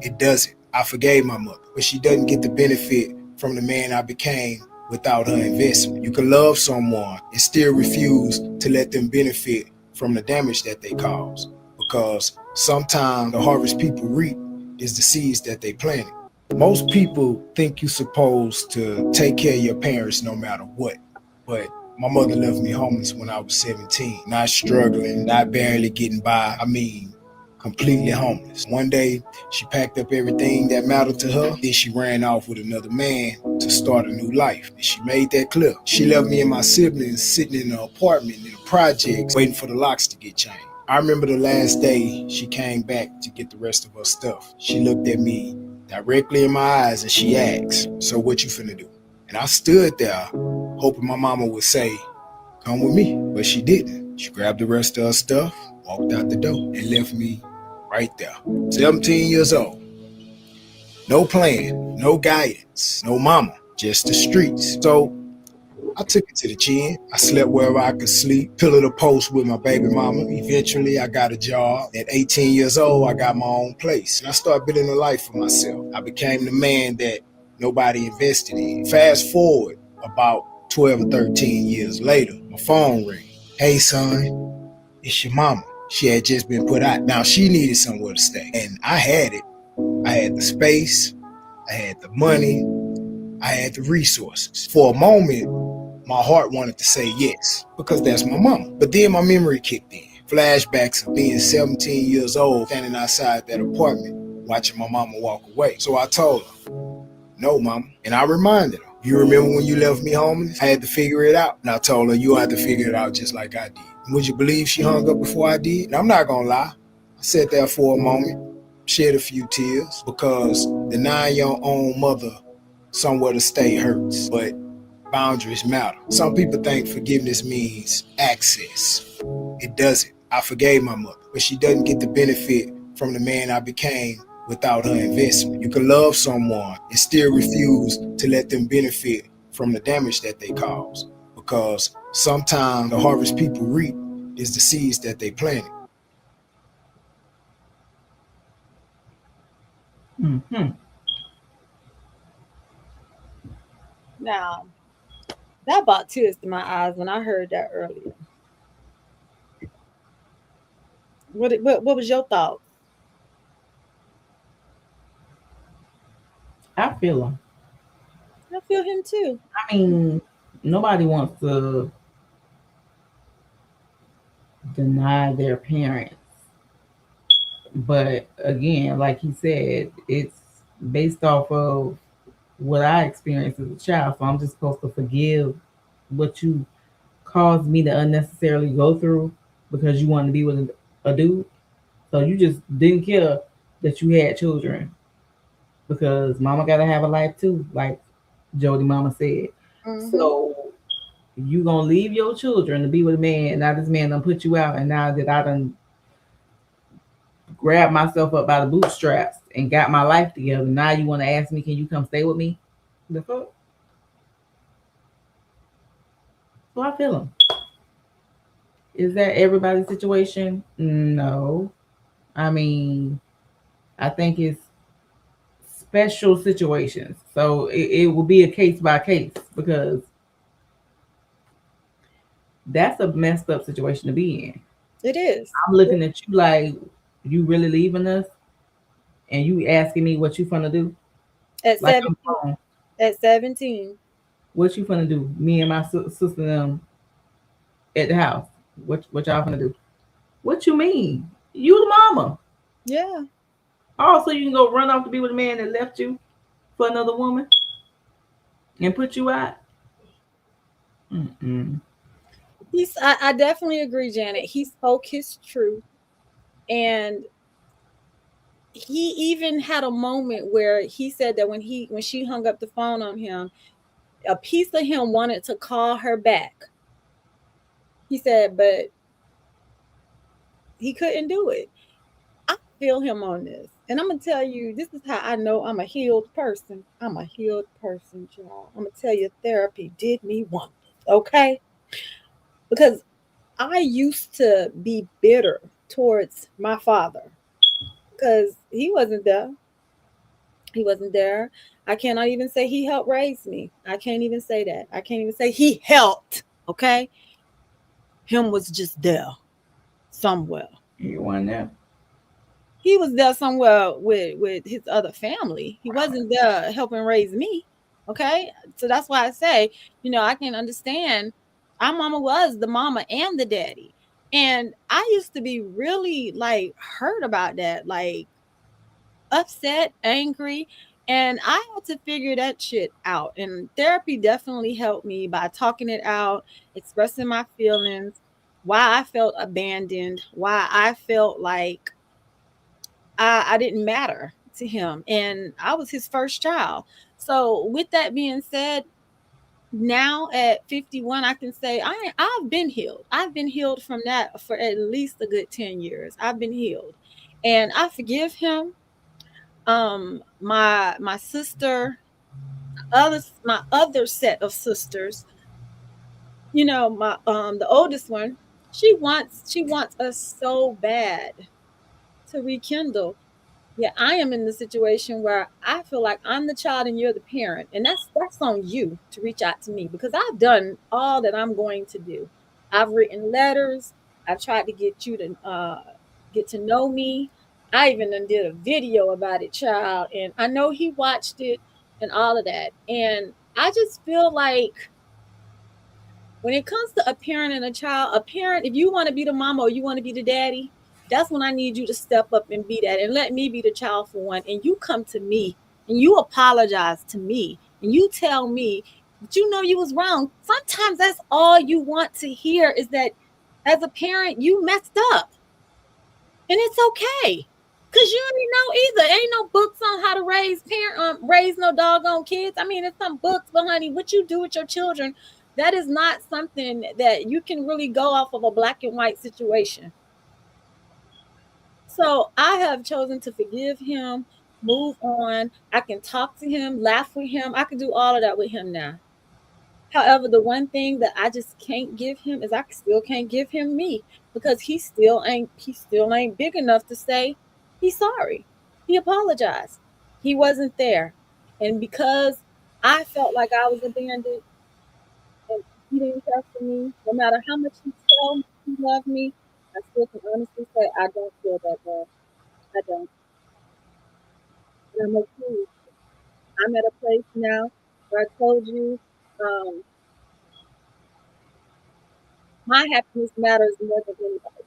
S7: It doesn't. I forgave my mother, but she doesn't get the benefit from the man I became without her investment. You can love someone and still refuse to let them benefit from the damage that they cause, because sometimes the harvest people reap is the seeds that they planted. Most people think you're supposed to take care of your parents no matter what, but my mother left me homeless when I was 17, not struggling, not barely getting by. I mean, completely homeless. One day, she packed up everything that mattered to her, then she ran off with another man to start a new life. And she made that clear. She left me and my siblings sitting in an apartment in the projects, waiting for the locks to get changed. I remember the last day she came back to get the rest of her stuff. She looked at me directly in my eyes and she asked, "So what you finna do?" And I stood there hoping my mama would say, "Come with me," but she didn't. She grabbed the rest of her stuff, walked out the door, and left me right there. 17 years old. No plan, no guidance, no mama, just the streets. So I took it to the chin. I slept wherever I could sleep, pillow to post with my baby mama. Eventually, I got a job. At 18 years old, I got my own place. And I started building a life for myself. I became the man that nobody invested in. Fast forward about 12 or 13 years later, my phone rang. "Hey, son, it's your mama." She had just been put out. Now, she needed somewhere to stay. And I had it. I had the space. I had the money. I had the resources. For a moment, my heart wanted to say yes, because that's my mama. But then my memory kicked in. Flashbacks of being 17 years old, standing outside that apartment, watching my mama walk away. So I told her, "No, mama." And I reminded her, "You remember when you left me homeless? I had to figure it out." And I told her, "You had to figure it out just like I did." And would you believe she hung up before I did? And I'm not gonna lie. I sat there for a moment, shed a few tears, because denying your own mother somewhere to stay hurts. But boundaries matter. Some people think forgiveness means access. It doesn't. I forgave my mother, but she doesn't get the benefit from the man I became without her investment. You can love someone and still refuse to let them benefit from the damage that they cause, because sometimes the harvest people reap is the seeds that they planted.
S3: Mm-hmm.
S1: Now, that brought tears to my eyes when I heard that earlier. What was your thought?
S3: I feel them.
S1: I feel him too.
S3: I mean, nobody wants to deny their parents, but again, like he said, it's based off of what I experienced as a child. So I'm just supposed to forgive what you caused me to unnecessarily go through because you wanted to be with a dude. So you just didn't care that you had children because mama gotta have a life too, like Jody mama said.
S1: Mm-hmm.
S3: So you gonna leave your children to be with a man, and now this man done put you out, and now that I done grabbed myself up by the bootstraps and got my life together, now you wanna ask me, can you come stay with me? The fuck? So I feel him. Is that everybody's situation? No. I mean, I think it's special situations. So it will be a case by case because that's a messed up situation to be in.
S1: It is.
S3: I'm looking at you like you really leaving us and you asking me what you finna do?
S1: At
S3: Like I'm
S1: 17.
S3: grown.
S1: At 17.
S3: What you finna do? Me and my sister them at the house. What y'all finna do? What you mean? You the mama.
S1: Yeah.
S3: Also, you can go run off to be with a man that left you for another woman and put you out. Mm-mm.
S1: I definitely agree, Janet. He spoke his truth. And he even had a moment where he said that when she hung up the phone on him, a piece of him wanted to call her back. He said, but he couldn't do it. I feel him on this. And I'm gonna tell you, this is how I know I'm a healed person. I'm a healed person, y'all. I'm gonna tell you, therapy did me wonders, okay? Because I used to be bitter towards my father because he wasn't there. He wasn't there. I cannot even say he helped raise me. I can't even say that. I can't even say he helped, okay? Him was just there somewhere.
S3: You want that?
S1: He was there somewhere with his other family. He wasn't there helping raise me. Okay? So that's why I say, I can understand our mama was the mama and the daddy. And I used to be really like hurt about that, like upset, angry, and I had to figure that shit out. And therapy definitely helped me by talking it out, expressing my feelings, why I felt abandoned, why I felt like I didn't matter to him, and I was his first child. So, with that being said, now at 51, I can say I've been healed. I've been healed from that for at least a good 10 years. I've been healed, and I forgive him. My sister, my other set of sisters, my the oldest one, she wants us so bad to rekindle. Yeah, I am in the situation where I feel like I'm the child and you're the parent, and that's on you to reach out to me because I've done all that I'm going to do. I've written letters. I've tried to get you to get to know me. I even done did a video about it, child, and I know he watched it and all of that. And I just feel like when it comes to a parent and a child, a parent, if you want to be the mama or you want to be the daddy, that's when I need you to step up and be that and let me be the child for one. And you come to me and you apologize to me and you tell me that you know you was wrong. Sometimes that's all you want to hear is that as a parent, you messed up. And it's okay. Cause you ain't know either. Ain't no books on how to raise no doggone kids. I mean, it's some books, but honey, what you do with your children, that is not something that you can really go off of a black and white situation. So I have chosen to forgive him, move on. I can talk to him, laugh with him. I can do all of that with him now. However, the one thing that I just can't give him is I still can't give him me because he still ain't big enough to say he's sorry. He apologized. He wasn't there. And because I felt like I was abandoned and he didn't care for me, no matter how much he tell me he loved me, I still can honestly say I don't feel that love. I don't. And I'm okay with it. I'm at a place now where I told you, um, my happiness matters more than anybody,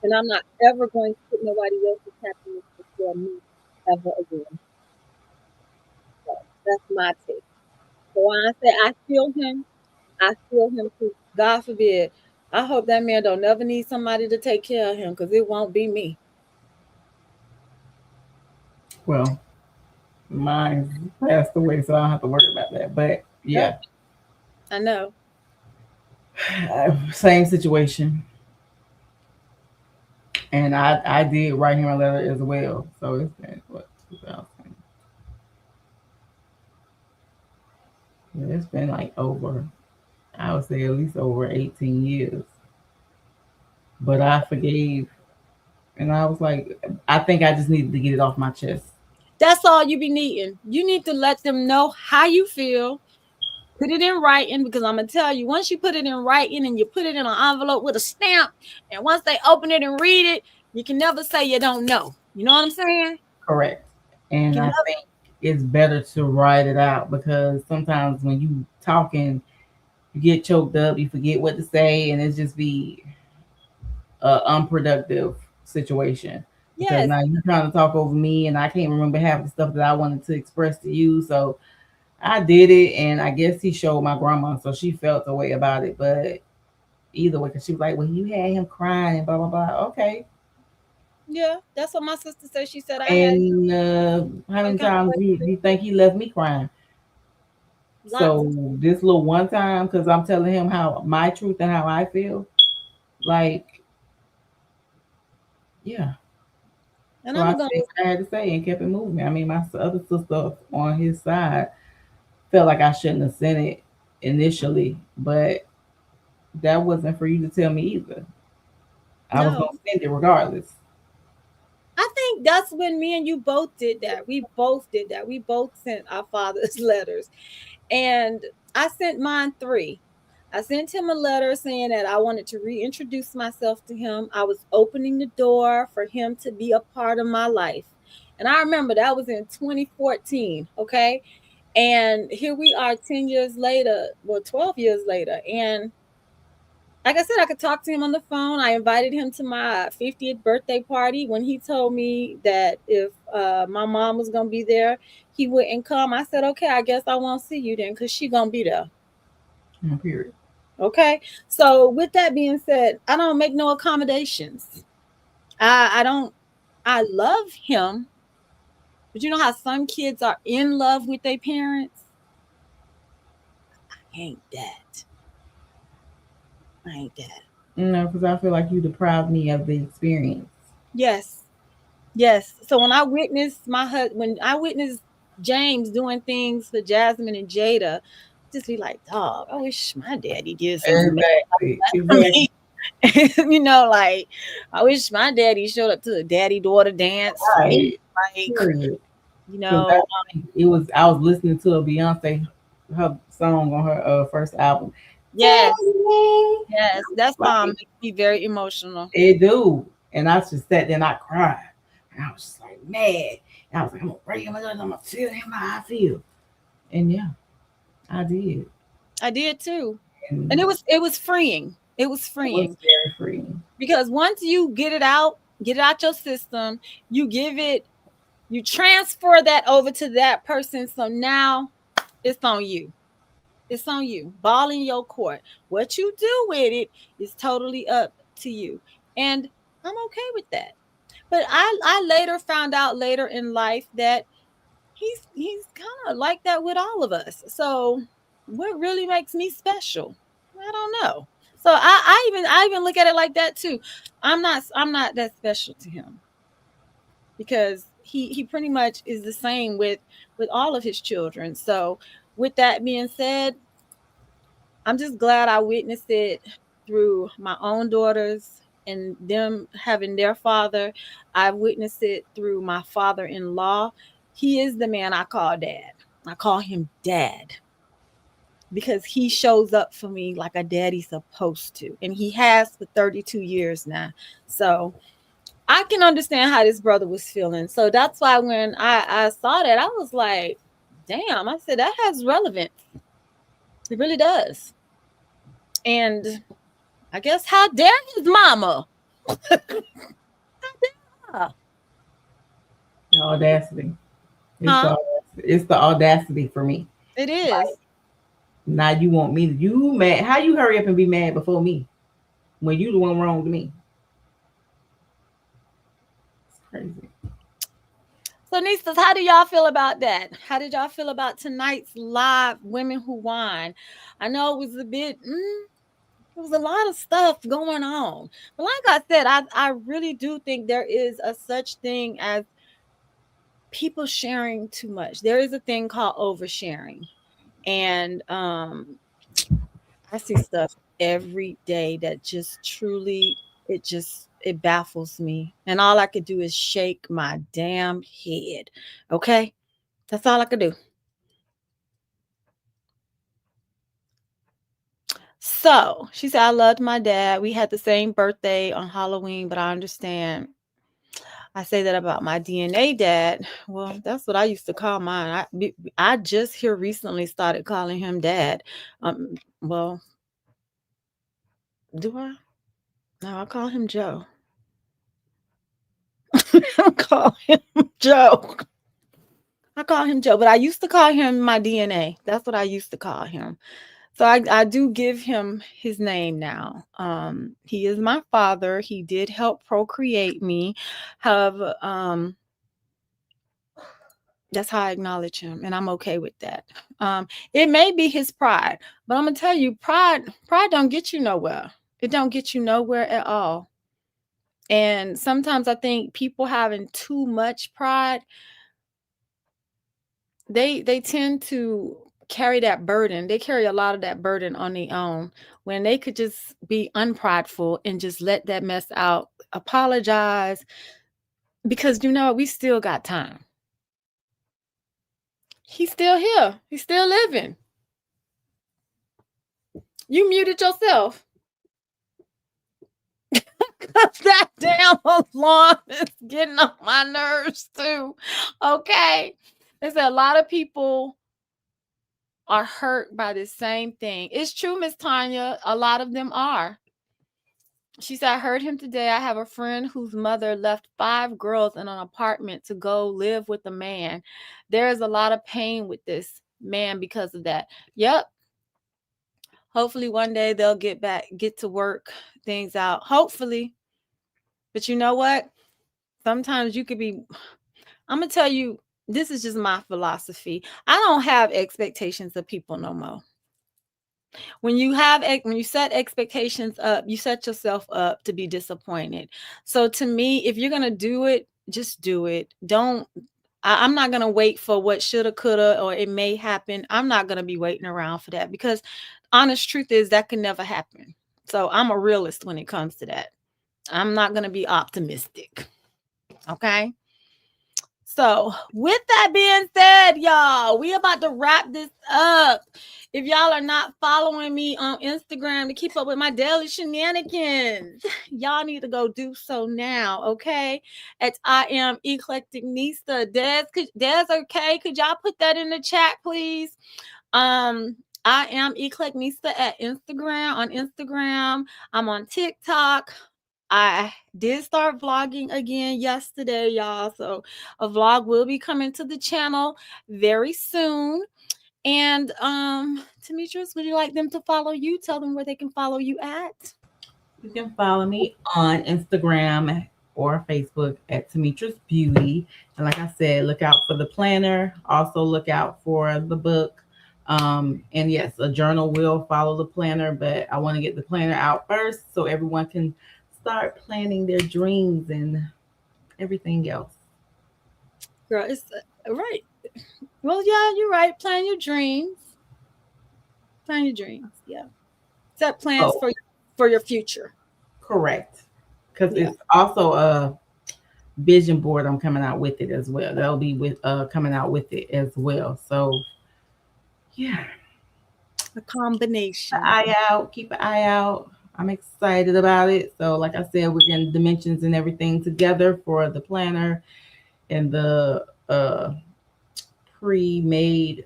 S1: and I'm not ever going to put nobody else's happiness before me ever again. So that's my take. So when I say I feel him too. God forbid. I hope that man don't never need somebody to take care of him because it won't be me.
S3: Well, mine passed away, so I don't have to worry about that. But
S1: Yep,
S3: yeah,
S1: I know.
S3: same situation. And I did write him a letter as well. So it's been what 2000. Yeah, it's been like over, I would say at least over 18 years. But I forgave, and I was like, I think I just needed to get it off my chest.
S1: That's all you be needing. You need to let them know how you feel. Put it in writing because I'm gonna tell you, once you put it in writing and you put it in an envelope with a stamp, and once they open it and read it, you can never say you don't know. You know what I'm saying?
S3: Correct.
S1: You
S3: And
S1: can
S3: I
S1: never.
S3: think it's better to write it out because sometimes when you talking, you get choked up, you forget what to say, and it's just be a unproductive situation. Because
S1: Yes.
S3: now you're trying to talk over me, and I can't remember half the stuff that I wanted to express to you. So I did it, and I guess he showed my grandma, so she felt the way about it. But either way, because she was like, "Well, you had him crying and blah blah blah." Okay,
S1: Yeah. That's what my sister said. She said I had
S3: and how
S1: some
S3: many
S1: kind of
S3: times
S1: way.
S3: you think he left me crying?
S1: Lots
S3: So
S1: of
S3: this little one time, because I'm telling him how my truth and how I feel, like, yeah.
S1: and
S3: So
S1: I'm
S3: I
S1: gonna
S3: said what I had to say and kept it moving. I mean, my other sister on his side felt like I shouldn't have sent it initially, but that wasn't for you to tell me either. I was
S1: no.
S3: gonna send it regardless.
S1: I think that's when me and you both did that. We both did that. We both sent our fathers letters. And I sent mine three. I sent him a letter saying that I wanted to reintroduce myself to him. I was opening the door for him to be a part of my life. And I remember that was in 2014. Okay. And here we are 10 years later, well, 12 years later. And like I said, I could talk to him on the phone. I invited him to my 50th birthday party. When he told me that if my mom was gonna be there, he wouldn't come. I said, okay, I guess I won't see you then, because she gonna be there.
S3: Period.
S1: Okay. So with that being said, I don't make no accommodations. I don't. I love him, but you know how some kids are in love with their parents. I ain't that. I ain't that.
S3: No, because I feel like you deprived me of the experience.
S1: Yes. Yes. So when I witnessed when I witnessed James doing things for Jasmine and Jada, just be like, dog, I wish my daddy did something
S3: Exactly.
S1: for
S3: Exactly.
S1: me. Like I wish my daddy showed up to a daddy daughter dance for me.
S3: Right.
S1: Like,
S3: Period.
S1: you
S3: Because
S1: know,
S3: it was I was listening to a Beyonce her song on her first album.
S1: yes,
S3: Daddy.
S1: yes, that song
S3: Like
S1: makes me very emotional.
S3: it do. And I just sat there and I cried. And I was just like mad. And I was like, I'm gonna bring him I'm gonna tell him how I feel. And yeah, I did.
S1: I did too. And
S3: And
S1: it was freeing. It was
S3: it was
S1: freeing
S3: very freeing.
S1: because once you get it out your system, you give it you transfer that over to that person. So now it's on you. It's on you. Ball in your court. What you do with it is totally up to you. And I'm okay with that. But I later found out later in life that he's kind of like that with all of us. So what really makes me special? I don't know. So I even look at it like that too. I'm not that special to him because he pretty much is the same with all of his children. So with that being said, I'm just glad I witnessed it through my own daughters and them having their father. I've witnessed it through my father-in-law. He is the man I call dad. I call him dad because he shows up for me like a daddy's supposed to, and he has for 32 years now. So I can understand how this brother was feeling. So that's why when I saw that, I was like, damn, I said that has relevance. It really does. And I guess how dare his mama?
S3: The audacity.
S1: Huh?
S3: It's the audacity for me.
S1: It is.
S3: Now you want me to you mad? How you hurry up and be mad before me when you the one wrong to me? It's crazy.
S1: So, Nistas, how do y'all feel about that? How did y'all feel about tonight's live Women Who Whine? I know it was a bit, there was a lot of stuff going on. But like I said, I really do think there is a such thing as people sharing too much. There is a thing called oversharing. And I see stuff every day that just truly, it baffles me. And all I could do is shake my damn head. Okay? That's all I could do. So she said, I loved my dad. We had the same birthday on Halloween, but I understand. I say that about my DNA dad. Well, that's what I used to call mine. I just here recently started calling him dad. Well, do I? No, I call him Joe. I call him Joe. I call him Joe, but I used to call him my DNA. That's what I used to call him. So I do give him his name now. He is my father. He did help procreate me. However, that's how I acknowledge him, and I'm okay with that. It may be his pride, but I'm gonna tell you, pride don't get you nowhere. It don't get you nowhere at all. And sometimes I think people having too much pride, they tend to carry that burden. They carry a lot of that burden on their own when they could just be unprideful and just let that mess out, apologize, because we still got time. He's still here. He's still living. You muted yourself. That damn alarm is getting on my nerves too. Okay. There's a lot of people are hurt by the same thing. It's true, Miss Tanya. A lot of them are. She said, I heard him today. I have a friend whose mother left 5 girls in an apartment to go live with a man. There is a lot of pain with this man because of that. Yep. Hopefully one day they'll get to work things out. Hopefully. But you know what? Sometimes you could be, I'm going to tell you, this is just my philosophy. I don't have expectations of people no more. When you set expectations up, you set yourself up to be disappointed. So to me, if you're going to do it, just do it. I'm not going to wait for what shoulda, coulda, or it may happen. I'm not going to be waiting around for that, because honest truth is that can never happen. So I'm a realist when it comes to that. I'm not going to be optimistic. Okay. So with that being said, y'all, we about to wrap this up. If y'all are not following me on Instagram to keep up with my daily shenanigans, y'all need to go do so now, okay? At I Am Eclectic Nista. Des, okay? Could y'all put that in the chat, please? I Am Eclectic Nista at Instagram. On Instagram, I'm on TikTok. I did start vlogging again yesterday, y'all. So a vlog will be coming to the channel very soon. And Demetrius, would you like them to follow you? Tell them where they can follow you at.
S3: You can follow me on Instagram or Facebook at Demetrius Beauty. And like I said, look out for the planner. Also look out for the book. And yes, a journal will follow the planner, but I want to get the planner out first so everyone can start planning their dreams and everything else.
S1: Girl, it's right. Well, yeah, you're right. Plan your dreams. Plan your dreams. Yeah. Set plans for your future.
S3: Correct. Because it's also a vision board. I'm coming out with it as well. That'll be with coming out with it as well. So yeah.
S1: A combination.
S3: Keep an eye out. I'm excited about it. So like I said, we're getting dimensions and everything together for the planner and the pre-made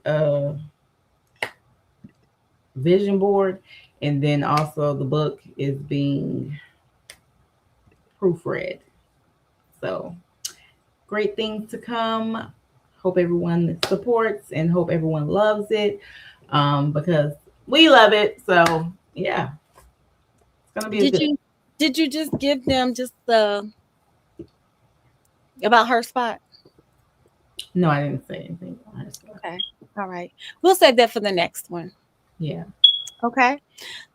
S3: vision board, and then also the book is being proofread. So great things to come. Hope everyone supports and hope everyone loves it, because we love it. So yeah, it's gonna be
S1: Did you just give them just the about her spot?
S3: No, I didn't say anything.
S1: Okay. All right. We'll save that for the next one.
S3: Yeah.
S1: Okay.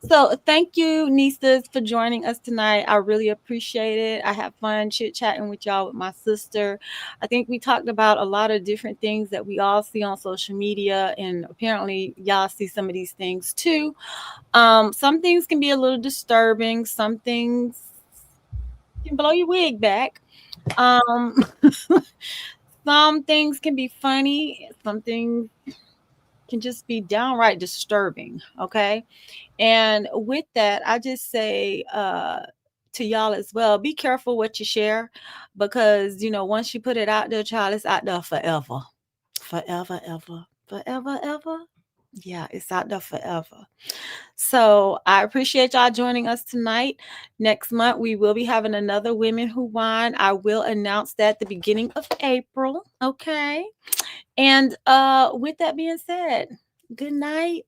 S1: So thank you, nieces, for joining us tonight. I really appreciate it. I have fun chit-chatting with y'all with my sister. I think we talked about a lot of different things that we all see on social media, and apparently y'all see some of these things too. Some things can be a little disturbing. Some things can blow your wig back. Um, some things can be funny. Some things can just be downright disturbing. Okay. And with that, I just say to y'all as well, be careful what you share, because, you know, once you put it out there, child, it's out there forever. Forever, ever. Forever, ever. Yeah, it's out there forever. So I appreciate y'all joining us tonight. Next month, we will be having another Women Who Wine. I will announce that at the beginning of April. Okay. And with that being said, good night.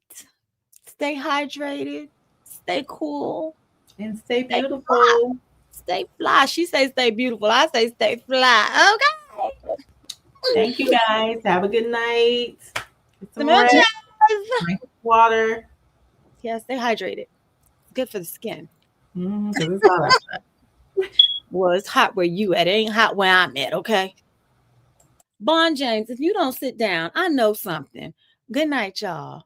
S1: Stay hydrated. Stay cool.
S3: And stay
S1: Stay
S3: beautiful.
S1: fly. Stay fly. She says stay beautiful. I say stay fly. Okay.
S3: Thank you guys. Have a good night. Get some
S1: Smell
S3: rest.
S1: cheese.
S3: Drink water.
S1: Yeah, stay hydrated. It's good for the skin.
S3: Because it's hot outside.
S1: Well, it's hot where you at. It ain't hot where I'm at, okay? Bon James, if you don't sit down, I know something. Good night, y'all.